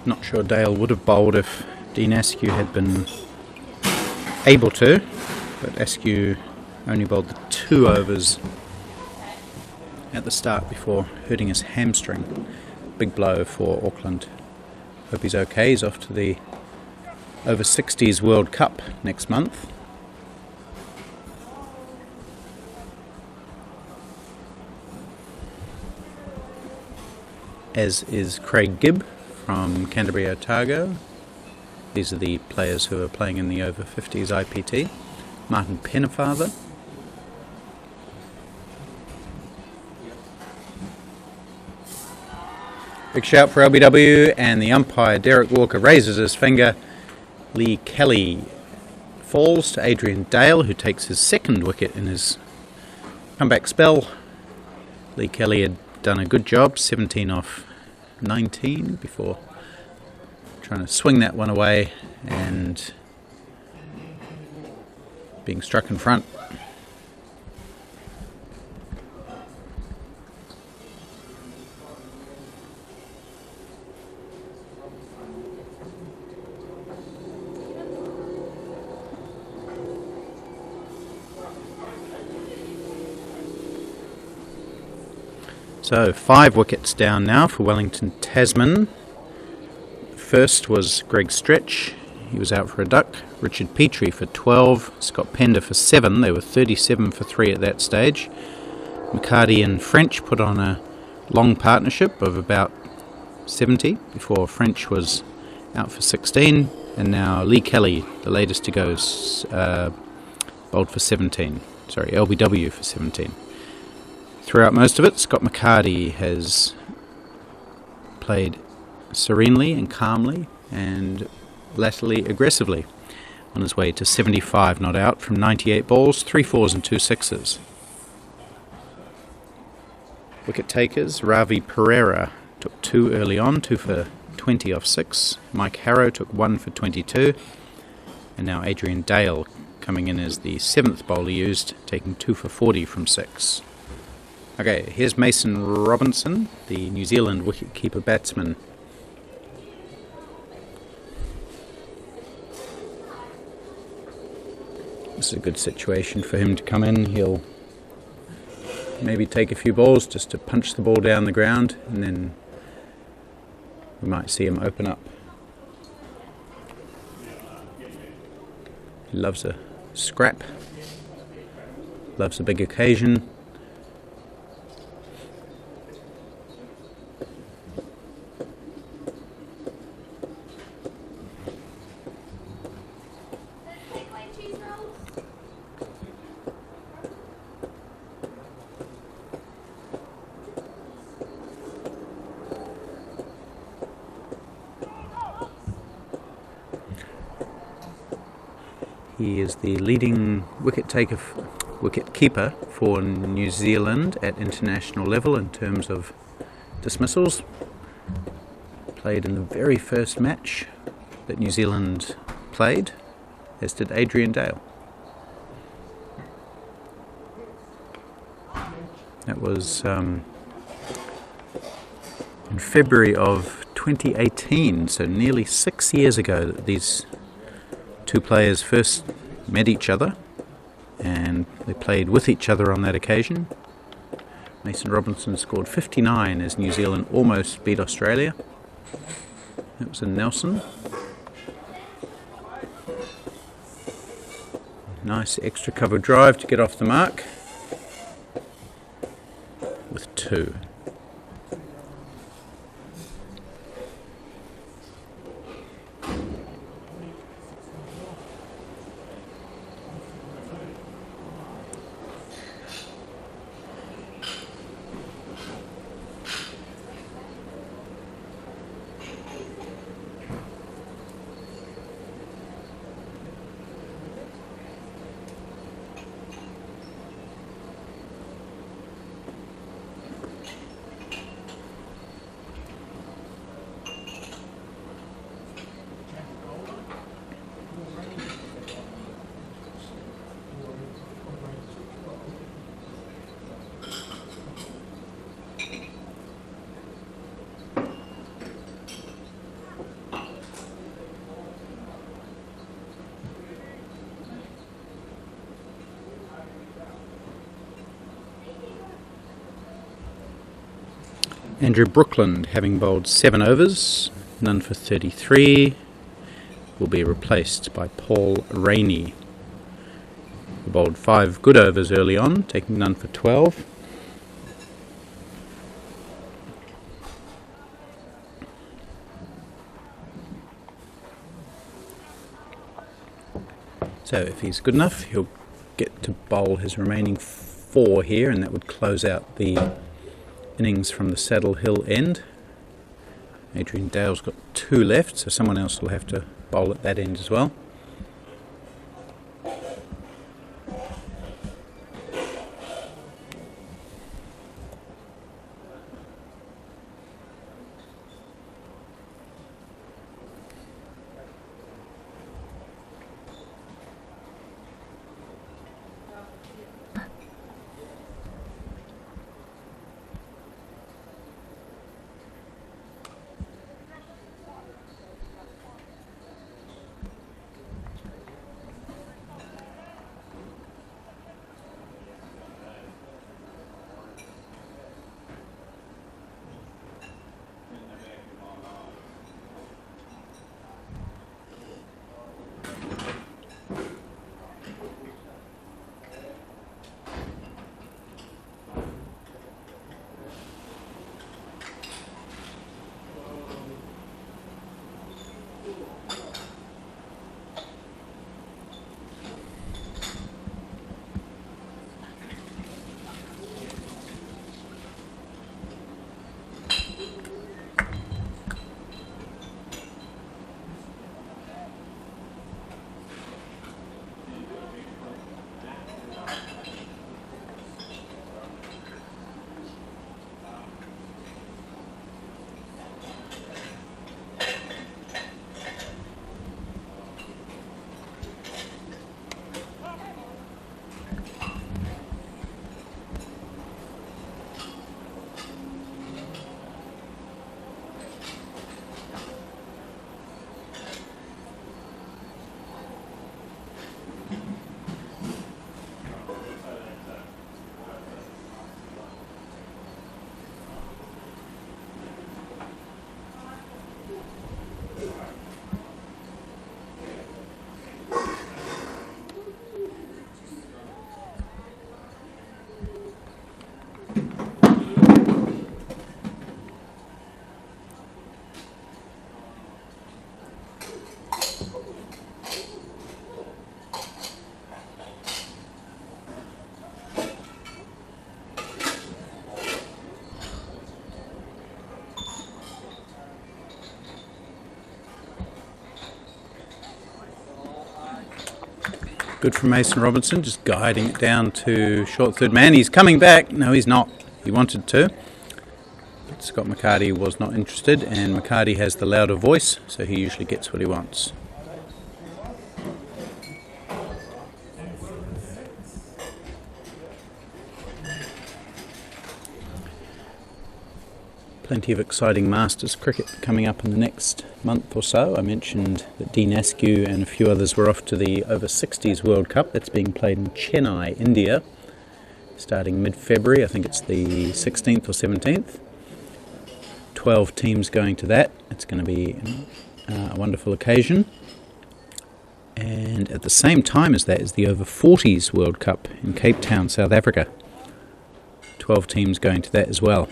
[SPEAKER 3] Not sure Dale would have bowled if Dean Askew had been able to, but Askew only bowled the 2 overs at the start before hurting his hamstring. Big blow for Auckland. Hope he's okay. He's off to the Over-50s World Cup next month. As is Craig Gibb from Canterbury Otago. These are the players who are playing in the Over-50s IPT. Martin Pennefather. Big shout for LBW, and the umpire Derek Walker raises his finger. Lee Kelly falls to Adrian Dale, who takes his 2nd wicket in his comeback spell. Lee Kelly had done a good job, 17 off 19 before trying to swing that one away and being struck in front. So 5 wickets down now for Wellington Tasman. First was Greg Stretch, he was out for a duck. Richard Petrie for 12, Scott Pender for 7, they were 37 for 3 at that stage. McCarty and French put on a long partnership of about 70 before French was out for 16, and now Lee Kelly, the latest to go, bowled for 17, LBW for 17. Throughout most of it, Scott McCarty has played serenely and calmly and laterally aggressively on his way to 75 not out from 98 balls, 3 4s and 2 6s. Wicket takers, Ravi Pereira took 2 early on, 2 for 20 off 6. Mike Harrow took 1 for 22. And now Adrian Dale coming in as the 7th bowler used, taking 2 for 40 from 6. Okay, here's Mason Robinson, the New Zealand wicketkeeper batsman. This is a good situation for him to come in. He'll maybe take a few balls just to punch the ball down the ground, and then we might see him open up. He loves a scrap, loves a big occasion. He is the leading wicket-keeper for New Zealand at international level in terms of dismissals. Played in the very first match that New Zealand played, as did Adrian Dale. That was in February of 2018, so nearly 6 years ago that these 2 players first met each other, and they played with each other on that occasion. Mason Robinson scored 59 as New Zealand almost beat Australia. That was in Nelson. Nice extra cover drive to get off the mark with 2. Andrew Brookland, having bowled 7 overs, none for 33, will be replaced by Paul Rainey, who bowled 5 good overs early on, taking none for 12. So if he's good enough, he'll get to bowl his remaining 4 here, and that would close out the innings from the Saddle Hill end. Adrian Dale's got 2 left, so someone else will have to bowl at that end as well. Good from Mason Robinson, just guiding it down to short third man. He's coming back. No, he's not. He wanted to. But Scott McCarty was not interested, and McCarty has the louder voice, so he usually gets what he wants. Plenty of exciting Masters cricket coming up in the next month or so. I mentioned that Dean Askew and a few others were off to the Over-50s World Cup. That's being played in Chennai, India, starting mid-February. I think it's the 16th or 17th. 12 teams going to that. It's going to be a wonderful occasion. And at the same time as that is the Over-40s World Cup in Cape Town, South Africa. 12 teams going to that as well.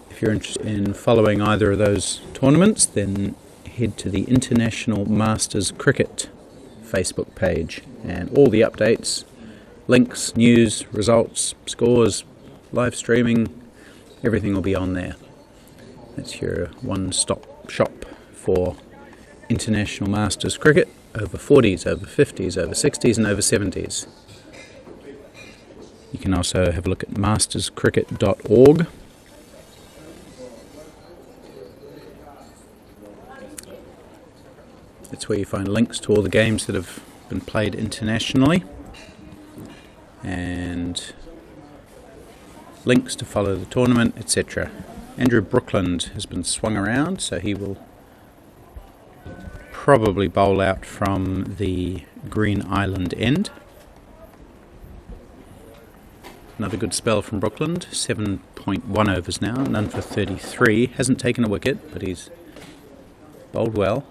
[SPEAKER 3] If you're interested in following either of those tournaments, then head to the International Masters Cricket Facebook page, and all the updates, links, news, results, scores, live streaming, everything will be on there. That's your one-stop shop for international masters cricket, over 40s, over 50s, over 60s and over 70s. You can also have a look at masterscricket.org. That's where you find links to all the games that have been played internationally and links to follow the tournament, etc. Andrew Brookland has been swung around, so he will probably bowl out from the Green Island end. Another good spell from Brookland, 7.1 overs now, none for 33. Hasn't taken a wicket, but he's bowled well.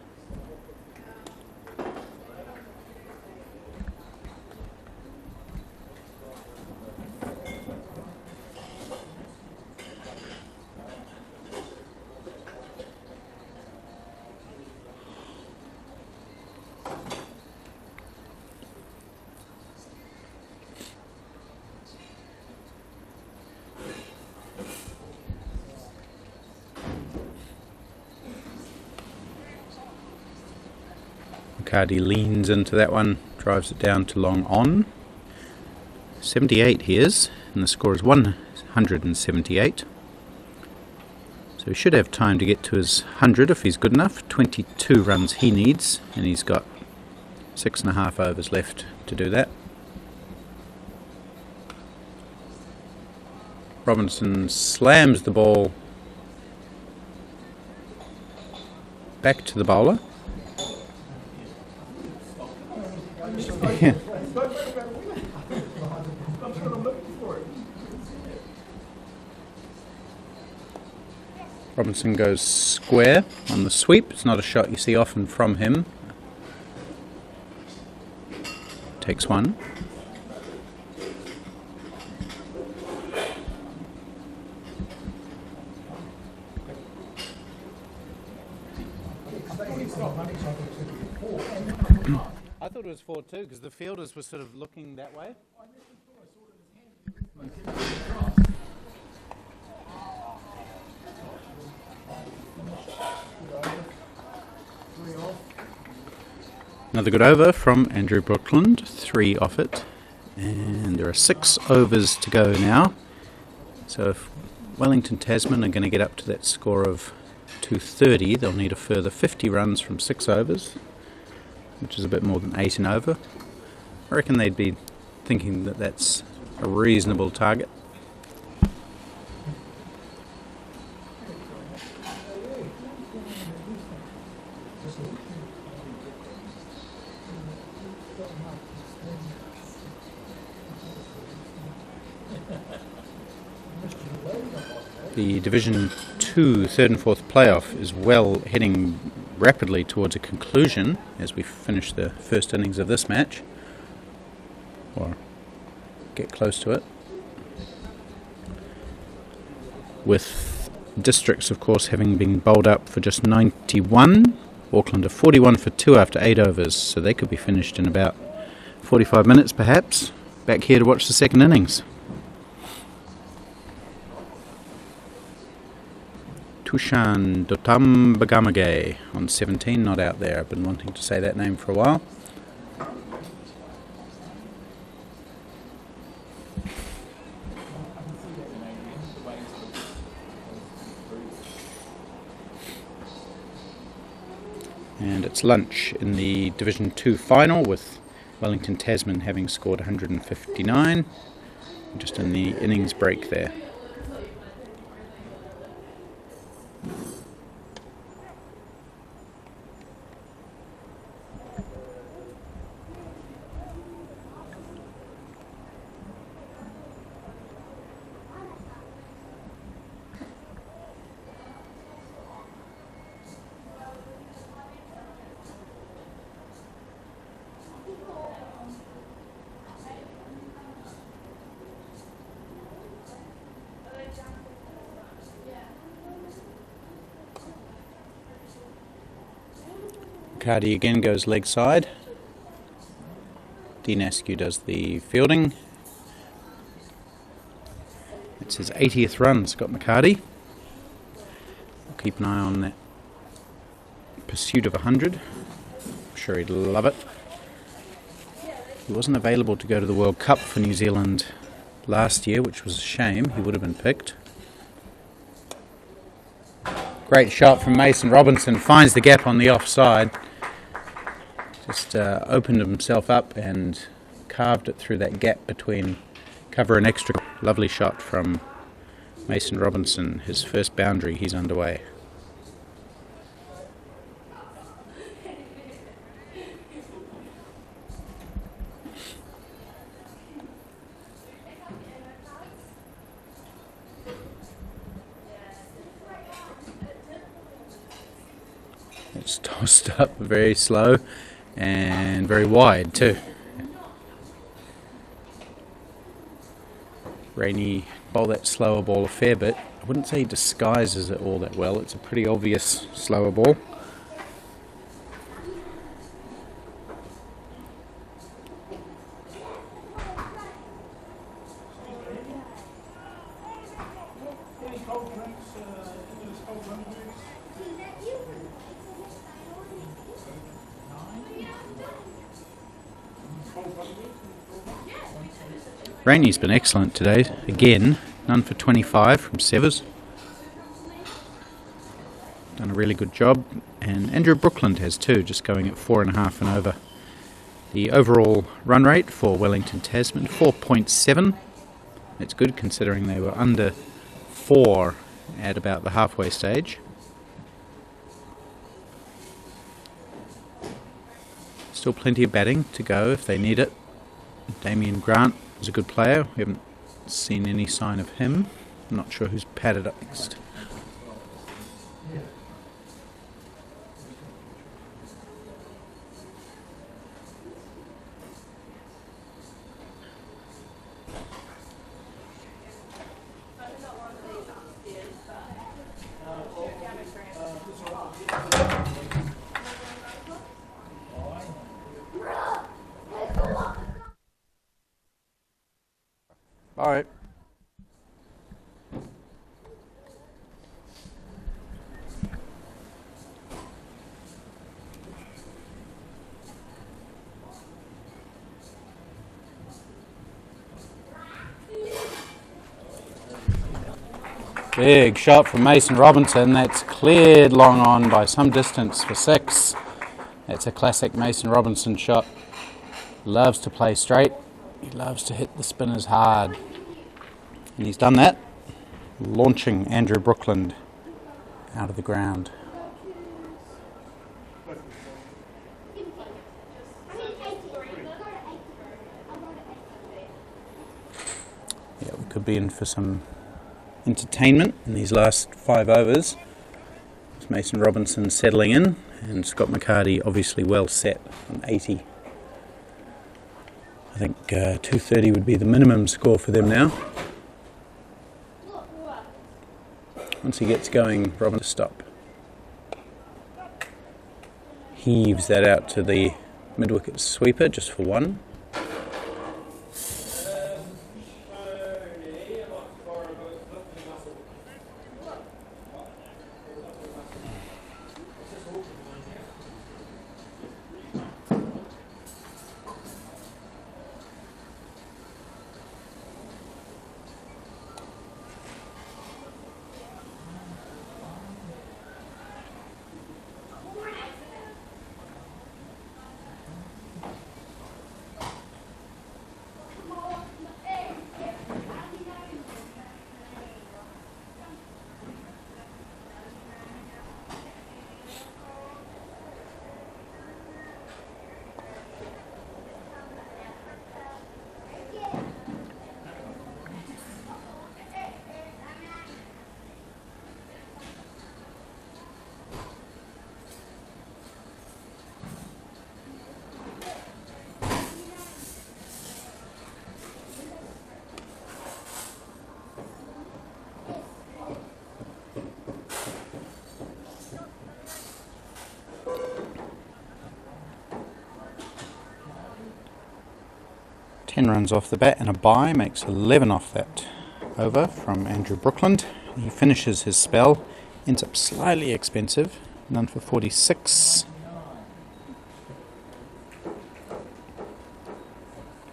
[SPEAKER 3] McCarty leans into that one, drives it down to long on. 78 he is, and the score is 178. So he should have time to get to his 100 if he's good enough. 22 runs he needs, and he's got 6.5 overs left to do that. Robinson slams the ball back to the bowler. Yeah. Robinson goes square on the sweep. It's not a shot you see often from him. Takes one. I thought it was 4-2 because the fielders were sort of looking that way. Another good over from Andrew Brookland, 3 off it, and there are 6 overs to go now. So if Wellington Tasman are going to get up to that score of 230, they'll need a further 50 runs from 6 overs, which is a bit more than 8 and over. I reckon they'd be thinking that that's a reasonable target. The Division 2 third and fourth playoff is heading rapidly towards a conclusion as we finish the first innings of this match, or get close to it, with districts of course having been bowled up for just 91. Auckland are 41 for 2 after 8 overs, so they could be finished in about 45 minutes perhaps. Back here to watch the second innings. Tushan Dotambagamage on 17, not out there. I've been wanting to say that name for a while. And it's lunch in the Division 2 final, with Wellington Tasman having scored 159, just in the innings break there. Cardi again goes leg side. Dean Askew does the fielding. It's his 80th run, Scott McCarty. keep an eye on that pursuit of 100. I'm sure he'd love it. He wasn't available to go to the World Cup for New Zealand last year, which was a shame. He would have been picked. Great shot from Mason Robinson, finds the gap on the offside. Just opened himself up and carved it through that gap between cover and extra. Lovely shot from Mason Robinson, his first boundary. He's underway. It's tossed up very slow and very wide too. Rainey bowled that slower ball a fair bit. I wouldn't say he disguises it all that well. It's a pretty obvious slower ball. Rainey's been excellent today. Again, none for 25 from Severs. Done a really good job. And Andrew Brookland has too, just going at 4.5 and over. The overall run rate for Wellington Tasman, 4.7. It's good considering they were under 4 at about the halfway stage. Still plenty of batting to go if they need it. Damien Grant is a good player. We haven't seen any sign of him. I'm not sure who's padded up next. All right. Big shot from Mason Robinson. That's cleared long on by some distance for 6. That's a classic Mason Robinson shot. Loves to play straight. He loves to hit the spinners hard. And he's done that, launching Andrew Brookland out of the ground. Yeah, we could be in for some entertainment in these last 5 overs. It's Mason Robinson settling in, and Scott McCarty obviously well set on 80. I think 230 would be the minimum score for them now. Once he gets going, Robinson stop. Heaves that out to the mid-wicket sweeper just for 1. Ten runs off the bat and a bye makes 11 off that over from Andrew Brookland. He finishes his spell Ends up slightly expensive. None for 46.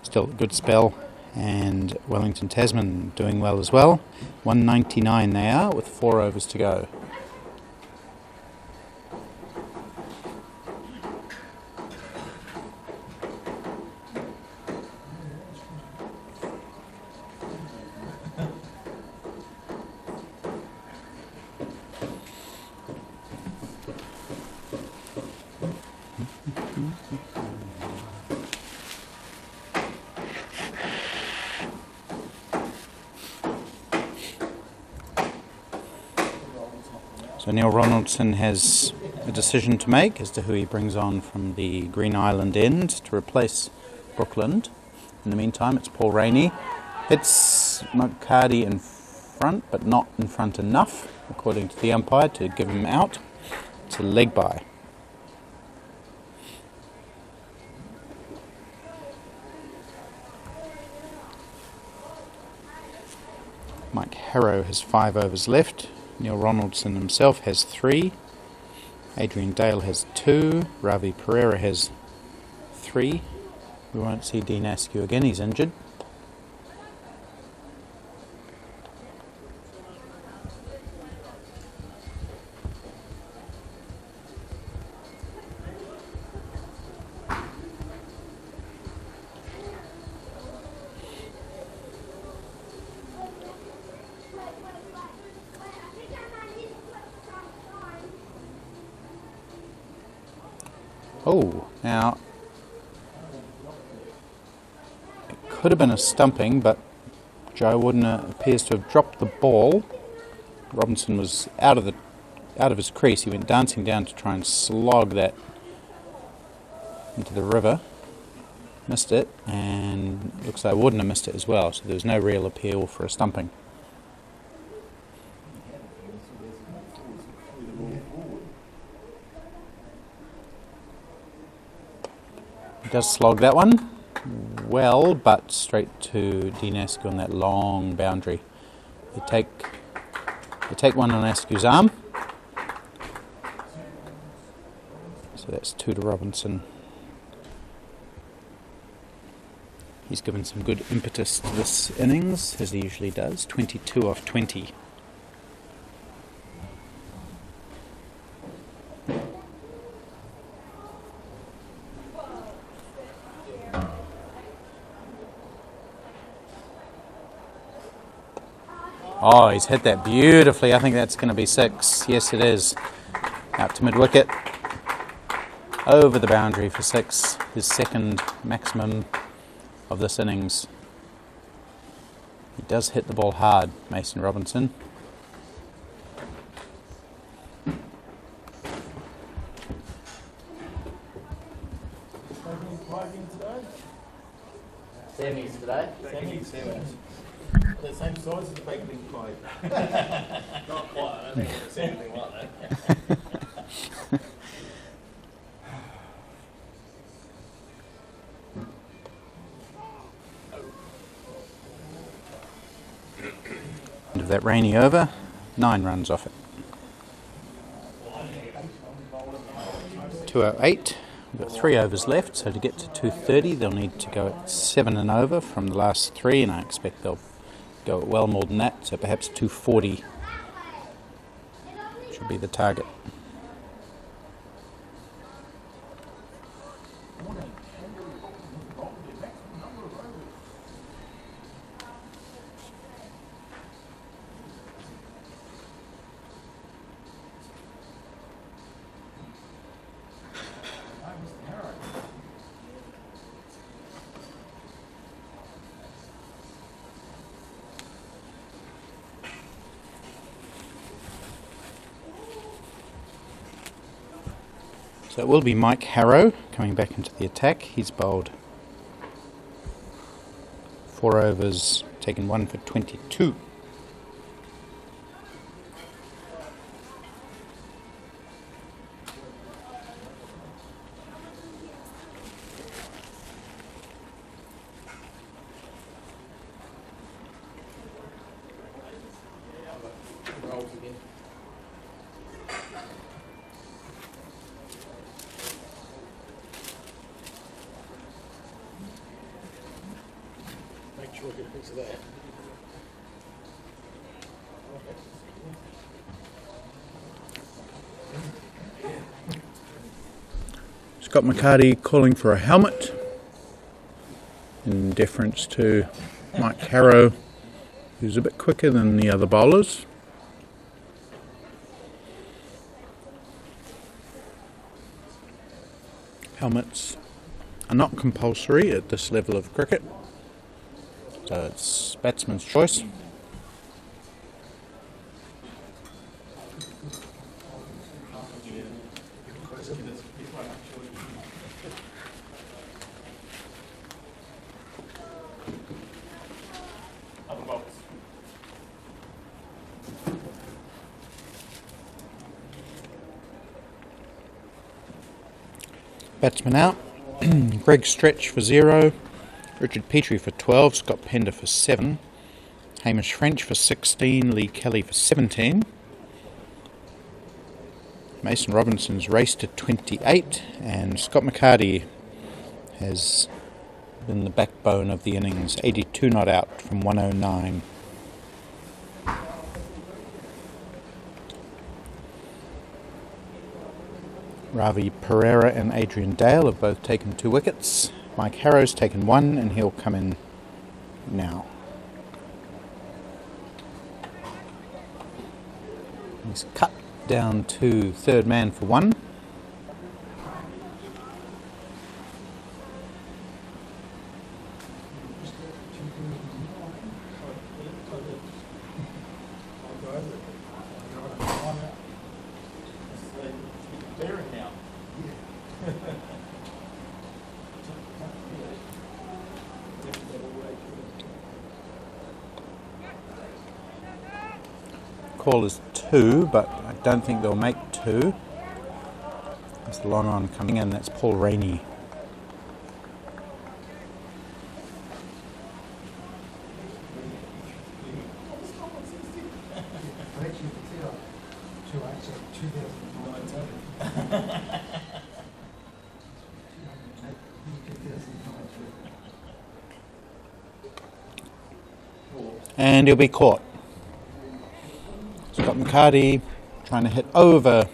[SPEAKER 3] Still a good spell. And Wellington Tasman doing well as well. 199 they are with 4 overs to go. So Neil Ronaldson has a decision to make as to who he brings on from the Green Island end to replace Brookland. In the meantime, it's Paul Rainey. Hits McCarty in front, but not in front enough, according to the umpire, to give him out. It's a leg by. Mike Harrow has 5 overs left. Neil Ronaldson himself has 3. Adrian Dale has 2. Ravi Pereira has 3. We won't see Dean Askew again, he's injured. Oh, now, it could have been a stumping, but Joe Wooden appears to have dropped the ball. Robinson was out of his crease. He went dancing down to try and slog that into the river. Missed it, and looks like Wooden missed it as well, so there was no real appeal for a stumping. He does slog that one well, but straight to Dean Askew on that long boundary. They take one on Askew's arm. So that's 2 to Robinson. He's given some good impetus to this innings, as he usually does. 22 off 20. Oh, he's hit that beautifully. I think that's going to be 6. Yes, it is. Out to mid-wicket. Over the boundary for 6. His second maximum of this innings. He does hit the ball hard, Mason Robinson.
[SPEAKER 4] Semis today.
[SPEAKER 1] Semis. The same size as the big big Clyde.
[SPEAKER 7] Not quite, I don't think it's anything like that.
[SPEAKER 3] End of that rainy over. 9 runs off it. 208. We've got 3 overs left, so to get to 230 they'll need to go at 7 and over from the last 3, and I expect they'll go at well more than that, so perhaps 240 should be the target. So it will be Mike Harrow coming back into the attack. He's bowled 4 overs, taken 1 for 22.
[SPEAKER 4] Rolls again.
[SPEAKER 6] Thanks for that.
[SPEAKER 3] Scott McCarty calling for a helmet in deference to Mike Harrow, who's a bit quicker than the other bowlers. Helmets are not compulsory at this level of cricket, so it's batsman's choice.
[SPEAKER 1] Other box.
[SPEAKER 3] Batsman out. Greg Stretch for 0, Richard Petrie for 12, Scott Pender for 7, Hamish French for 16, Lee Kelly for 17. Mason Robinson's raced to 28, and Scott McCarty has been the backbone of the innings, 82 not out from 109. Ravi Pereira and Adrian Dale have both taken 2 wickets. Mike Harrow's taken 1, and he'll come in now. He's cut down to third man for 1.
[SPEAKER 1] Bearing now.
[SPEAKER 3] Call is 2, but I don't think they'll make 2. That's the long on coming in, that's Paul Rainey. And he'll be caught. Scott McCarty trying to hit over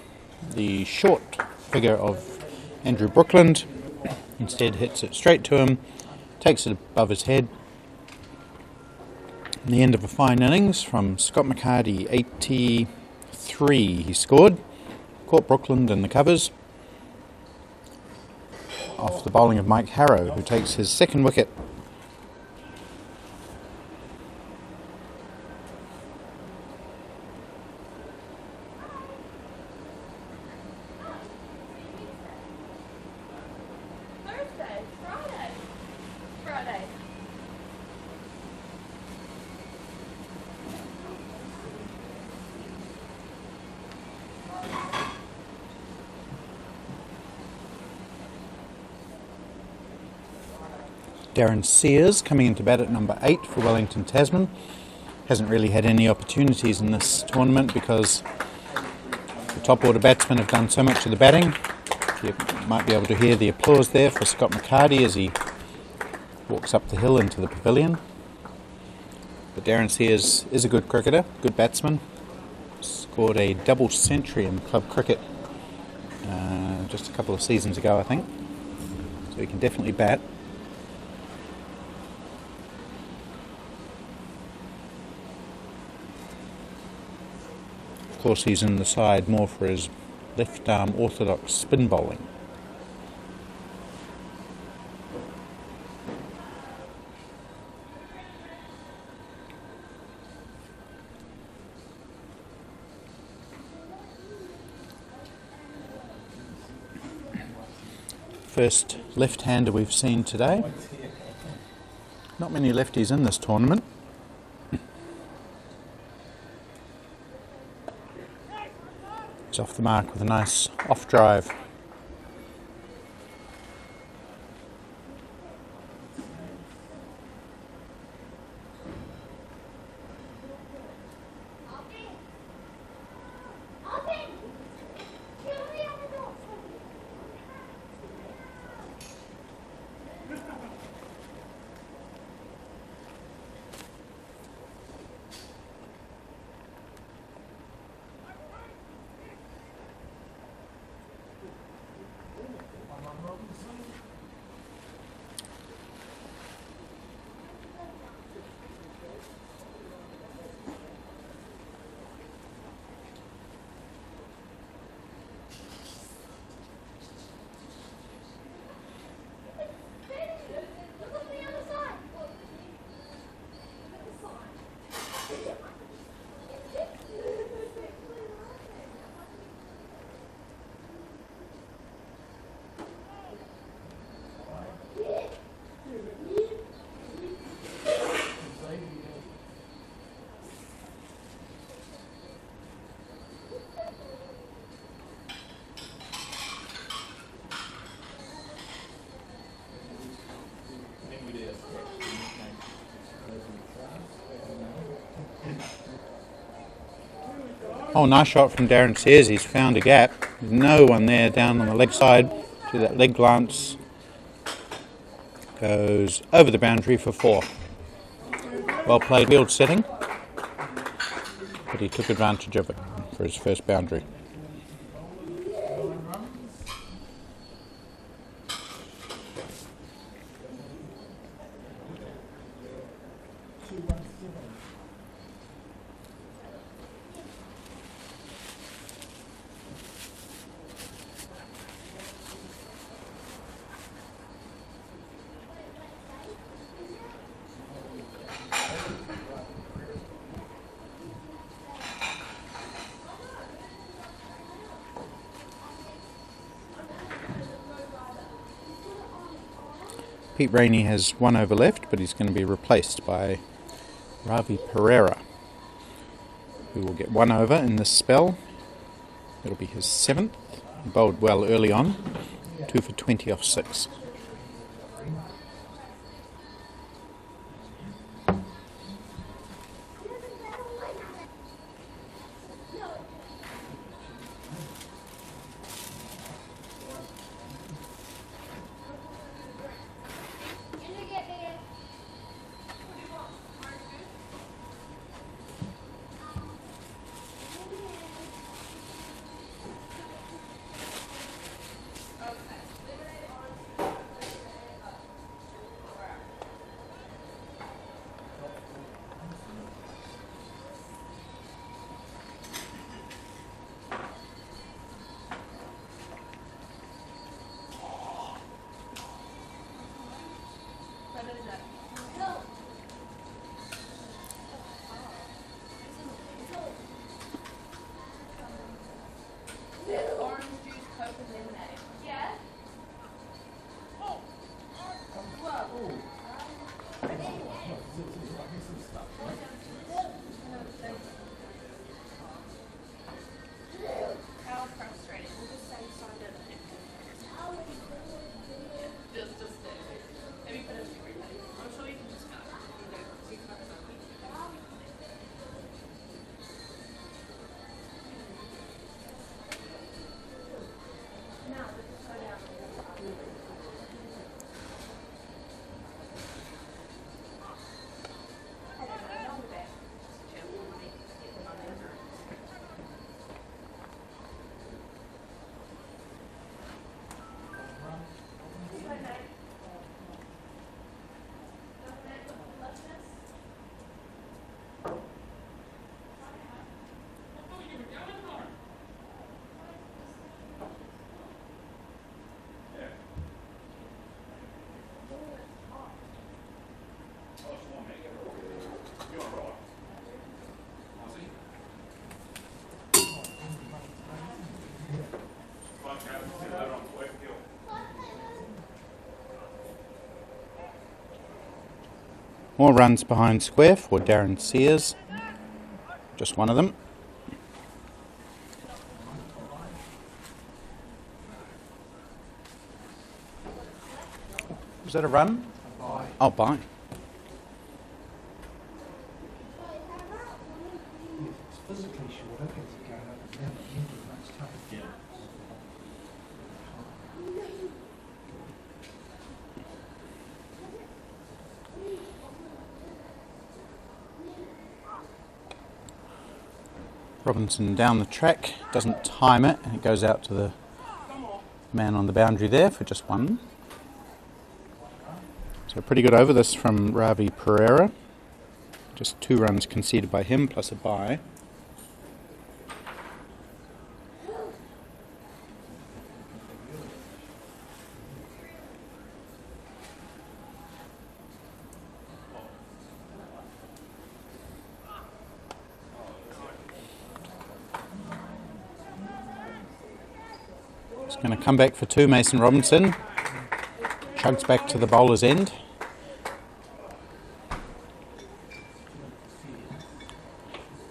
[SPEAKER 3] the short figure of Andrew Brookland. Instead hits it straight to him, takes it above his head. And the end of a fine innings from Scott McCarty, 83 he scored. Caught Brookland in the covers. Off the bowling of Mike Harrow, who takes his second wicket.
[SPEAKER 5] Thursday, Friday.
[SPEAKER 3] Darren Sears coming into bat at number 8 for Wellington, Tasman. Hasn't really had any opportunities in this tournament because the top order batsmen have done so much of the batting. You might be able to hear the applause there for Scott McCarty as he walks up the hill into the pavilion. But Darren Sears is a good cricketer, good batsman. Scored a double century in club cricket just a couple of seasons ago, I think. So he can definitely bat. Of course, he's in the side more for his left arm orthodox spin bowling. First left-hander we've seen today. Not many lefties in this tournament. He's off the mark with a nice off drive. Oh, nice shot from Darren Sears. He's found a gap. There's no one there down on the leg side. To that leg glance. Goes over the boundary for 4. Well played field setting. But he took advantage of it for his first boundary. Pete Rainey has 1 over left, but he's going to be replaced by Ravi Pereira, who will get 1 over in this spell. It'll be his 7th. He bowled well early on, 2 for 20 off 6. More runs behind square for Darren Sears. Just 1 of them. Was that a run? Bye. Oh, bye.
[SPEAKER 6] It's physically shorter because it's going up and down, but mentally much tougher.
[SPEAKER 1] Yeah.
[SPEAKER 3] Robinson down the track, doesn't time it, and it goes out to the man on the boundary there for just 1. So pretty good over this from Ravi Pereira. Just 2 runs conceded by him plus a bye. It's going to come back for 2, Mason Robinson. Chugs back to the bowler's end.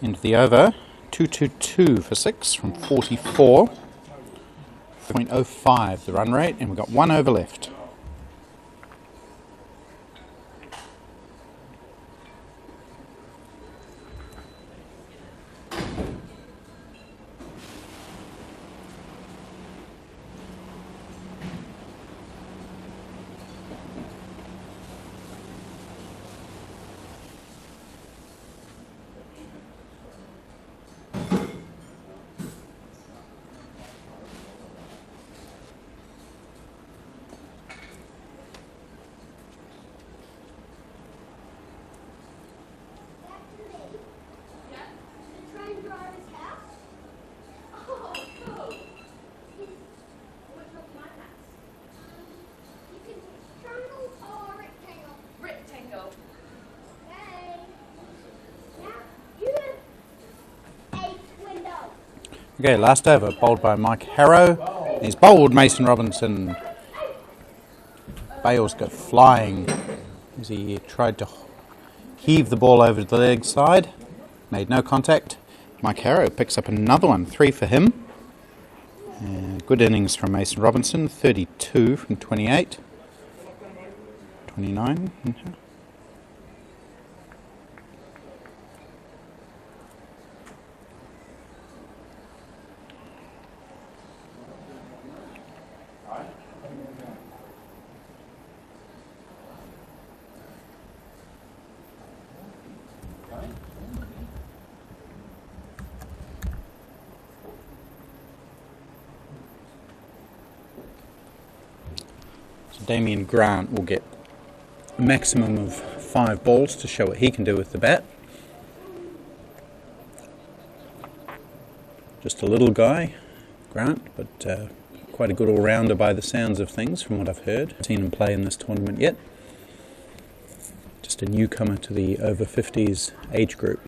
[SPEAKER 3] Into the over. 222 for 6 from 44. 0.05 the run rate, and we've got 1 over left. Okay, last over, bowled by Mike Harrow. He's bowled Mason Robinson. Bales go flying as he tried to heave the ball over to the leg side. Made no contact. Mike Harrow picks up another one, 3 for him. Good innings from Mason Robinson, 32 from 28. 29. Damien Grant will get a maximum of 5 balls to show what he can do with the bat. Just a little guy, Grant, but quite a good all-rounder by the sounds of things from what I've heard. I've seen him play in this tournament yet. Just a newcomer to the over-50s age group.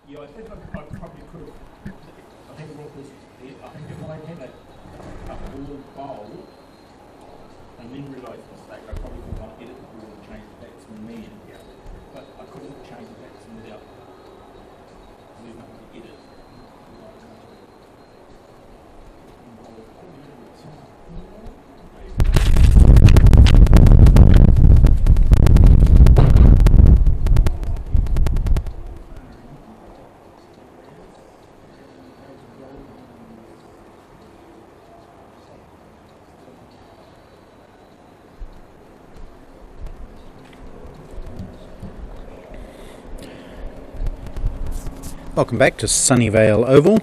[SPEAKER 1] Yeah, I think I probably could have. I think the rule was, I think if I had a ball bowl and then realised the mistake, I probably could have edit the ball and change the batsman man. Yeah. But I couldn't change the batsman without. There's nothing to edit.
[SPEAKER 3] Welcome back to Sunnyvale Oval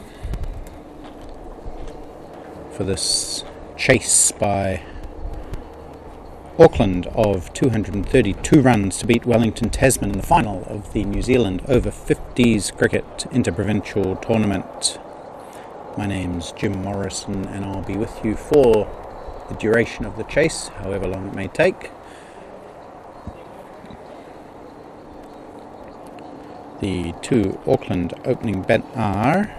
[SPEAKER 3] for this chase by Auckland of 232 runs to beat Wellington Tasman in the final of the New Zealand Over-50s cricket interprovincial tournament. My name's Jim Morrison and I'll be with you for the duration of the chase, however long it may take. The two Auckland opening bat are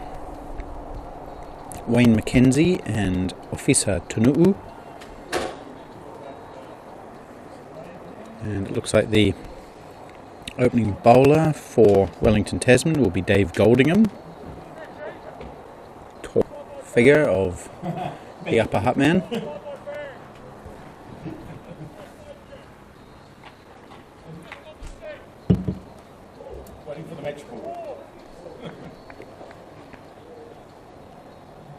[SPEAKER 3] Wayne Mackenzie and Ofisa Tunuu. And it looks like the opening bowler for Wellington Tasman will be Dave Goldingham. Tall figure of the upper hutman.
[SPEAKER 1] Waiting for the match ball.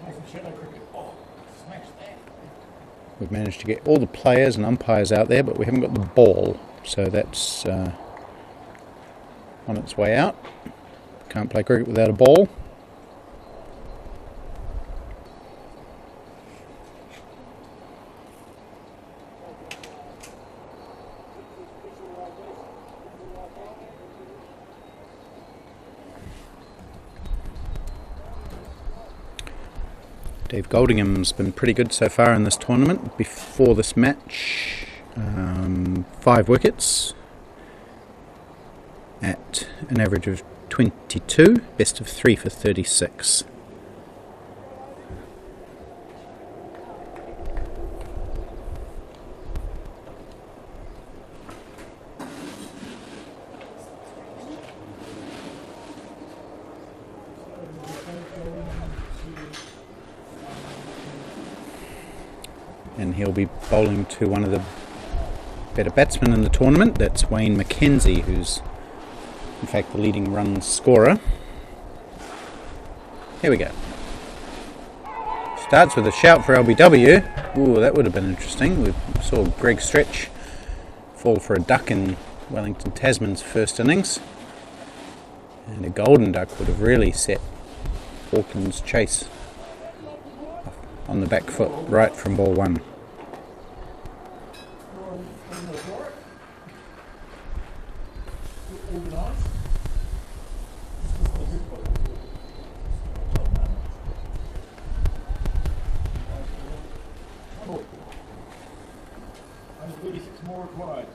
[SPEAKER 1] Play some shadow cricket. Oh, smash that.
[SPEAKER 3] We've managed to get all the players and umpires out there, but we haven't got the ball, so that's on its way out. Can't play cricket without a ball. Dave Goldingham's been pretty good so far in this tournament. Before this match, 5 wickets at an average of 22, best of 3 for 36. And he'll be bowling to one of the better batsmen in the tournament. That's Wayne Mackenzie, who's in fact the leading run scorer. Here we go. Starts with a shout for LBW. Ooh, that would have been interesting. We saw Greg Stretch fall for a duck in Wellington Tasman's first innings. And a golden duck would have really set Auckland's chase on the back foot right from ball 1.
[SPEAKER 1] More required.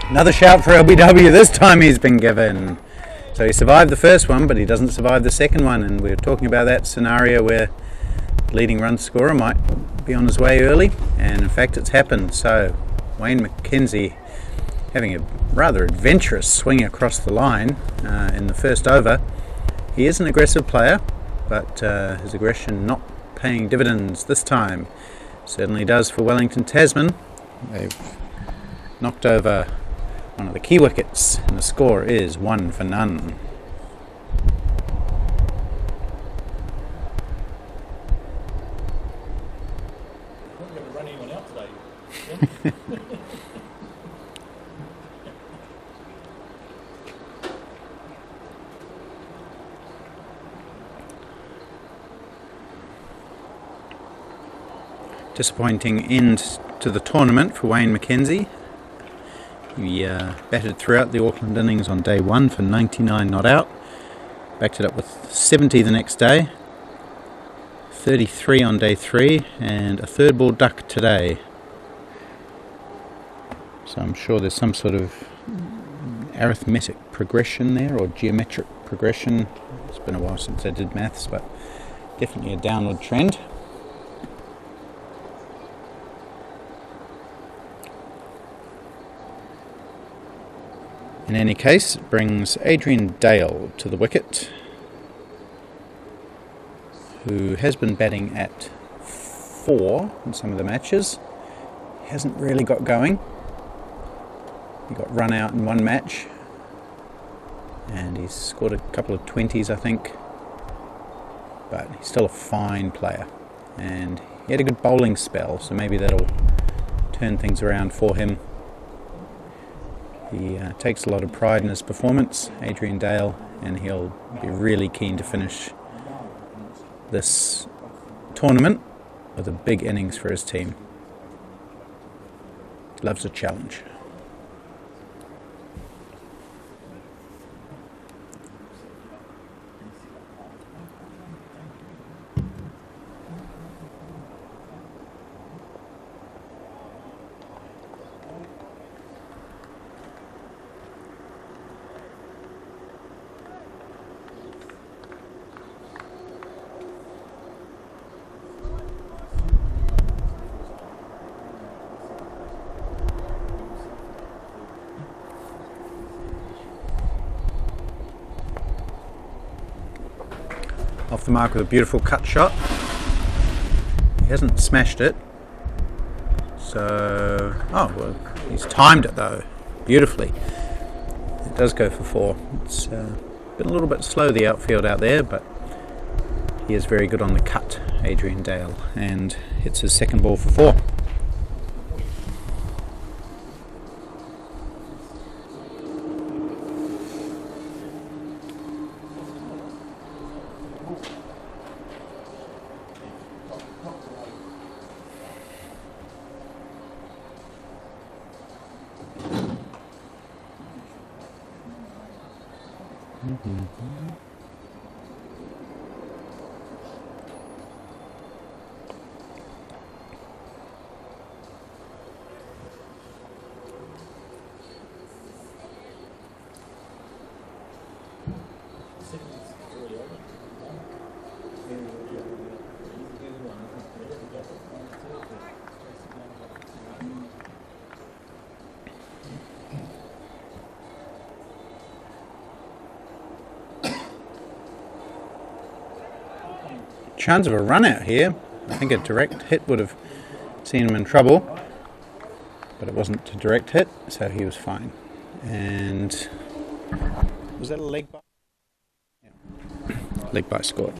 [SPEAKER 3] Another shout for LBW, this time he's been given. So he survived the first one, but he doesn't survive the second one, and we're talking about that scenario where the leading run scorer might be on his way early, and in fact it's happened. So Wayne Mackenzie having a rather adventurous swing across the line in the first over. He is an aggressive player, but his aggression not paying dividends this time. Certainly does for Wellington Tasman. They've knocked over one of the key wickets, and the score is 1 for none.
[SPEAKER 1] I'm going to run anyone out today.
[SPEAKER 3] Disappointing end to the tournament for Wayne Mackenzie. He batted throughout the Auckland innings on day 1 for 99 not out. Backed it up with 70 the next day, 33 on day 3, and a third ball duck today. So I'm sure there's some sort of arithmetic progression there, or geometric progression. It's been a while since I did maths, but definitely a downward trend. In any case, it brings Adrian Dale to the wicket, who has been batting at 4 in some of the matches. He hasn't really got going. He got run out in one match, and he's scored a couple of 20s, I think. But he's still a fine player, and he had a good bowling spell, so maybe that'll turn things around for him. He takes a lot of pride in his performance, Adrian Dale, and he'll be really keen to finish this tournament with a big innings for his team. Loves a challenge. Off the mark with a beautiful cut shot. He hasn't smashed it. So, oh well, he's timed it though, beautifully. It does go for 4. It's been a little bit slow, the outfield out there, but he is very good on the cut, Adrian Dale, and hits his second ball for 4. Chance of a run out here. I think a direct hit would have seen him in trouble, but it wasn't a direct hit, so he was fine. And was that a leg bite? Yeah. Leg bite scored.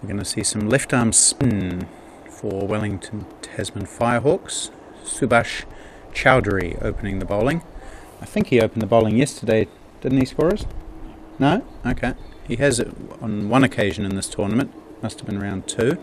[SPEAKER 3] We're going to see some left arm spin for Wellington Tasman Firehawks. Subhash Chowdhury opening the bowling. I think he opened the bowling yesterday, didn't he, Scorers? No? Okay. He has it on one occasion in this tournament. Must have been round 2.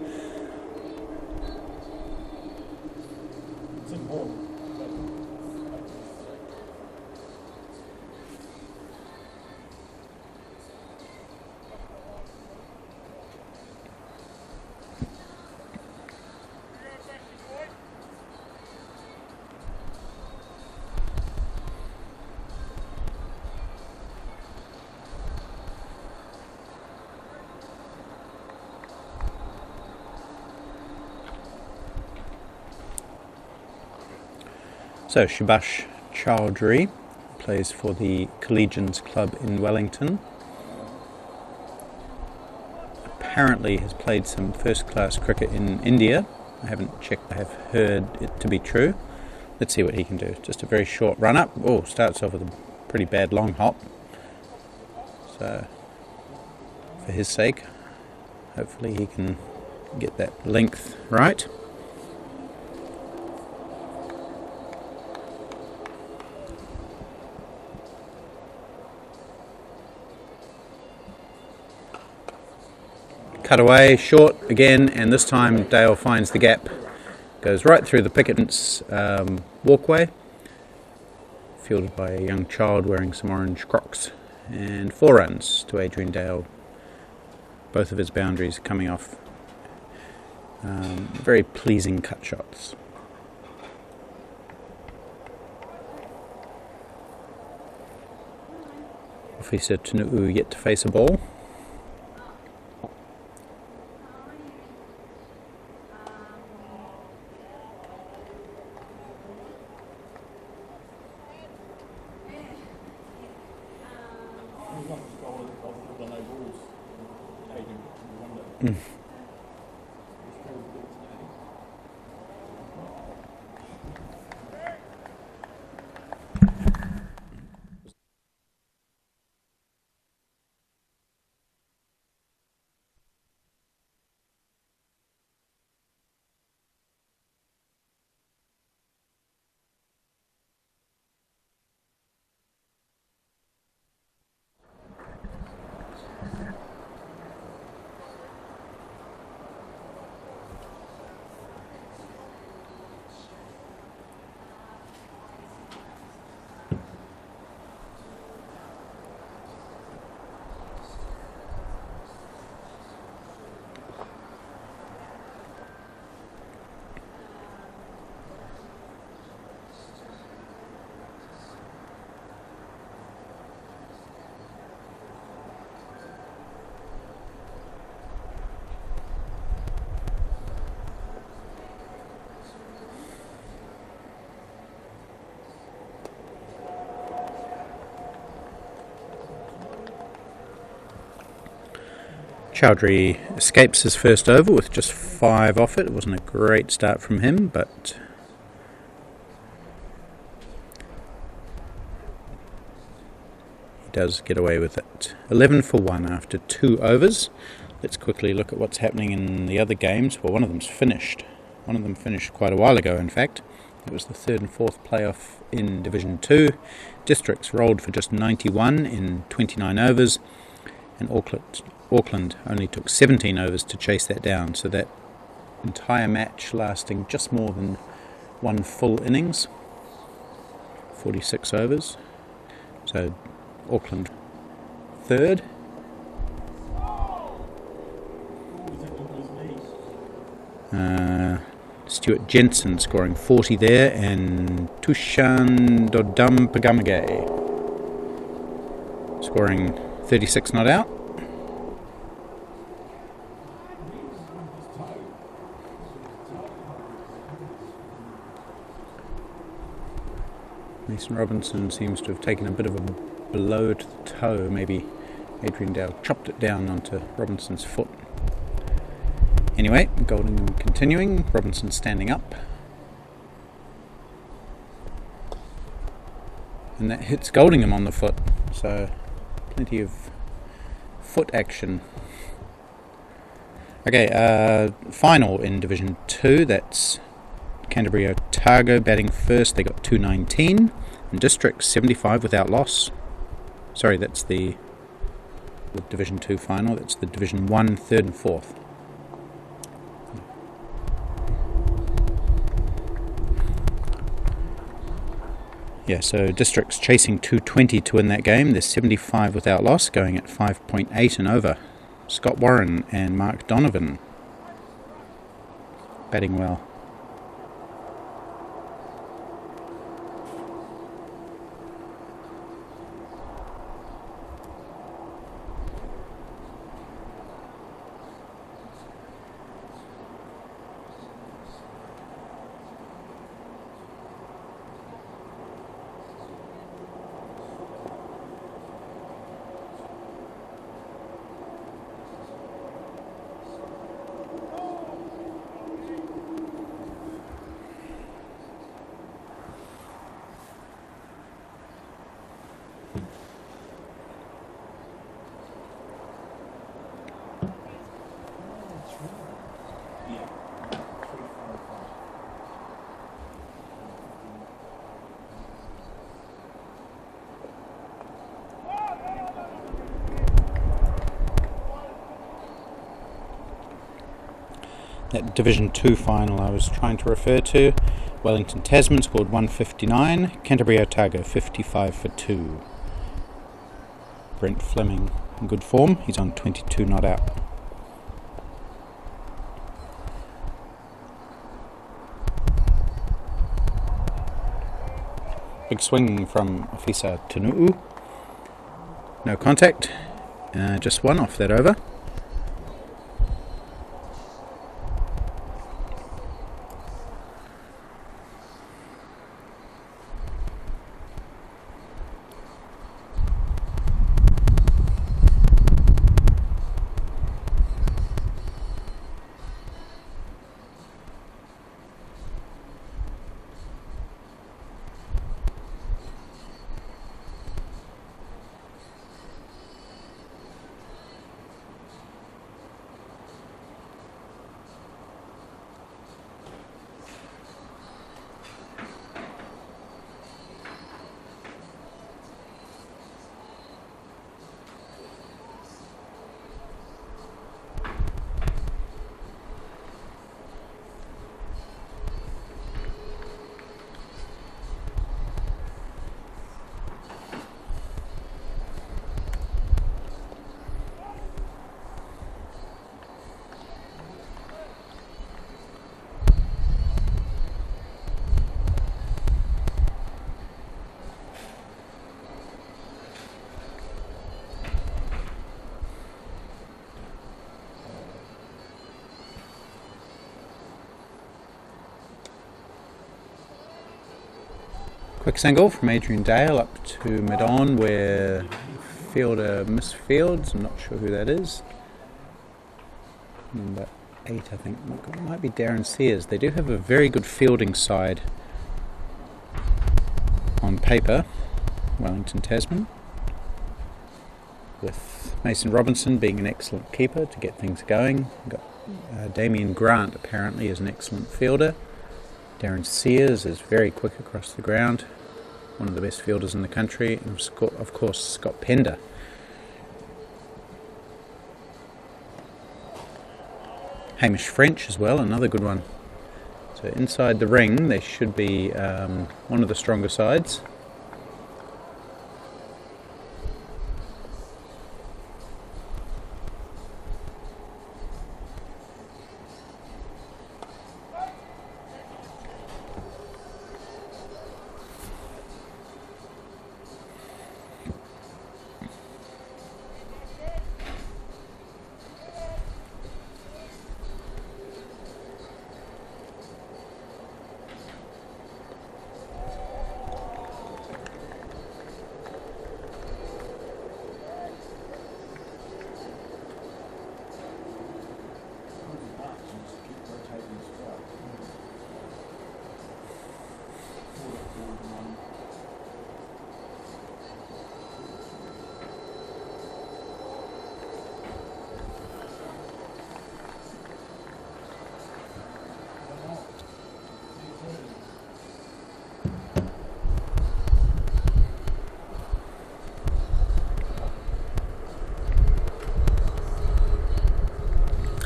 [SPEAKER 3] So Subhash Chowdhury plays for the Collegians Club in Wellington. Apparently has played some first-class cricket in India. I haven't checked, I have heard it to be true. Let's see what he can do. Just a very short run-up. Oh, starts off with a pretty bad long hop. So for his sake. Hopefully he can get that length right. Cut away, short again, and this time Dale finds the gap. Goes right through the picket's walkway, fielded by a young child wearing some orange Crocs. And 4 runs to Adrian Dale. Both of his boundaries coming off very pleasing cut shots. Officer Tunu'u yet to face a ball. Chowdhury escapes his first over with just 5 off it. It wasn't a great start from him, but he does get away with it. 11 for 1 after 2 overs. Let's quickly look at what's happening in the other games. Well, one of them's finished. One of them finished quite a while ago, in fact. It was the 3rd and 4th playoff in Division 2. Districts rolled for just 91 in 29 overs, and Auckland only took 17 overs to chase that down, so that entire match lasting just more than 1 full innings, 46 overs. So Auckland 3rd. Stuart Jensen scoring 40 there, and Tushan Dodam Pagamage scoring 36 not out. Mason Robinson seems to have taken a bit of a blow to the toe. Maybe Adrian Dale chopped it down onto Robinson's foot. Anyway, Goldingham continuing. Robinson standing up. And that hits Goldingham on the foot. So, plenty of foot action. Okay, final in Division 2. That's Canterbury Otago batting first. They got 219. And District 75 without loss. Sorry, that's the Division 2 final. That's the Division 1, 3rd and 4th. Yeah, so District's chasing 220 to win that game. There's 75 without loss, going at 5.8 and over. Scott Warren and Mark Donovan batting well. that Division 2 final I was trying to refer to. Wellington Tasman scored 159, Canterbury Otago 55 for 2. Brent Fleming in good form, he's on 22 not out. Big swing from Ofisa Tunu'u. No contact, just one off that over. Quick single from Adrian Dale up to mid-on where fielder misfields. I'm not sure who that is. Number 8 I think might be Darren Sears. They do have a very good fielding side on paper, Wellington Tasman, with Mason Robinson being an excellent keeper to get things going. We've got Damien Grant apparently is an excellent fielder. Darren Sears is very quick across the ground, one of the best fielders in the country, and of course Scott Pender. Hamish French as well, another good one. So inside the ring they should be one of the stronger sides.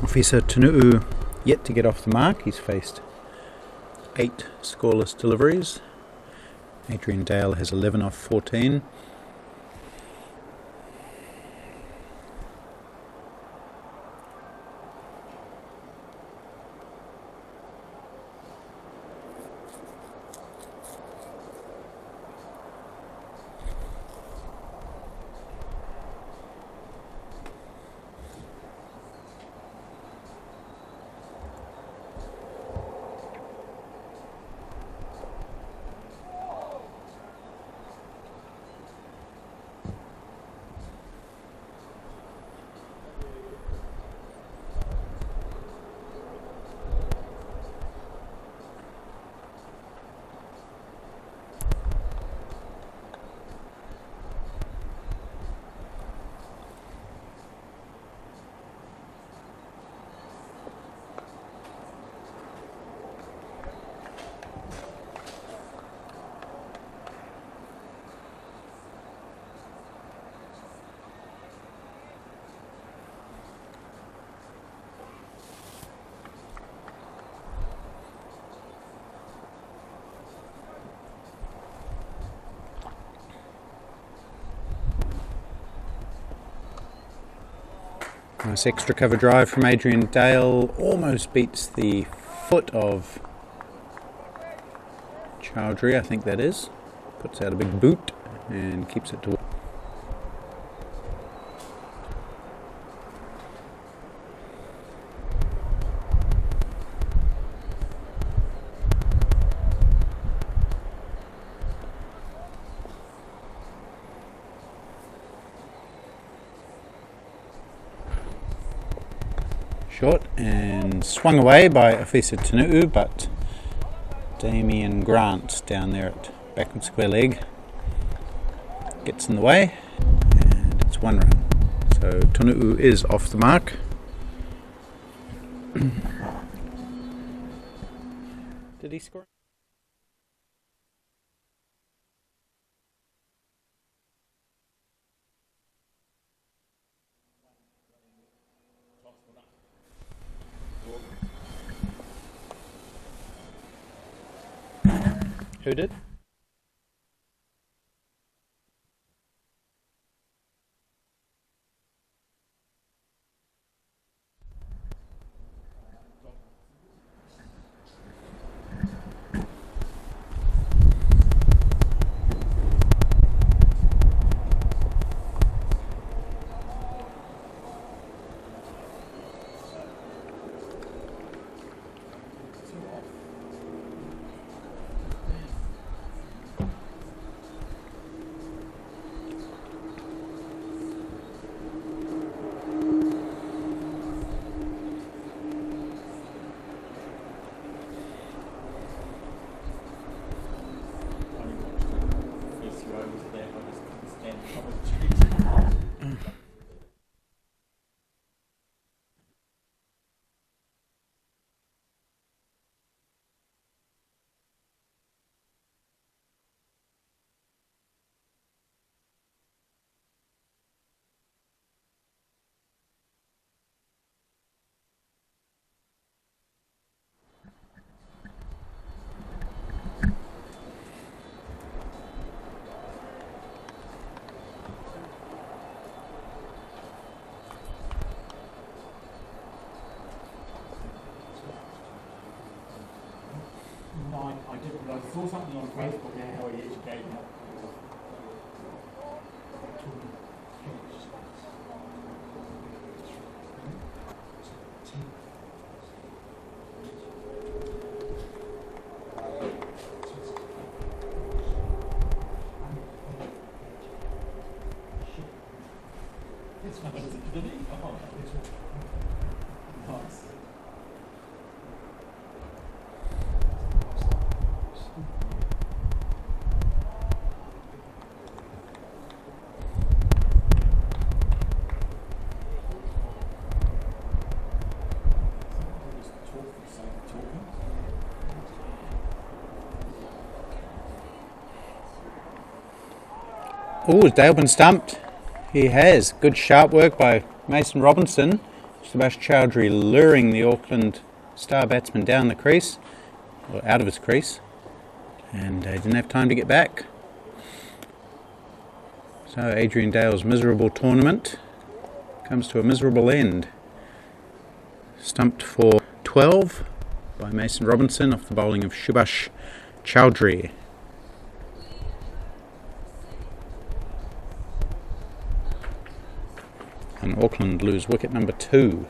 [SPEAKER 3] Officer Tunu'u yet to get off the mark. He's faced 8 scoreless deliveries. Adrian Dale has 11 off 14. Nice extra cover drive from Adrian Dale. Almost beats the foot of Chowdhury, I think that is. Puts out a big boot and keeps it to. Short and swung away by Afisa Tanu'u, but Damien Grant down there at backward square leg gets in the way, and it's 1 run. So Tanu'u is off the mark. Did he score? Who did?
[SPEAKER 1] I saw something on Facebook now how he educated me. It's not as a kid, oh, nice.
[SPEAKER 3] Oh, has Dale been stumped? He has. Good sharp work by Mason Robinson. Subhash Chowdhury luring the Auckland star batsman down the crease, or out of his crease, and he didn't have time to get back. So Adrian Dale's miserable tournament comes to a miserable end. Stumped for 12 by Mason Robinson off the bowling of Subhash Chowdhury. And Auckland lose wicket number 2.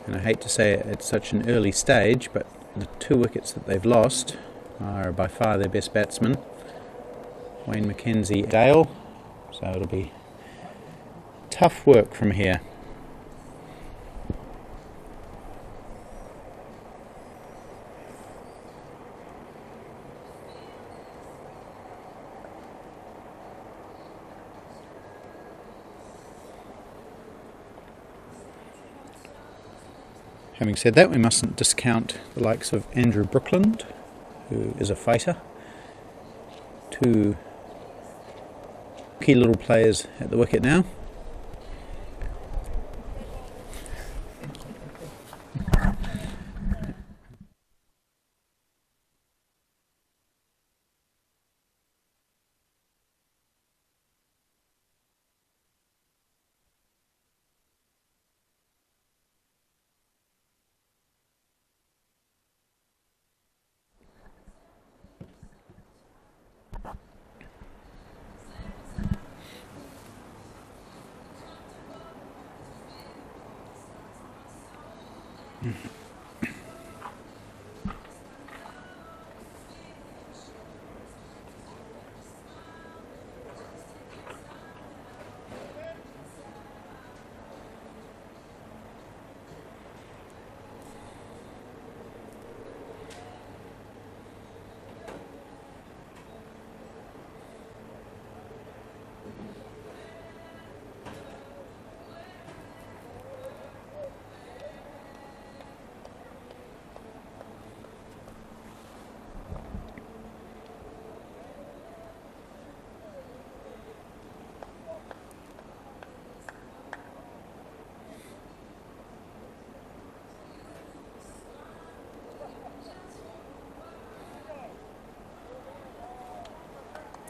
[SPEAKER 3] And I hate to say it at such an early stage, but the 2 wickets that they've lost are by far their best batsmen, Wayne Mackenzie, Dale. So it'll be tough work from here. Having said that, we mustn't discount the likes of Andrew Brookland, who is a fighter. 2 key little players at the wicket now.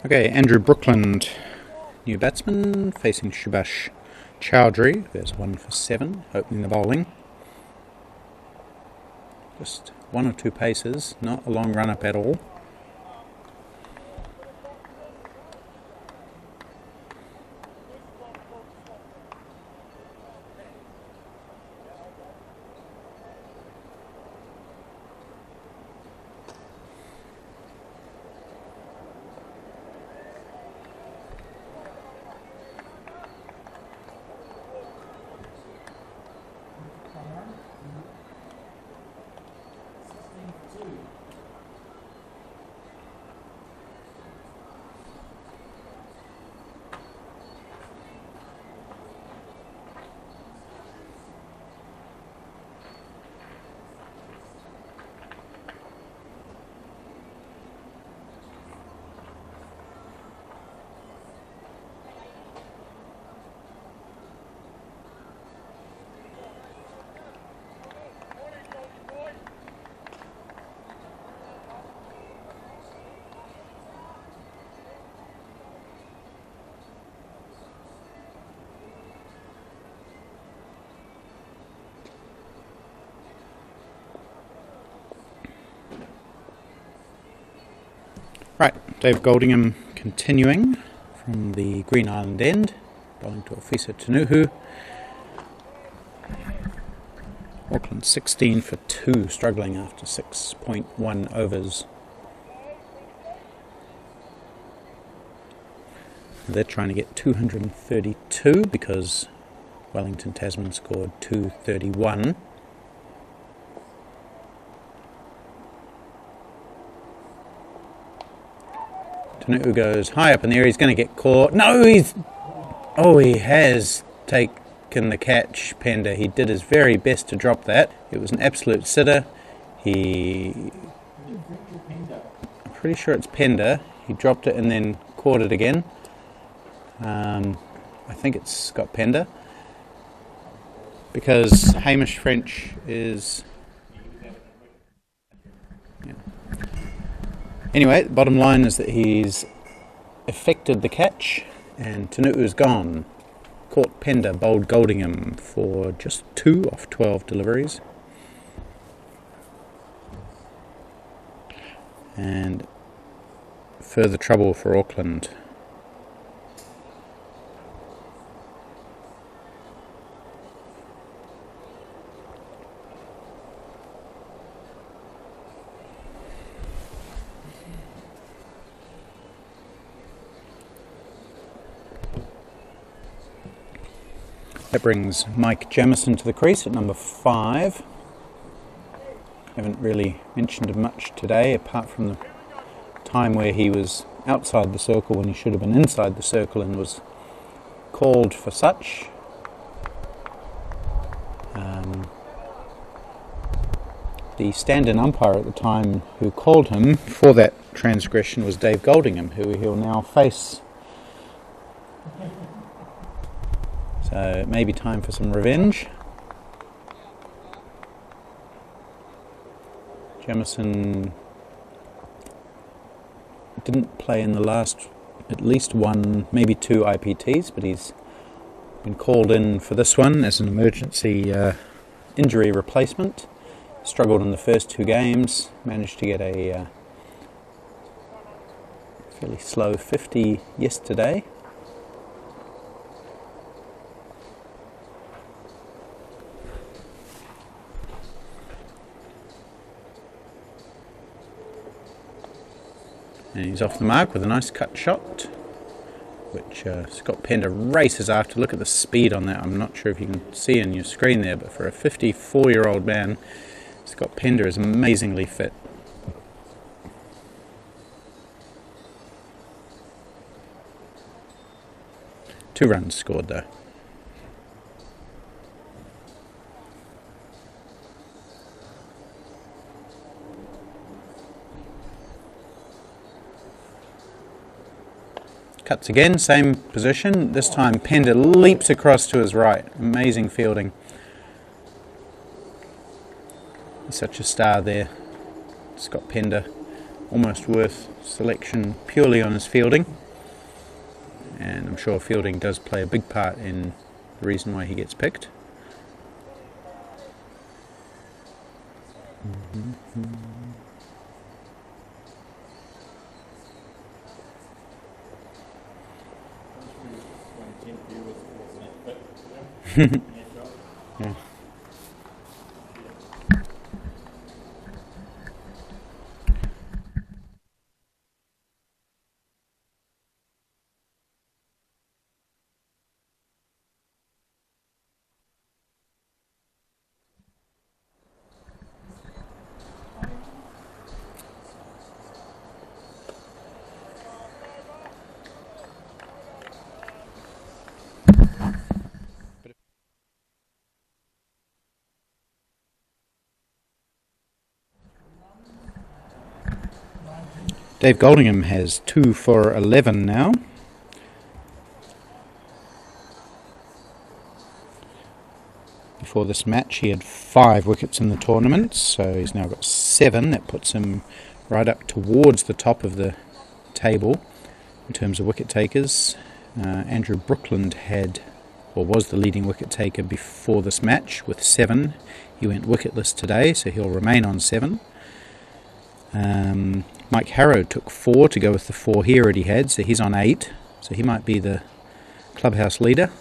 [SPEAKER 3] Okay, Andrew Brookland, new batsman, facing Subhash Chowdhury. There's 1 for 7, opening the bowling. Just 1 or 2 paces, not a long run up at all. Right, Dave Goldingham continuing from the Green Island end, bowling to Ofisa Tanuhu. Auckland 16 for 2, struggling after 6.1 overs. They're trying to get 232 because Wellington Tasman scored 231. Tanuhu goes high up in the air, he's going to get caught. No, he has taken the catch, Pender. He did his very best to drop that. It was an absolute sitter. I'm pretty sure it's Pender. He dropped it and then caught it again. I think it's got Pender. Because Hamish French is... Anyway, the bottom line is that he's effected the catch and Tanu'u's gone. Caught Pender, bowled Goldingham for just 2 off 12 deliveries. And further trouble for Auckland. That brings Mike Jamieson to the crease at number 5. Haven't really mentioned him much today, apart from the time where he was outside the circle when he should have been inside the circle and was called for such. The stand-in umpire at the time who called him for that transgression was Dave Goldingham, who he'll now face. So it may be time for some revenge. Jamieson didn't play in the last at least 1, maybe 2 IPTs, but he's been called in for this one as an emergency injury replacement. Struggled in the first 2 games, managed to get a fairly slow 50 yesterday. And he's off the mark with a nice cut shot, which Scott Pender races after. Look at the speed on that. I'm not sure if you can see on your screen there, but for a 54-year-old man, Scott Pender is amazingly fit. Two runs scored though. Cuts again, same position. This time Pender leaps across to his right. Amazing fielding. He's such a star there. Scott Pender, almost worth selection purely on his fielding. And I'm sure fielding does play a big part in the reason why he gets picked. Yeah. Dave Goldingham has 2 for 11 now. Before this match he had 5 wickets in the tournament, so he's now got 7. That puts him right up towards the top of the table in terms of wicket takers. Andrew Brookland was the leading wicket taker before this match with 7. He went wicketless today, so he'll remain on 7. Mike Harrow took 4 to go with the 4 he already had, so he's on 8. So he might be the clubhouse leader.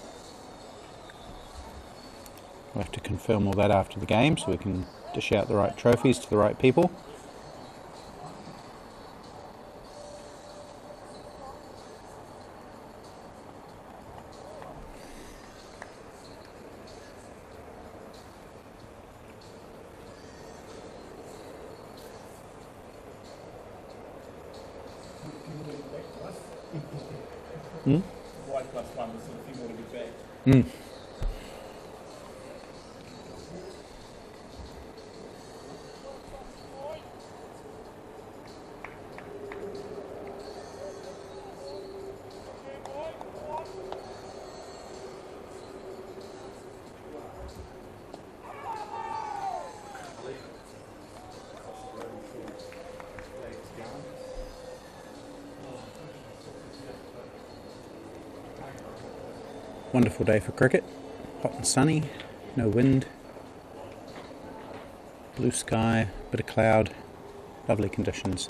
[SPEAKER 3] We'll have to confirm all that after the game so we can dish out the right trophies to the right people.
[SPEAKER 1] White plus 1 was a few more to be back.
[SPEAKER 3] Wonderful day for cricket. Hot and sunny, no wind, blue sky, bit of cloud, lovely conditions.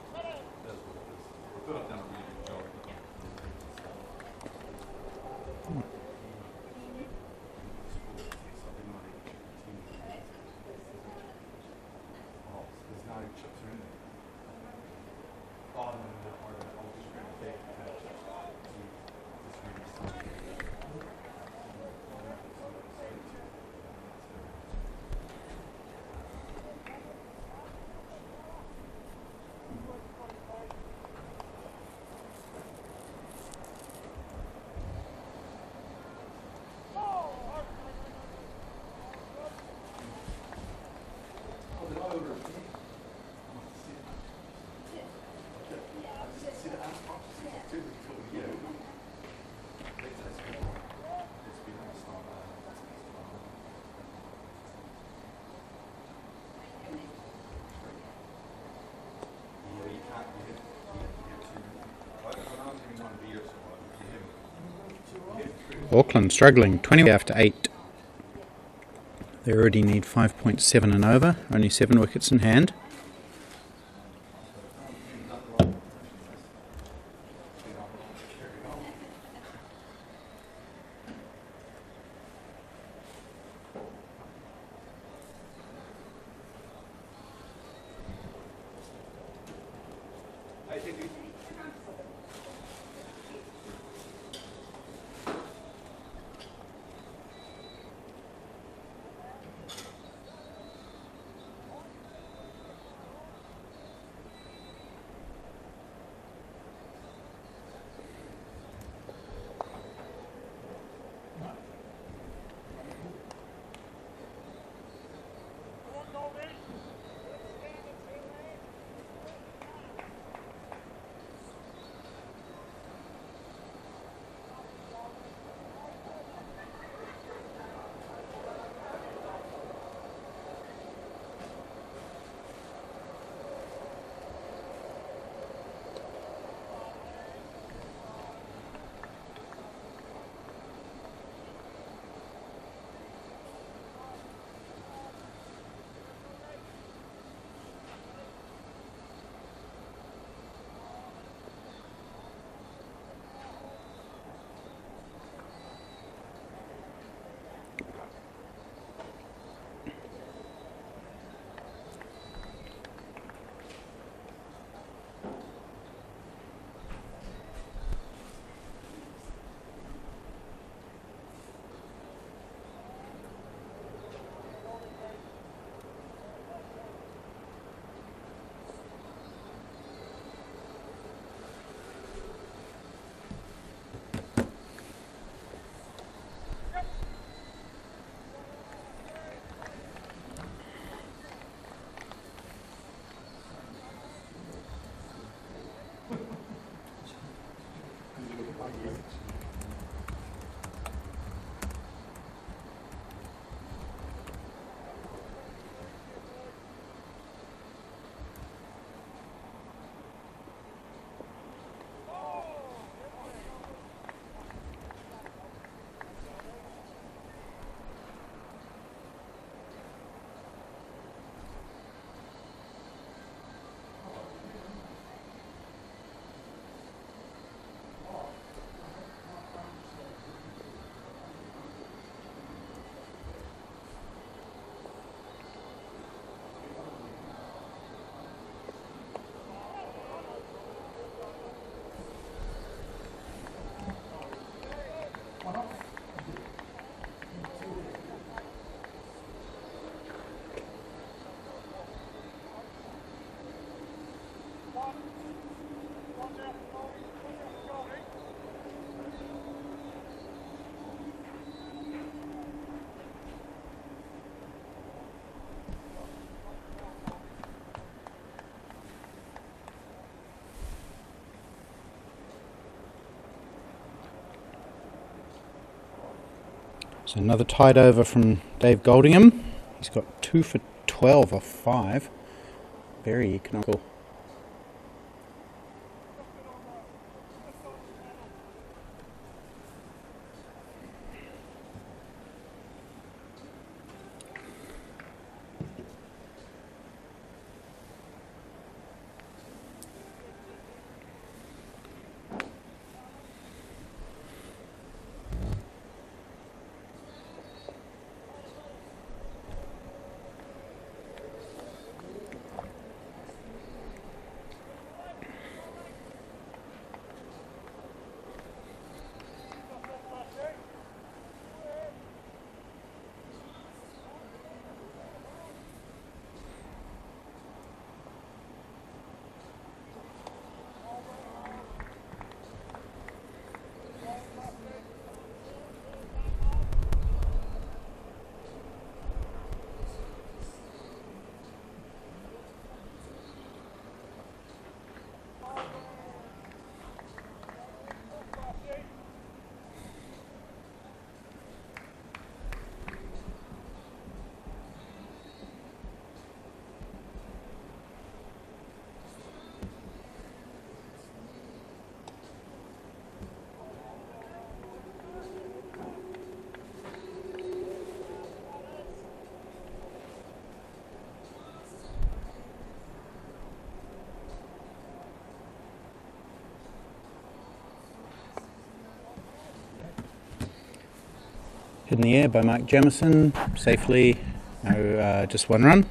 [SPEAKER 3] Auckland struggling, 20 after 8. They already need 5.7 and over, only 7 wickets in hand. So another tied over from Dave Goldingham. He's got 2 for 12 off 5. Very economical. Hit in the air by Mark Jamieson, safely, no, just 1 run.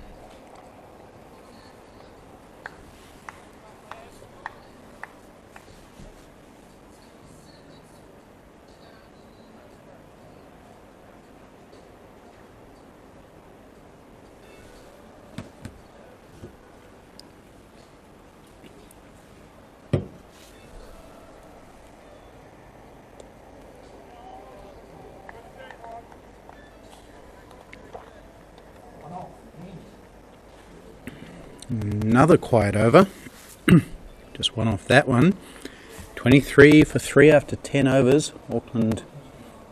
[SPEAKER 3] Another quiet over, just 1 off that one. 23 for 3 after 10 overs. Auckland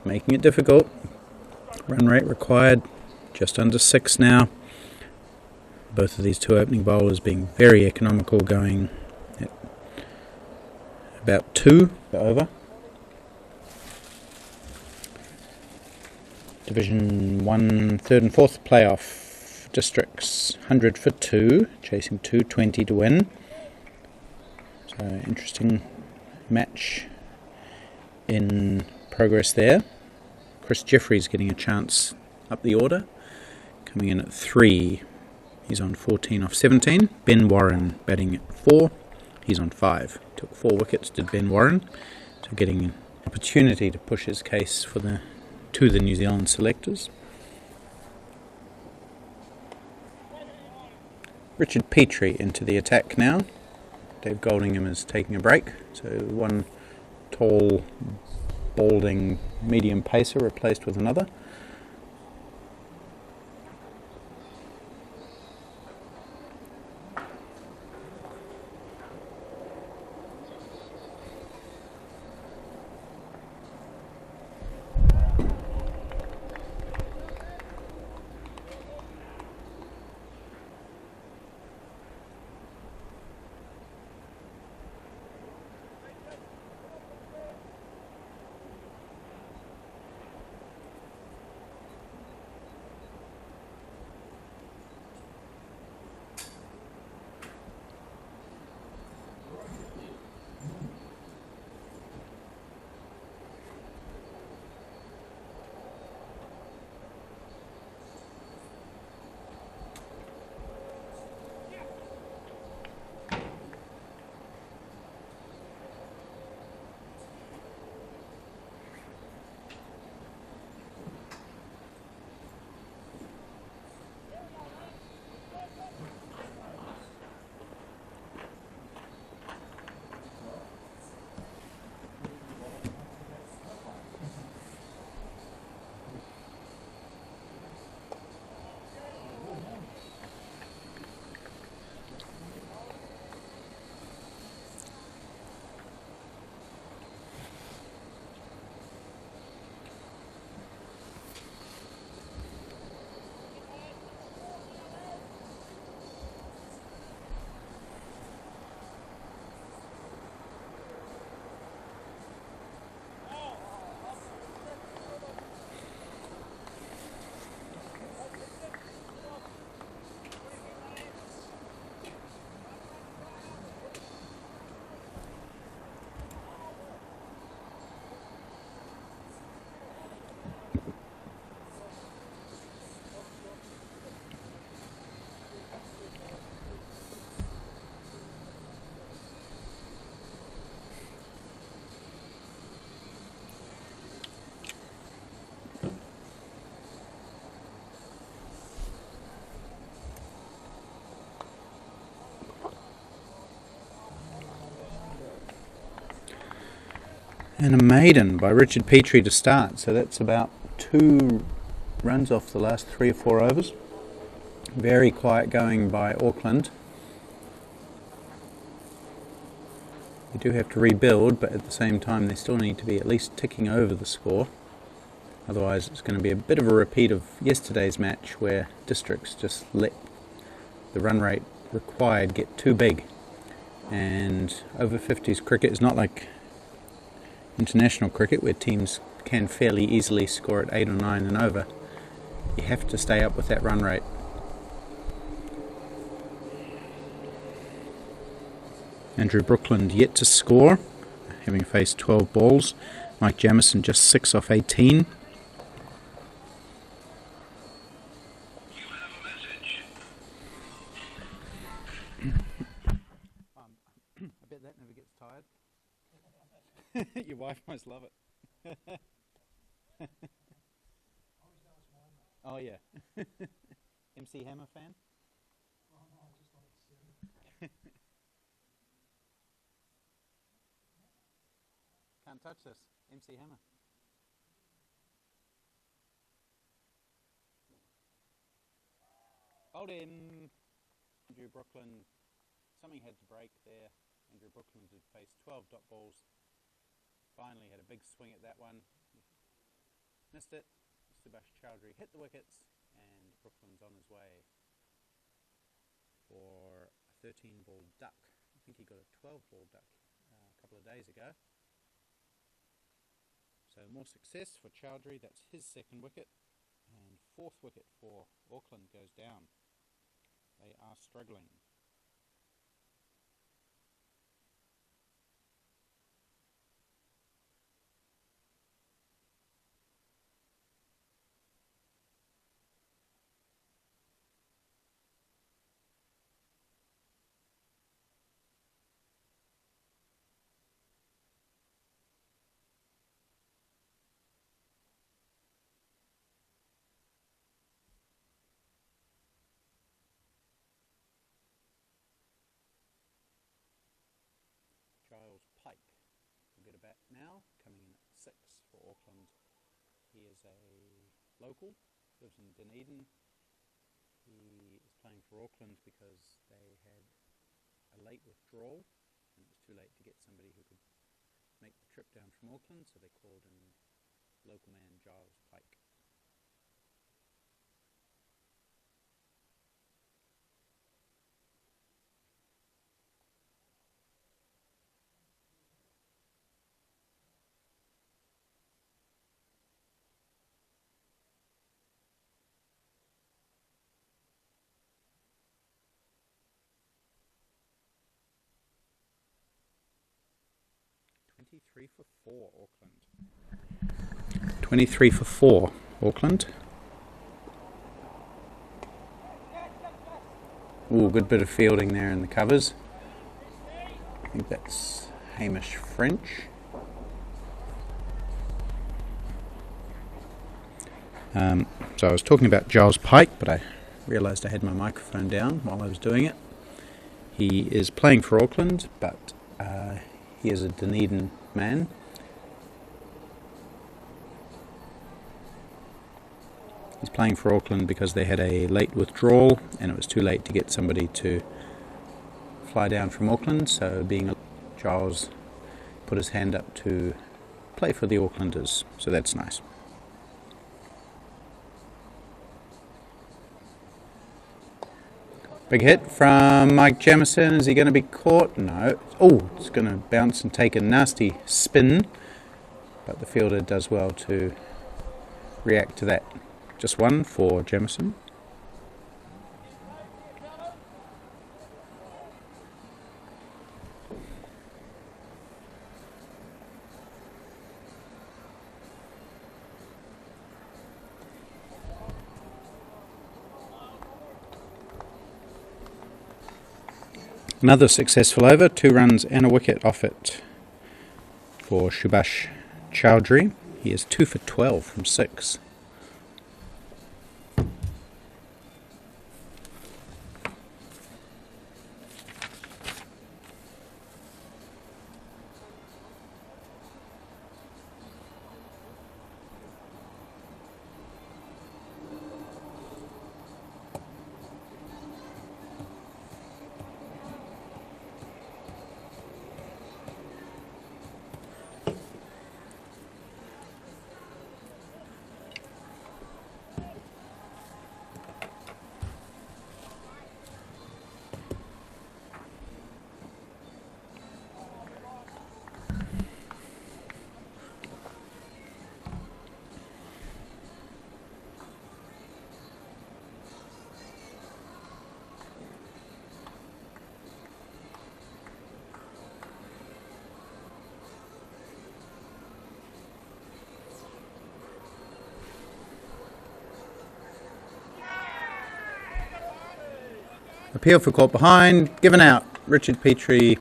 [SPEAKER 3] making it difficult. Run rate required just under 6 now. Both of these 2 opening bowlers being very economical, going at about 2 for over. Division 1, 3rd and 4th playoff. Districts 100 for 2, chasing 220 to win. So interesting match in progress there. Chris Jeffries getting a chance up the order, coming in at 3. He's on 14 off 17. Ben Warren batting at 4. He's on 5. Took 4 wickets, did Ben Warren. So getting an opportunity to push his case for to the New Zealand selectors. Richard Petrie into the attack now. Dave Goldingham is taking a break. So one tall, balding, medium pacer replaced with another. And a maiden by Richard Petrie to start, so that's about 2 runs off the last 3 or 4 overs. Very quiet going by Auckland. They do have to rebuild, but at the same time they still need to be at least ticking over the score. Otherwise it's going to be a bit of a repeat of yesterday's match where Districts just let the run rate required get too big. And over 50s cricket is not like international cricket where teams can fairly easily score at 8 or 9 and over. You have to stay up with that run rate. Andrew Brookland yet to score, having faced 12 balls. Mike Jamieson just 6 off 18. I bet that never gets tired. Your wife must love it. Oh yeah. MC Hammer fan? Can't touch this. MC Hammer. Hold him. Andrew Brookland. Something had to break there. Andrew Brookland had faced 12 dot balls. Finally had a big swing at that one. Missed it. Subhash Chowdhury hit the wickets and Brookland's on his way for a 13-ball duck. I think he got a 12-ball duck a couple of days ago. So more success for Chowdhury. That's his 2nd wicket. And 4th wicket for Auckland goes down. They are struggling. Pike will get a bat now, coming in at 6 for Auckland. He is a local, lives in Dunedin. He is playing for Auckland because they had a late withdrawal and it was too late to get somebody who could make the trip down from Auckland, so they called in local man Giles Pike. Three for 4 Auckland. 23 for 4 Auckland. Ooh, good bit of fielding there in the covers. I think that's Hamish French. So I was talking about Giles Pike, but I realised I had my microphone down while I was doing it. He is playing for Auckland, but he is a Dunedin man. He's playing for Auckland because they had a late withdrawal and it was too late to get somebody to fly down from Auckland, so being Giles put his hand up to play for the Aucklanders, so that's nice. Big hit from Mike Jamieson. Is he going to be caught? No. Oh, it's going to bounce and take a nasty spin. But the fielder does well to react to that. Just 1 for Jamieson. Another successful over, 2 runs and a wicket off it for Subhash Chowdhury. He is 2 for 12 from 6. Appeal for caught behind, given out. Richard Petrie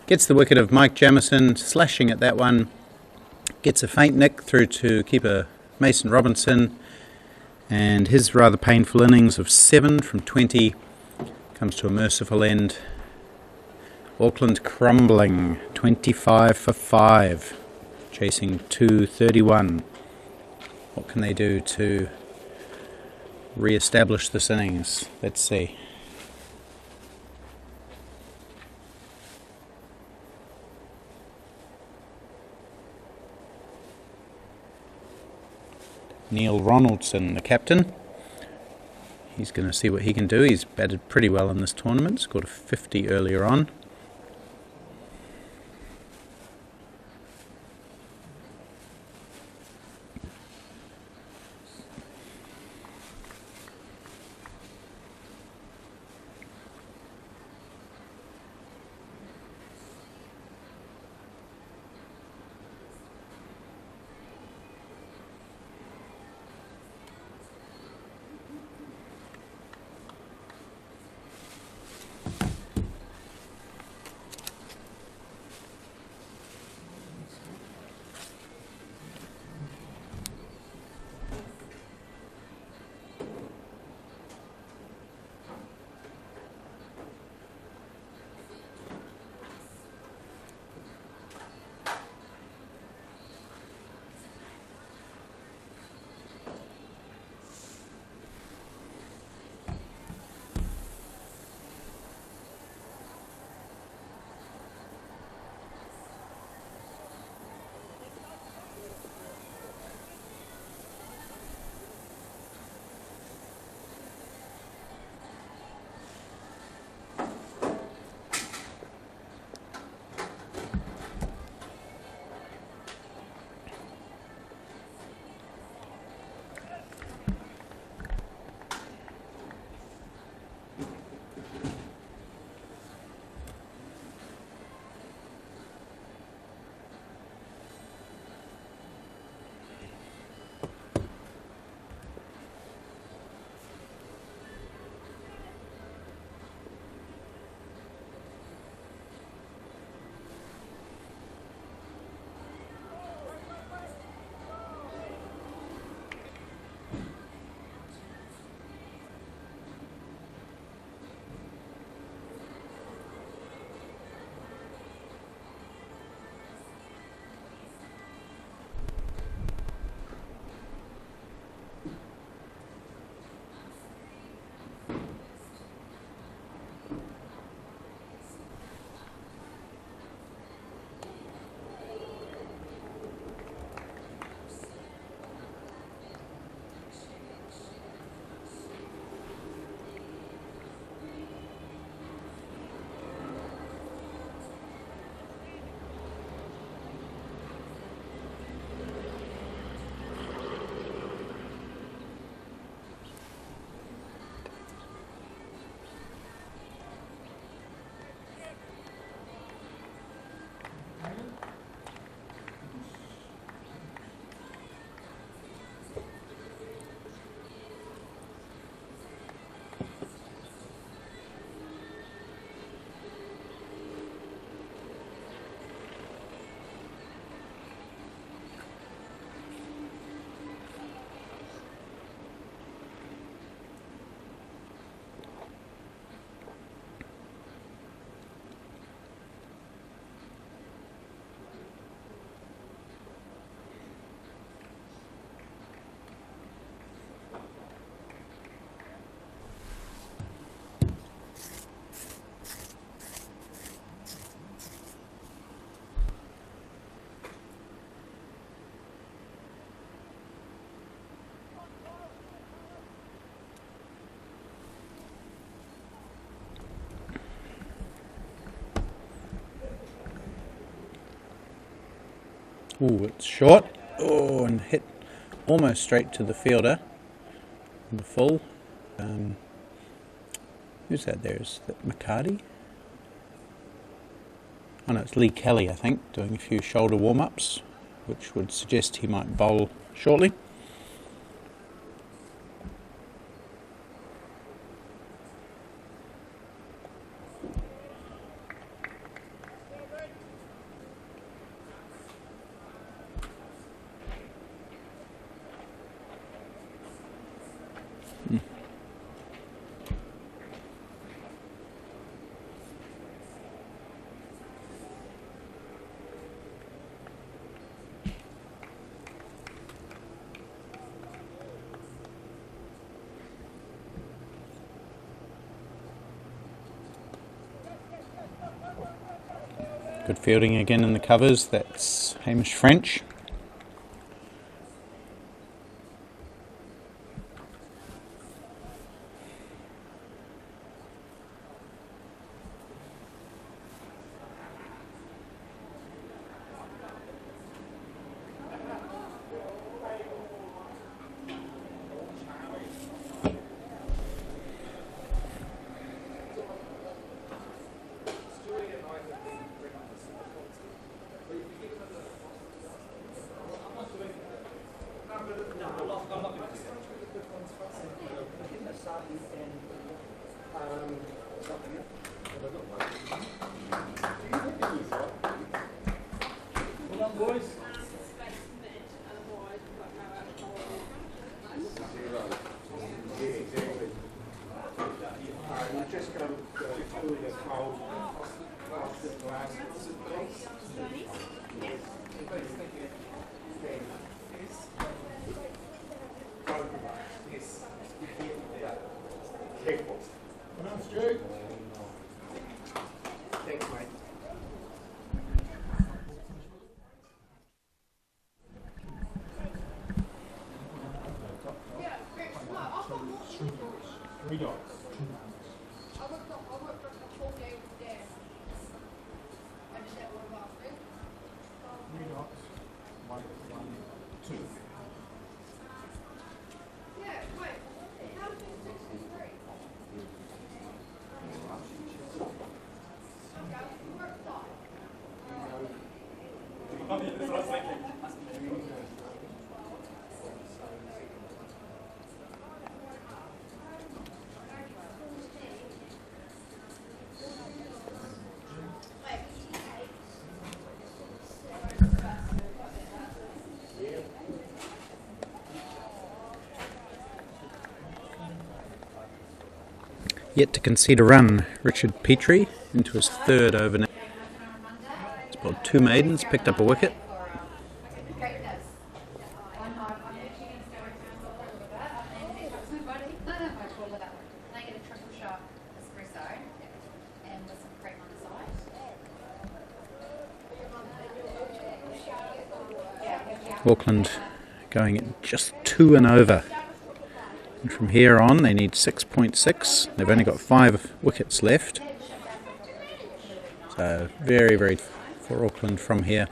[SPEAKER 3] gets the wicket of Mike Jamieson, slashing at that one. Gets a faint nick through to keeper Mason Robinson. And his rather painful innings of 7 from 20 comes to a merciful end. Auckland crumbling, 25 for 5, chasing 231. What can they do to re-establish this innings? Let's see. Neil Ronaldson, the captain. He's going to see what he can do. He's batted pretty well in this tournament. Scored a 50 earlier on. Ooh, it's short. Oh, and hit almost straight to the fielder. The full. Who's that there? Is that McCarty? Oh no, it's Lee Kelly, I think, doing a few shoulder warm-ups, which would suggest he might bowl shortly. Good fielding again in the covers. That's Hamish French.
[SPEAKER 1] Three dots. Three dots. One, two.
[SPEAKER 3] Yet to concede a run, Richard Petrie into his third over now. He's bowled 2 maidens, picked up a wicket. Auckland going at just 2 and over. And from here on they need 6.6. They've only got 5 wickets left. So very, very for Auckland from here.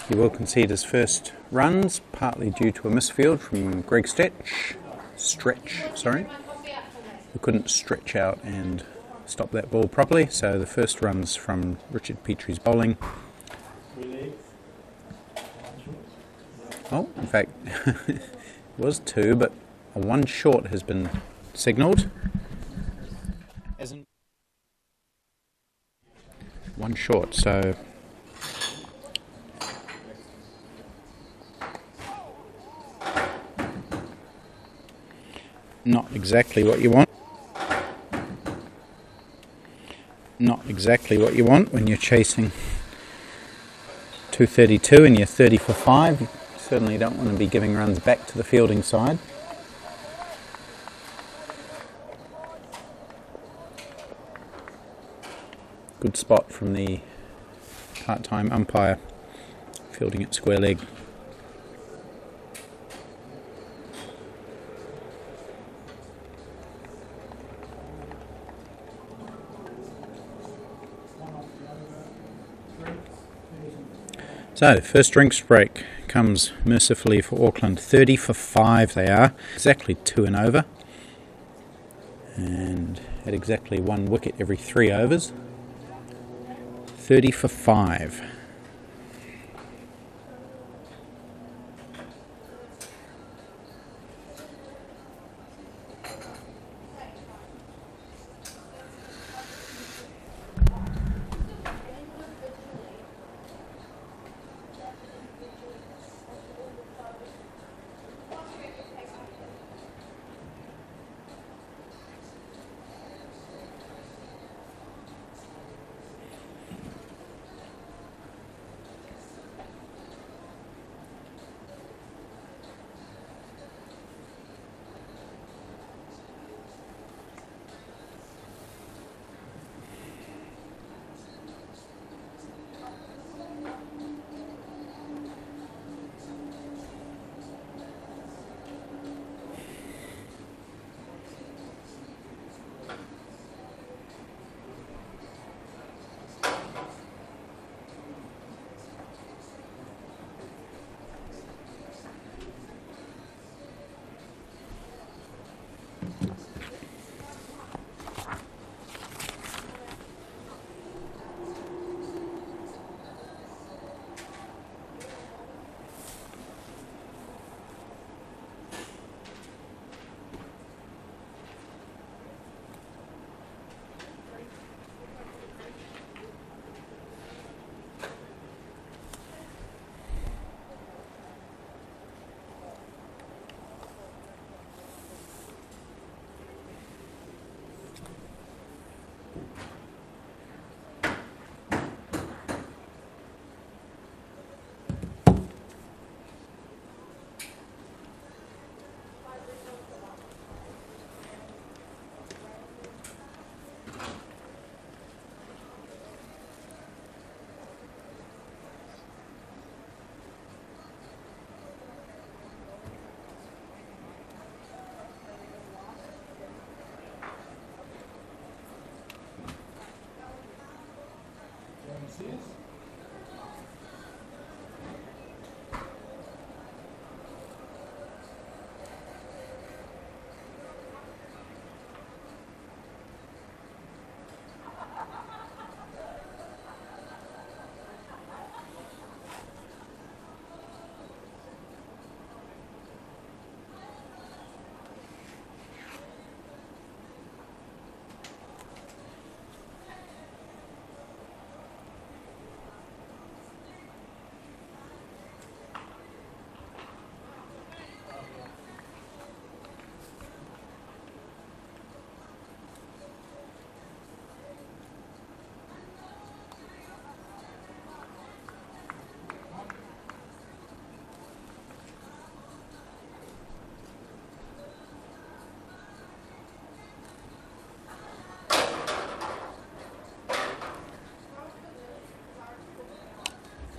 [SPEAKER 3] He will concede his first runs, partly due to a misfield from Greg Stretch, who couldn't stretch out and stop that ball properly. So the first runs from Richard Petrie's bowling. Oh, in fact, it was 2, but a 1 short has been signalled. 1 short, so not exactly what you want. Not exactly what you want when you're chasing 232 and you're 30 for 5. You certainly don't want to be giving runs back to the fielding side. Good spot from the part-time umpire, fielding at square leg. So, first drinks break comes mercifully for Auckland. 30 for 5 they are, exactly 2 and over. And at exactly 1 wicket every 3 overs. 30 for 5.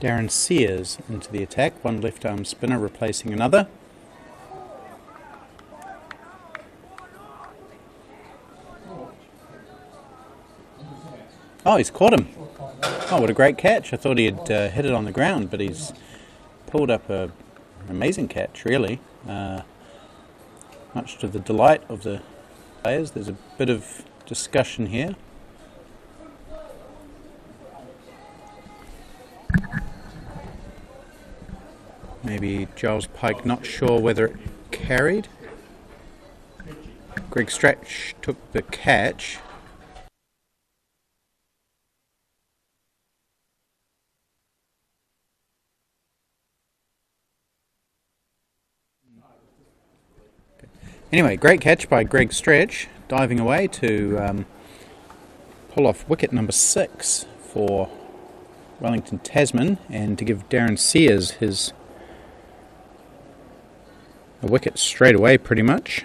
[SPEAKER 3] Darren Sears into the attack, one left arm spinner replacing another. Oh, he's caught him. Oh, what a great catch. I thought he had hit it on the ground, but he's pulled up an amazing catch, really. Much to the delight of the players. There's a bit of discussion here. Maybe Giles Pike not sure whether it carried. Greg Stretch took the catch. Anyway, great catch by Greg Stretch, diving away to pull off wicket number 6 for Wellington Tasman, and to give Darren Sears a wicket straight away, pretty much.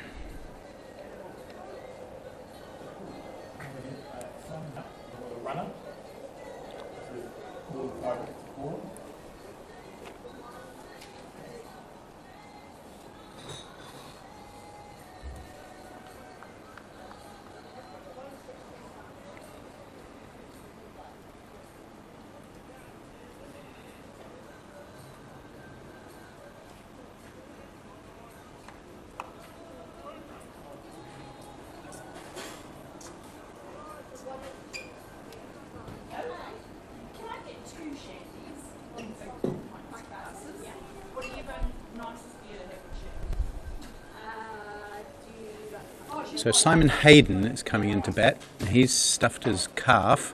[SPEAKER 3] So Simon Hayden is coming into bat. He's stuffed his calf,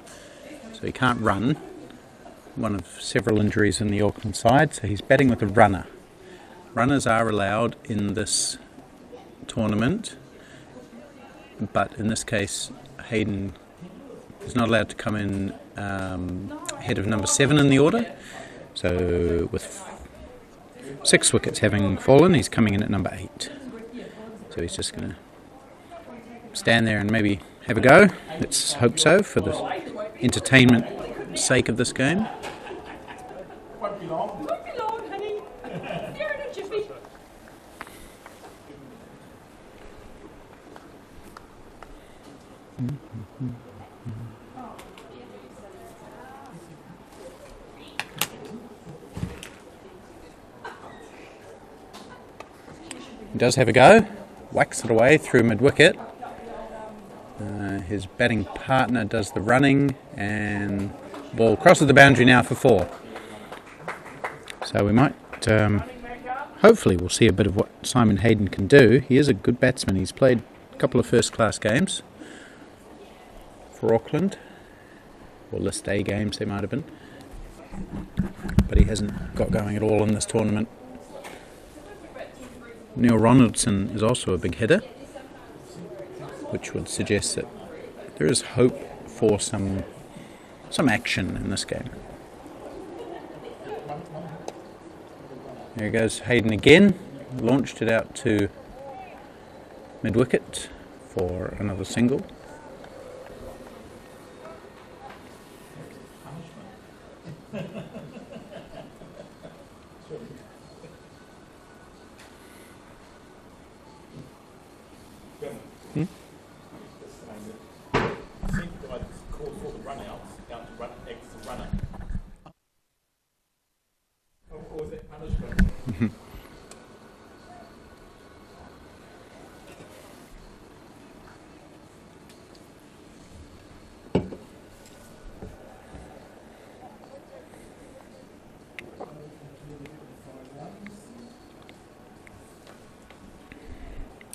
[SPEAKER 3] so he can't run. One of several injuries in the Auckland side, so he's batting with a runner. Runners are allowed in this tournament, but in this case Hayden is not allowed to come in ahead of number 7 in the order. So with 6 wickets having fallen, he's coming in at number 8. So he's just going to stand there and maybe have a go. Let's hope so, for the entertainment sake of this game.
[SPEAKER 1] Won't be long.
[SPEAKER 5] Won't be long, honey. You're in a jiffy.
[SPEAKER 3] He does have a go, whacks it away through mid-wicket. His batting partner does the running, and ball crosses the boundary now for 4. So we might, hopefully we'll see a bit of what Simon Hayden can do. He is a good batsman. He's played a couple of first-class games for Auckland, or List A games they might have been, but he hasn't got going at all in this tournament. Neil Ronaldson is also a big hitter, which would suggest that there is hope for some action in this game. There goes Hayden again, launched it out to mid-wicket for another single.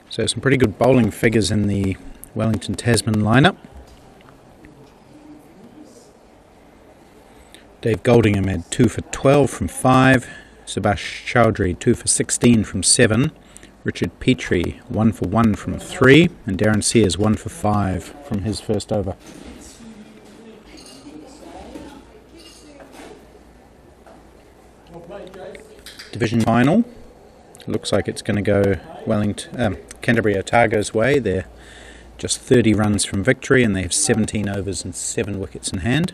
[SPEAKER 3] So some pretty good bowling figures in the Wellington Tasman lineup. Dave Goldingham had 2 for 12 from 5, Subhash Chowdhury 2 for 16 from 7, Richard Petrie 1 for 1 from 3, and Darren Sears 1 for 5 from his first over. Division final. Looks like it's going to go Canterbury Otago's way. They're just 30 runs from victory, and they have 17 overs and 7 wickets in hand.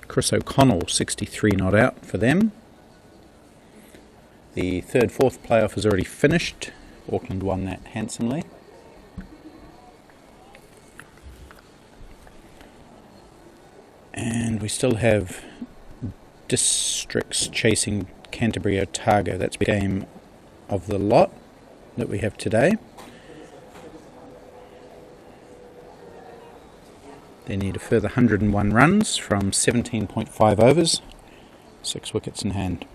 [SPEAKER 3] Chris O'Connell, 63 not out for them. The 3rd-4th playoff is already finished. Auckland won that handsomely. And we still have districts chasing Canterbury Otago. That's the game of the lot that we have today. They need a further 101 runs from 17.5 overs, 6 wickets in hand.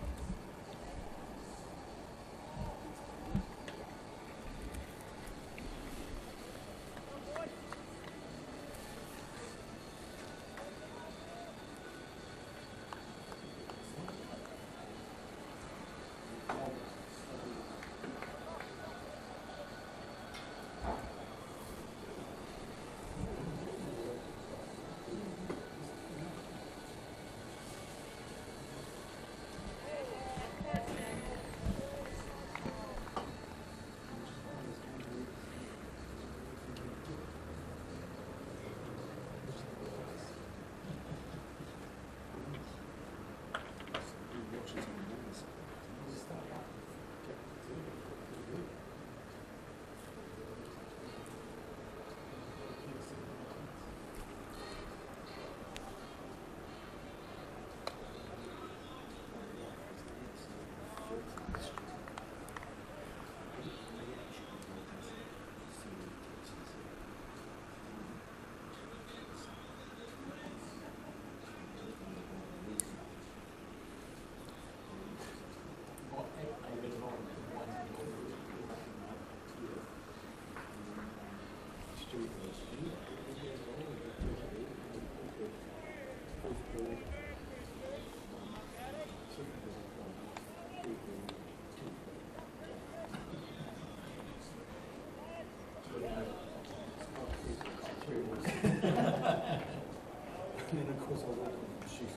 [SPEAKER 6] course, I walk on the shoes.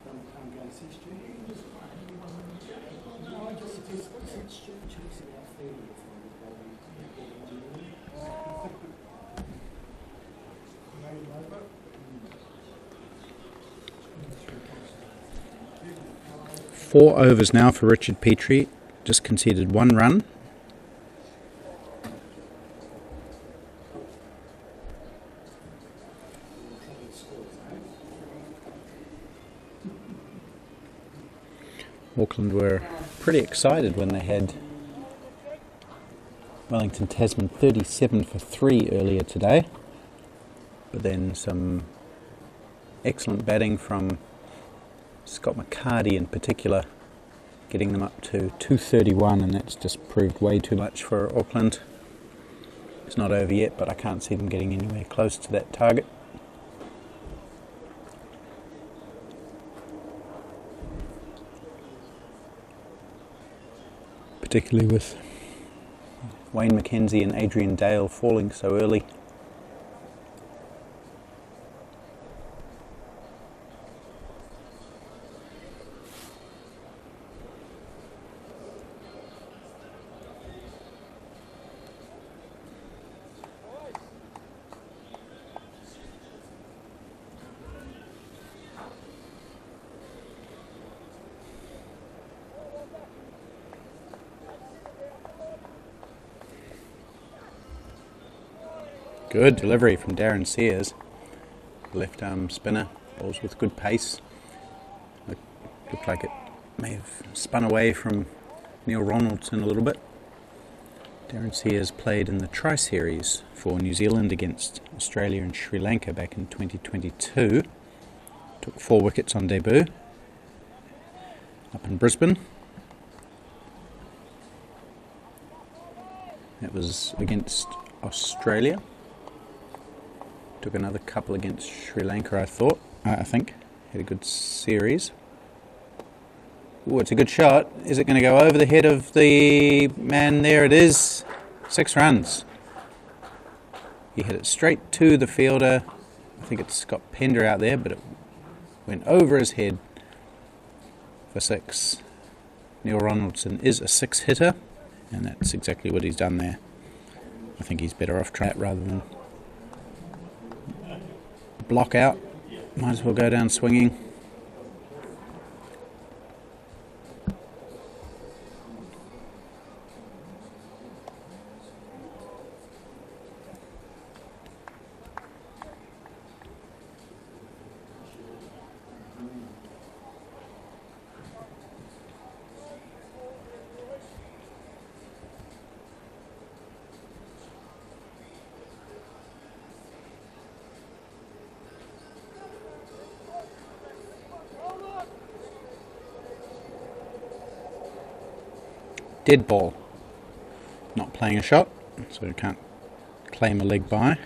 [SPEAKER 6] I'm going to see Stu. No, I just said Stu chasing out failure from the body.
[SPEAKER 3] Four overs now for Richard Petrie. Just conceded 1 run. Auckland were pretty excited when they had Wellington Tasman 37 for 3 earlier today. But then some excellent batting from Scott McCarty in particular, getting them up to 231, and that's just proved way too much for Auckland. It's not over yet, but I can't see them getting anywhere close to that target. Particularly with Wayne McKenzie and Adrian Dale falling so early. Good delivery from Darren Sears, left arm spinner, balls with good pace. Looked like it may have spun away from Neil Ronaldson a little bit. Darren Sears played in the Tri-Series for New Zealand against Australia and Sri Lanka back in 2022. Took 4 wickets on debut up in Brisbane. That was against Australia. Took another couple against Sri Lanka, I think. Had a good series. Oh, it's a good shot. Is it going to go over the head of the man? There it is. 6 runs. He hit it straight to the fielder. I think it's got Pender out there, but it went over his head for 6. Neil Ronaldson is a 6 hitter, and that's exactly what he's done there. I think he's better off trying that rather than block out. Might as well go down swinging. Dead ball. Not playing a shot, so you can't claim a leg by.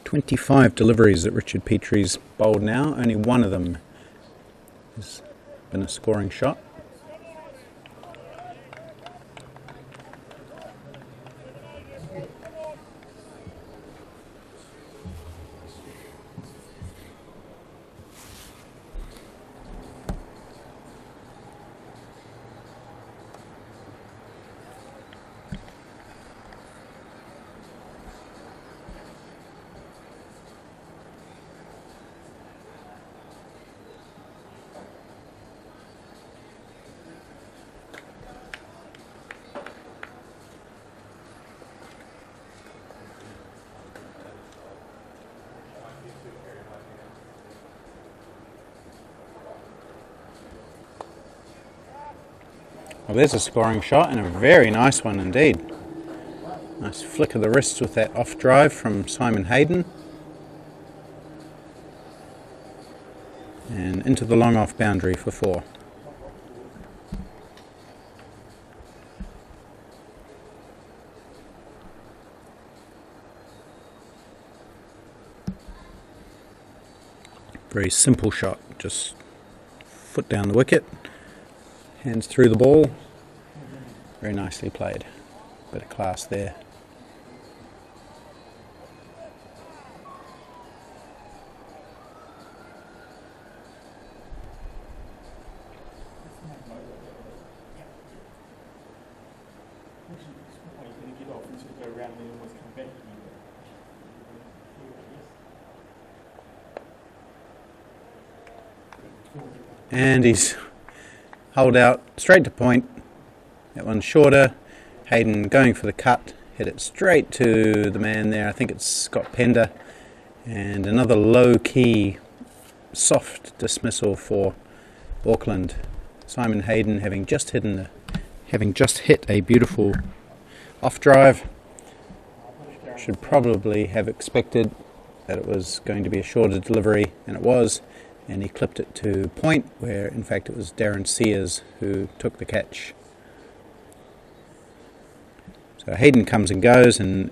[SPEAKER 3] .25 deliveries that Richard Petrie's bowled now. Only one of them has been a scoring shot. Well, there's a scoring shot, and a very nice one indeed. Nice flick of the wrist with that off drive from Simon Hayden. And into the long off boundary for 4. Very simple shot, just foot down the wicket, hands through the ball. Very nicely played. Bit of class there. And he's holed out straight to point. That one's shorter. Hayden going for the cut, hit it straight to the man there. I think it's Scott Pender. And another low-key, soft dismissal for Auckland. Simon Hayden having just hit a beautiful off drive. Should probably have expected that it was going to be a shorter delivery, and it was. And he clipped it to point, where in fact it was Darren Sears who took the catch. So Hayden comes and goes and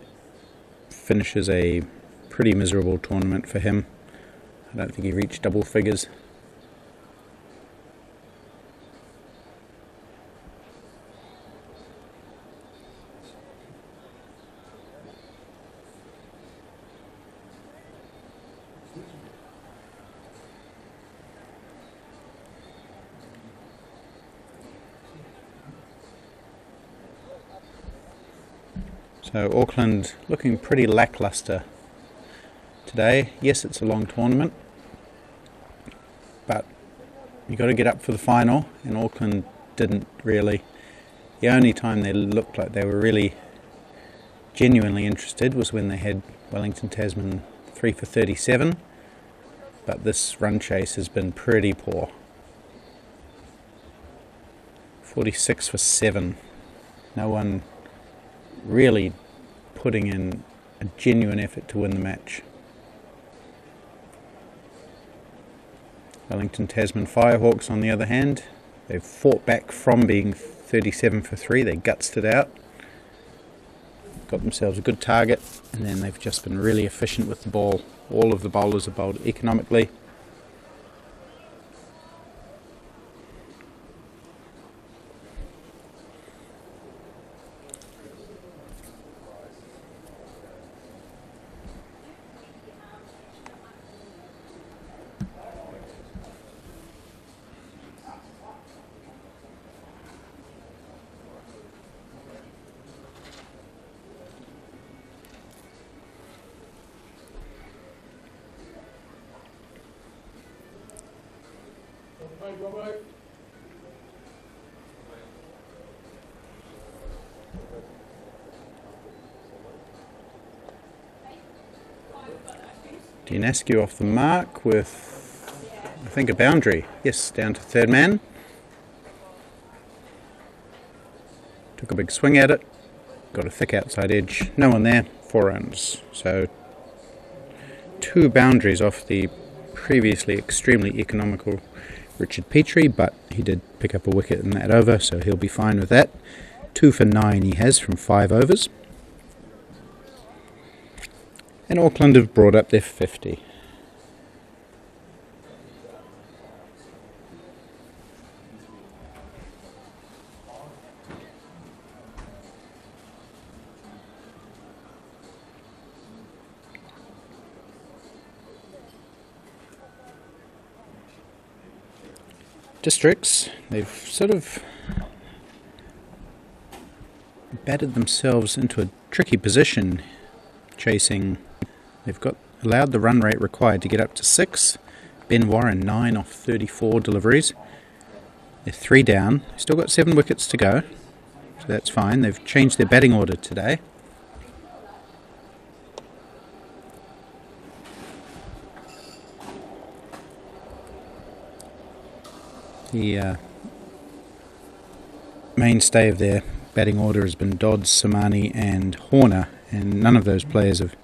[SPEAKER 3] finishes a pretty miserable tournament for him. I don't think he reached double figures. So Auckland looking pretty lacklustre today. Yes, it's a long tournament, but you got to get up for the final, and Auckland didn't really. The only time they looked like they were really genuinely interested was when they had Wellington Tasman 3 for 37, but this run chase has been pretty poor. 46 for 7. No one really putting in a genuine effort to win the match. Wellington Tasman Firehawks, on the other hand, they've fought back from being 37 for 3. They gutsed it out, got themselves a good target, and then they've just been really efficient with the ball. All of the bowlers have bowled economically. Dianascu off the mark with, I think, a boundary. Yes, down to third man. Took a big swing at it. Got a thick outside edge. No one there. 4 runs. So 2 boundaries off the previously extremely economical Richard Petrie, but he did pick up a wicket in that over, so he'll be fine with that. 2 for 9 he has from 5 overs. And Auckland have brought up their 50. Districts, they've sort of battered themselves into a tricky position chasing. They've allowed the run rate required to get up to 6. Ben Warren 9 off 34 deliveries. They're 3 down. Still got 7 wickets to go, so that's fine. They've changed their batting order today. mainstay of their batting order has been Dodds, Samani and Horner, and none of those players have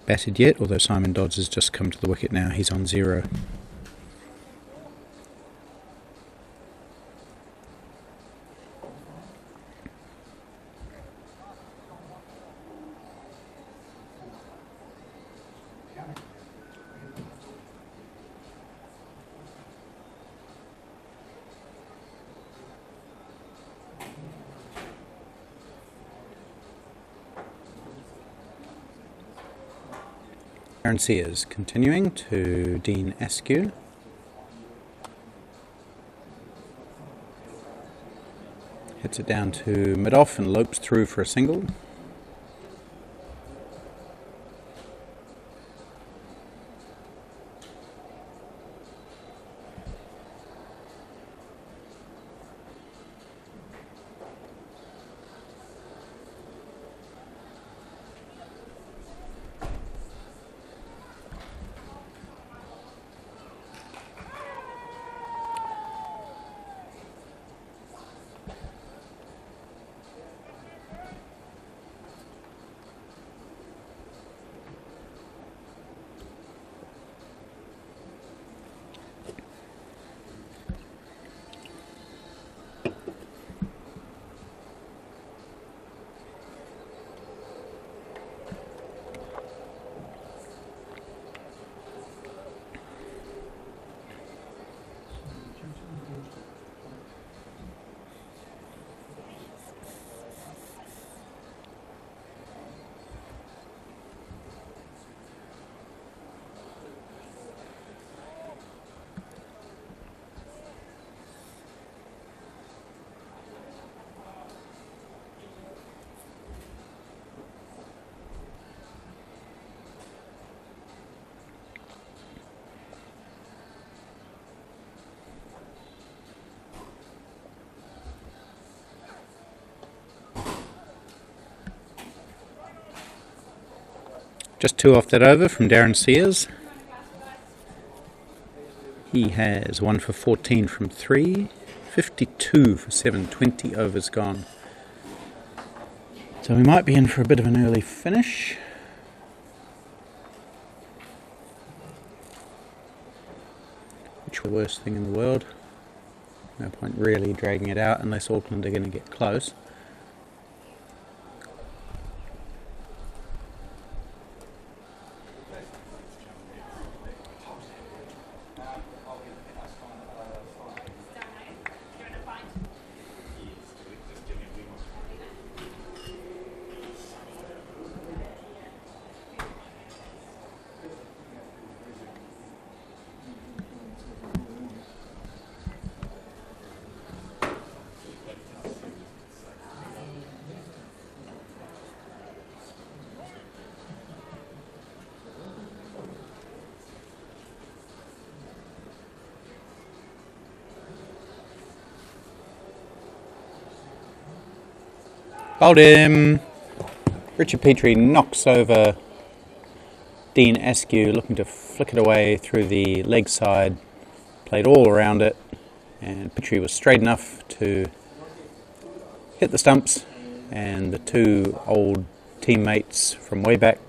[SPEAKER 3] batted yet, although Simon Dodds has just come to the wicket now. He's on 0. Aaron Sears continuing to Dean Askew. Hits it down to mid-off and lopes through for a single. Just 2 off that over from Darren Sears. He has 1 for 14 from 3, 52 for 7, 20 overs gone. So we might be in for a bit of an early finish. Which is the worst thing in the world. No point really dragging it out unless Auckland are going to get close. Bowled him. Richard Petrie knocks over Dean Askew, looking to flick it away through the leg side. Played all around it, and Petrie was straight enough to hit the stumps, and the 2 old teammates from way back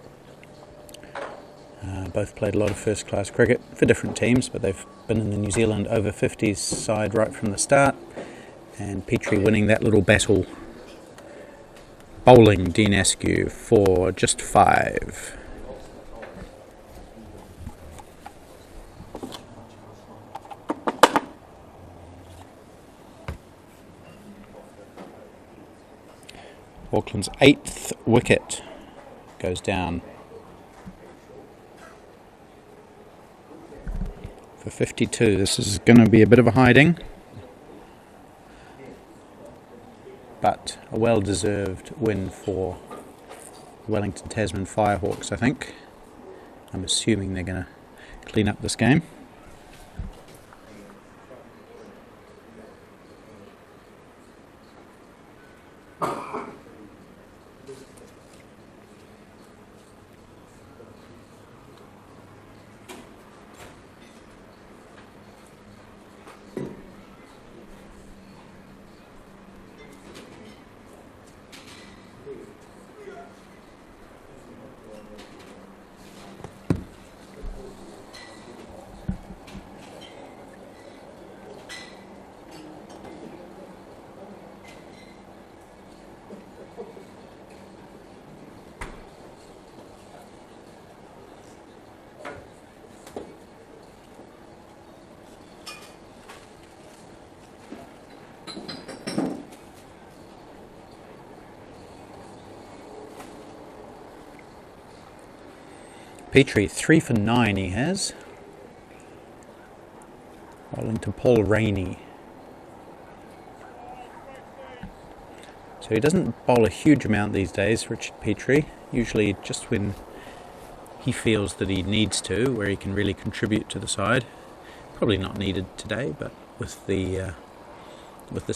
[SPEAKER 3] both played a lot of first-class cricket for different teams, but they've been in the New Zealand Over-50s side right from the start, and Petrie winning that little battle, bowling Dean Askew for just 5. Auckland's 8th wicket goes down for 52. This is going to be a bit of a hiding, but a well-deserved win for Wellington Tasman Firehawks, I think. I'm assuming they're going to clean up this game. Petrie, 3 for 9 he has. Wellington Paul Rainey. So he doesn't bowl a huge amount these days, Richard Petrie. Usually just when he feels that he needs to, where he can really contribute to the side. Probably not needed today, but with this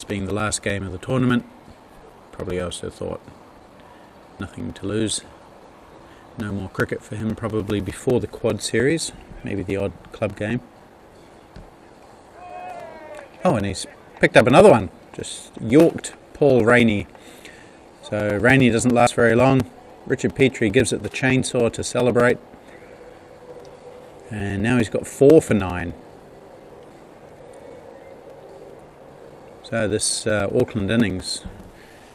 [SPEAKER 3] being the last game of the tournament, probably also thought nothing to lose. No more cricket for him probably before the quad series, maybe the odd club game. Oh, and he's picked up another one, just yorked Paul Rainey. So Rainey doesn't last very long. Richard Petrie gives it the chainsaw to celebrate. And now he's got 4 for 9. So this Auckland innings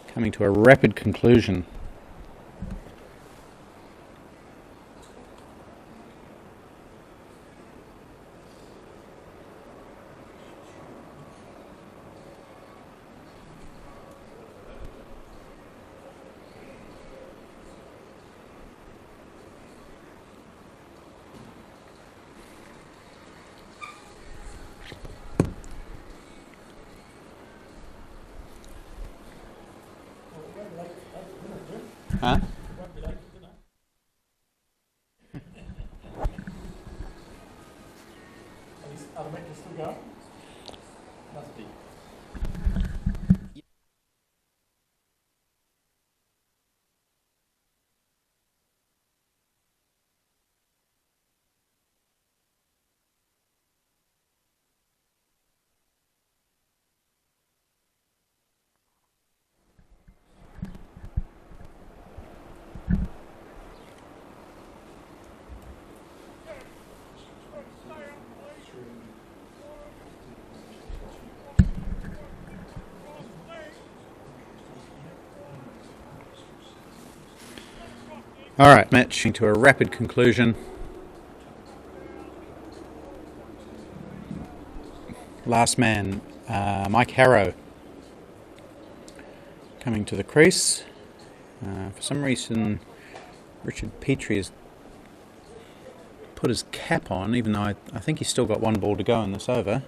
[SPEAKER 3] coming to a rapid conclusion. Huh?
[SPEAKER 1] Are the matches still going? Must be.
[SPEAKER 3] Alright, match to a rapid conclusion. Last man, Mike Harrow, coming to the crease. For some reason, Richard Petrie has put his cap on, even though I think he's still got 1 ball to go in this over.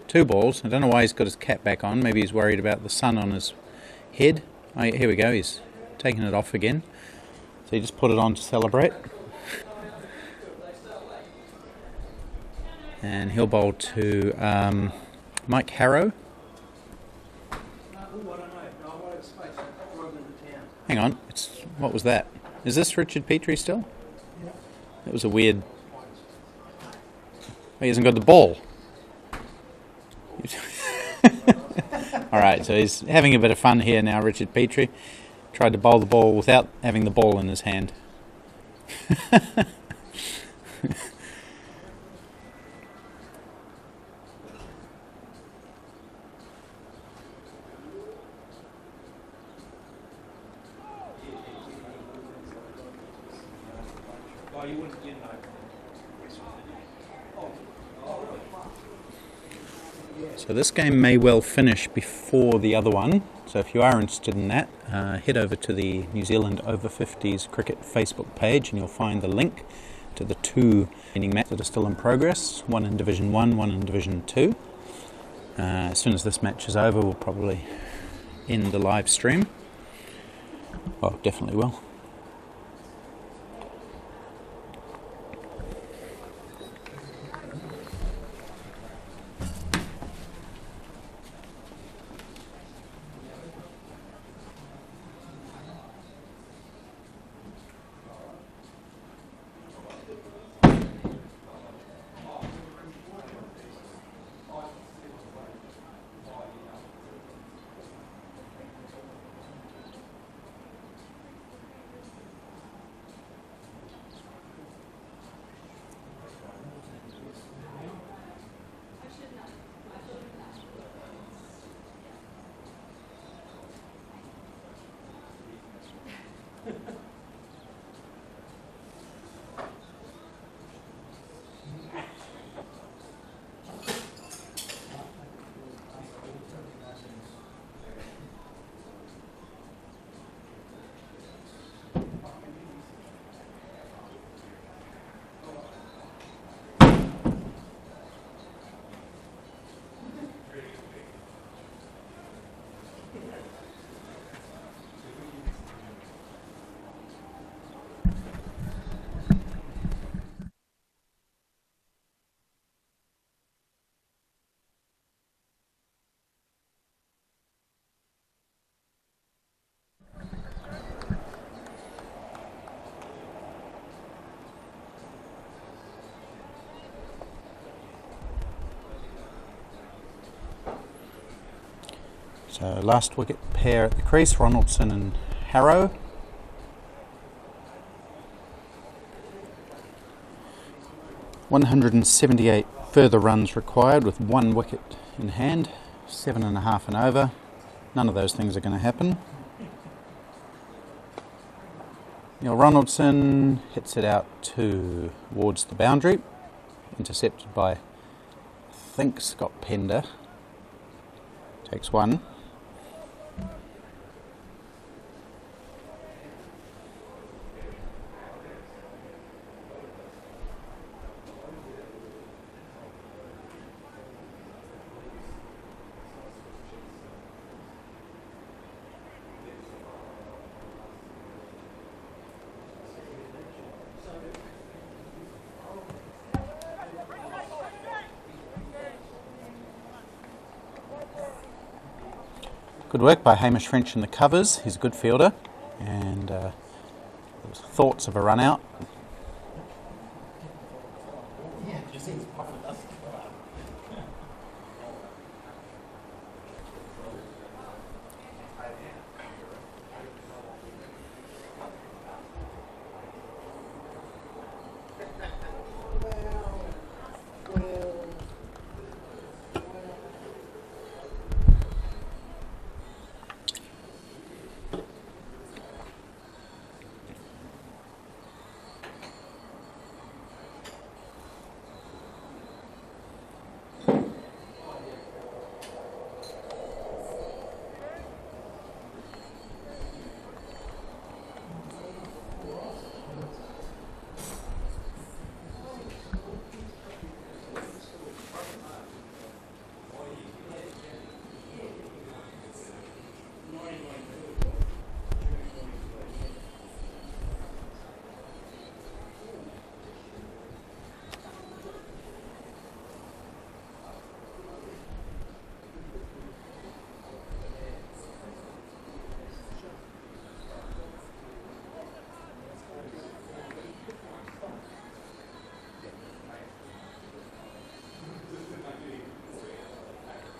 [SPEAKER 3] 2 balls. I don't know why he's got his cap back on. Maybe he's worried about the sun on his head. Oh, here we go. He's taking it off again. So he just put it on to celebrate. And he'll bowl to Mike Harrow. Hang on, what was that? Is this Richard Petrie still? That was a weird... He hasn't got the ball. Alright, so he's having a bit of fun here now, Richard Petrie. Tried to bowl the ball without having the ball in his hand. So this game may well finish before the other one. So if you are interested in that, head over to the New Zealand Over-50s cricket Facebook page and you'll find the link to the 2 inning matches that are still in progress, one in Division 1, one in Division 2. As soon as this match is over, we'll probably end the live stream. Well, definitely will. So last wicket pair at the crease, Ronaldson and Harrow. .178 further runs required with 1 wicket in hand, 7.5 and over. None of those things are going to happen. Neil Ronaldson hits it out towards the boundary, intercepted by, I think, Scott Pender. Takes 1. Good work by Hamish French in the covers. He's a good fielder, and there was thoughts of a run out.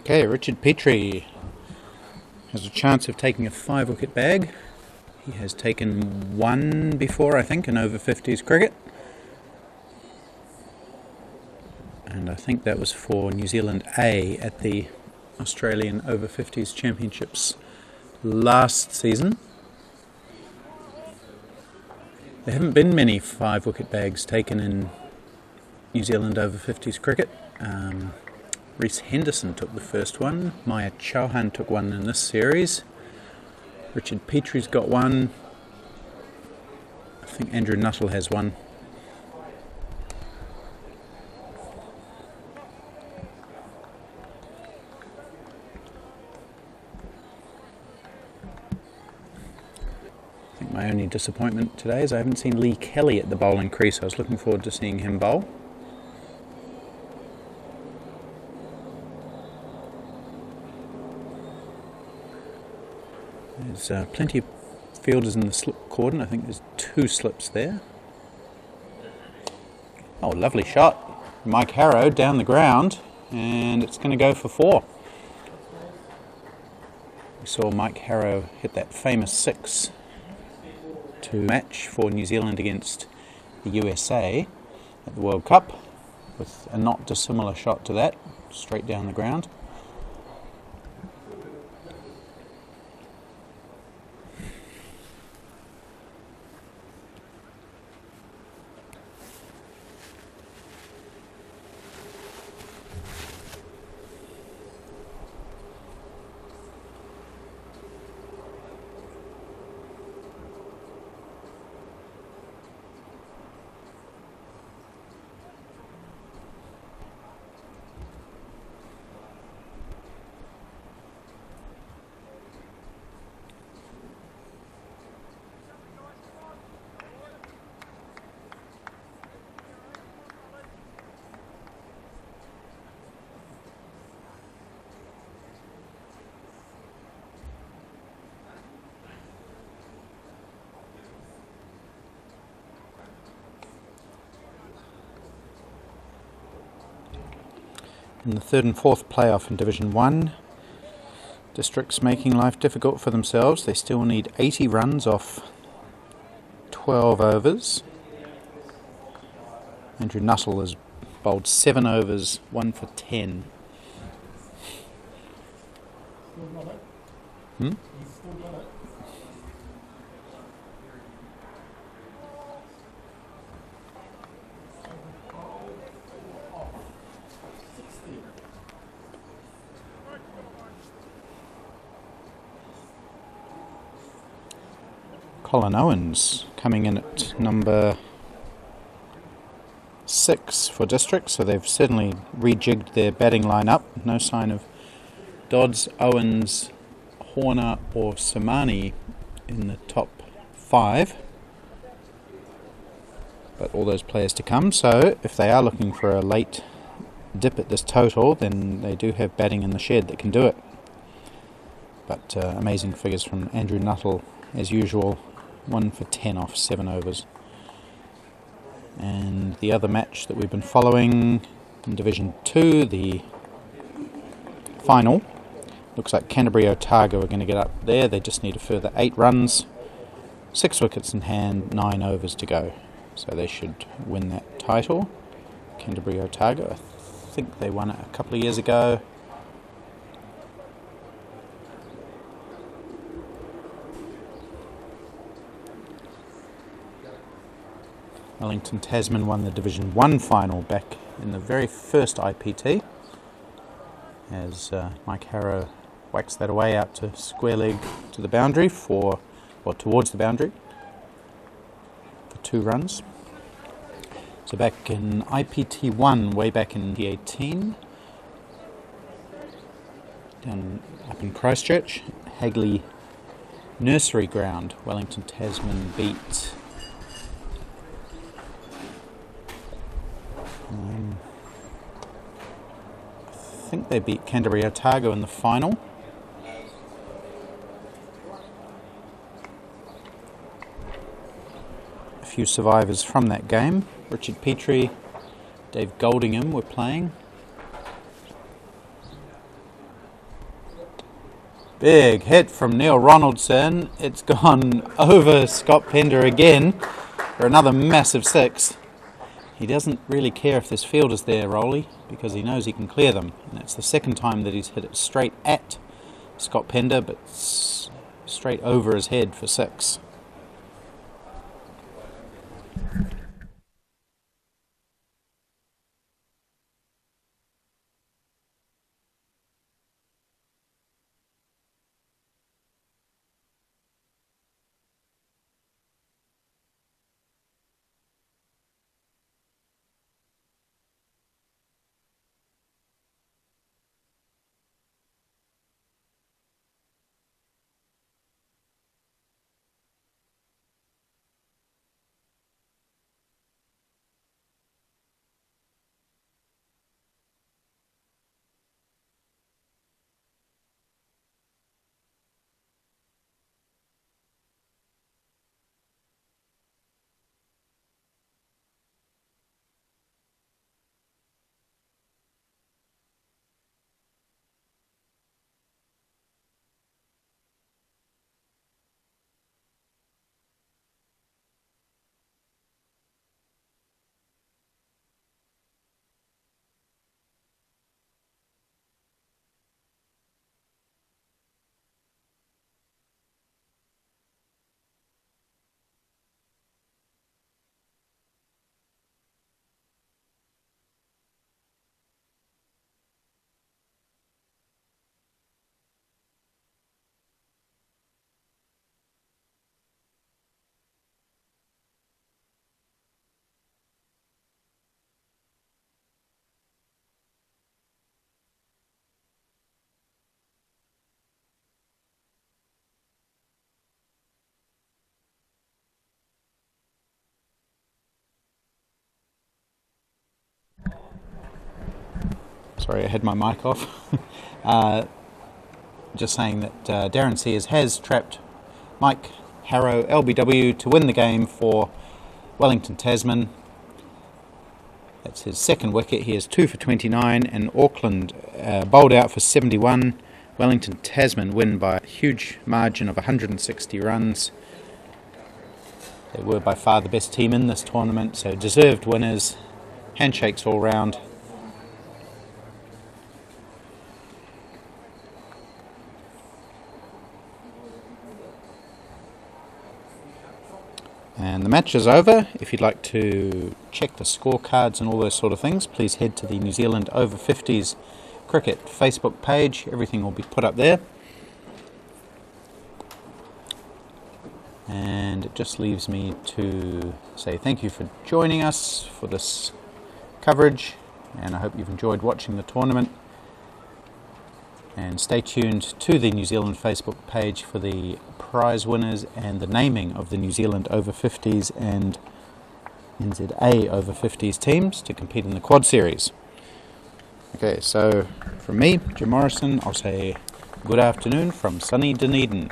[SPEAKER 3] Okay, Richard Petrie has a chance of taking a 5-wicket bag. He has taken 1 before, I think, in over-50s cricket. And I think that was for New Zealand A at the Australian over-50s Championships last season. There haven't been many 5-wicket bags taken in New Zealand over-50s cricket. Reece Henderson took the first one. Maya Chauhan took 1 in this series. Richard Petrie's got 1. I think Andrew Nuttall has 1. I think my only disappointment today is I haven't seen Lee Kelly at the bowling crease. I was looking forward to seeing him bowl. There's plenty of fielders in the slip cordon. I think there's 2 slips there. Oh, lovely shot. Mike Harrow down the ground, and it's going to go for 4. We saw Mike Harrow hit that famous 6 to match for New Zealand against the USA at the World Cup, with a not dissimilar shot to that, straight down the ground. In the 3rd and 4th playoff in Division 1, Districts making life difficult for themselves. They still need 80 runs off 12 overs. Andrew Nuttall has bowled 7 overs, 1 for 10. Colin Owens coming in at number 6 for District, so they've certainly rejigged their batting line-up. No sign of Dodds, Owens, Horner or Samani in the top 5, but all those players to come. So if they are looking for a late dip at this total, then they do have batting in the shed that can do it. But amazing figures from Andrew Nuttall as usual, 1 for 10 off 7 overs. And the other match that we've been following in Division 2, the final, looks like Canterbury Otago are going to get up there. They just need a further 8 runs, 6 wickets in hand, 9 overs to go. So they should win that title. Canterbury Otago, I think they won it a couple of years ago. Wellington Tasman won the Division 1 final back in the very first IPT, as Mike Harrow whacks that away out to square leg to the boundary towards the boundary for 2 runs. So back in IPT 1, way back in 2018, up in Christchurch, Hagley Nursery Ground, Wellington Tasman beat I think they beat Canterbury Otago in the final. A few survivors from that game. Richard Petrie, Dave Goldingham were playing. Big hit from Neil Ronaldson. It's gone over Scott Pender again for another massive 6. He doesn't really care if there's fielders there, Rowley, because he knows he can clear them. And it's the second time that he's hit it straight at Scott Pender, but straight over his head for 6. Sorry, I had my mic off. Just saying that Darren Sears has trapped Mike Harrow, LBW, to win the game for Wellington Tasman. That's his second wicket. He is 2 for 29, and Auckland bowled out for 71. Wellington Tasman win by a huge margin of 160 runs. They were by far the best team in this tournament, so deserved winners. Handshakes all round. And the match is over. If you'd like to check the scorecards and all those sort of things, please head to the New Zealand Over-50s cricket Facebook page. Everything will be put up there. And it just leaves me to say thank you for joining us for this coverage, and I hope you've enjoyed watching the tournament. And stay tuned to the New Zealand Facebook page for the prize winners and the naming of the New Zealand Over-50s and NZA Over-50s teams to compete in the Quad Series. Okay, so from me, Jim Morrison, I'll say good afternoon from sunny Dunedin.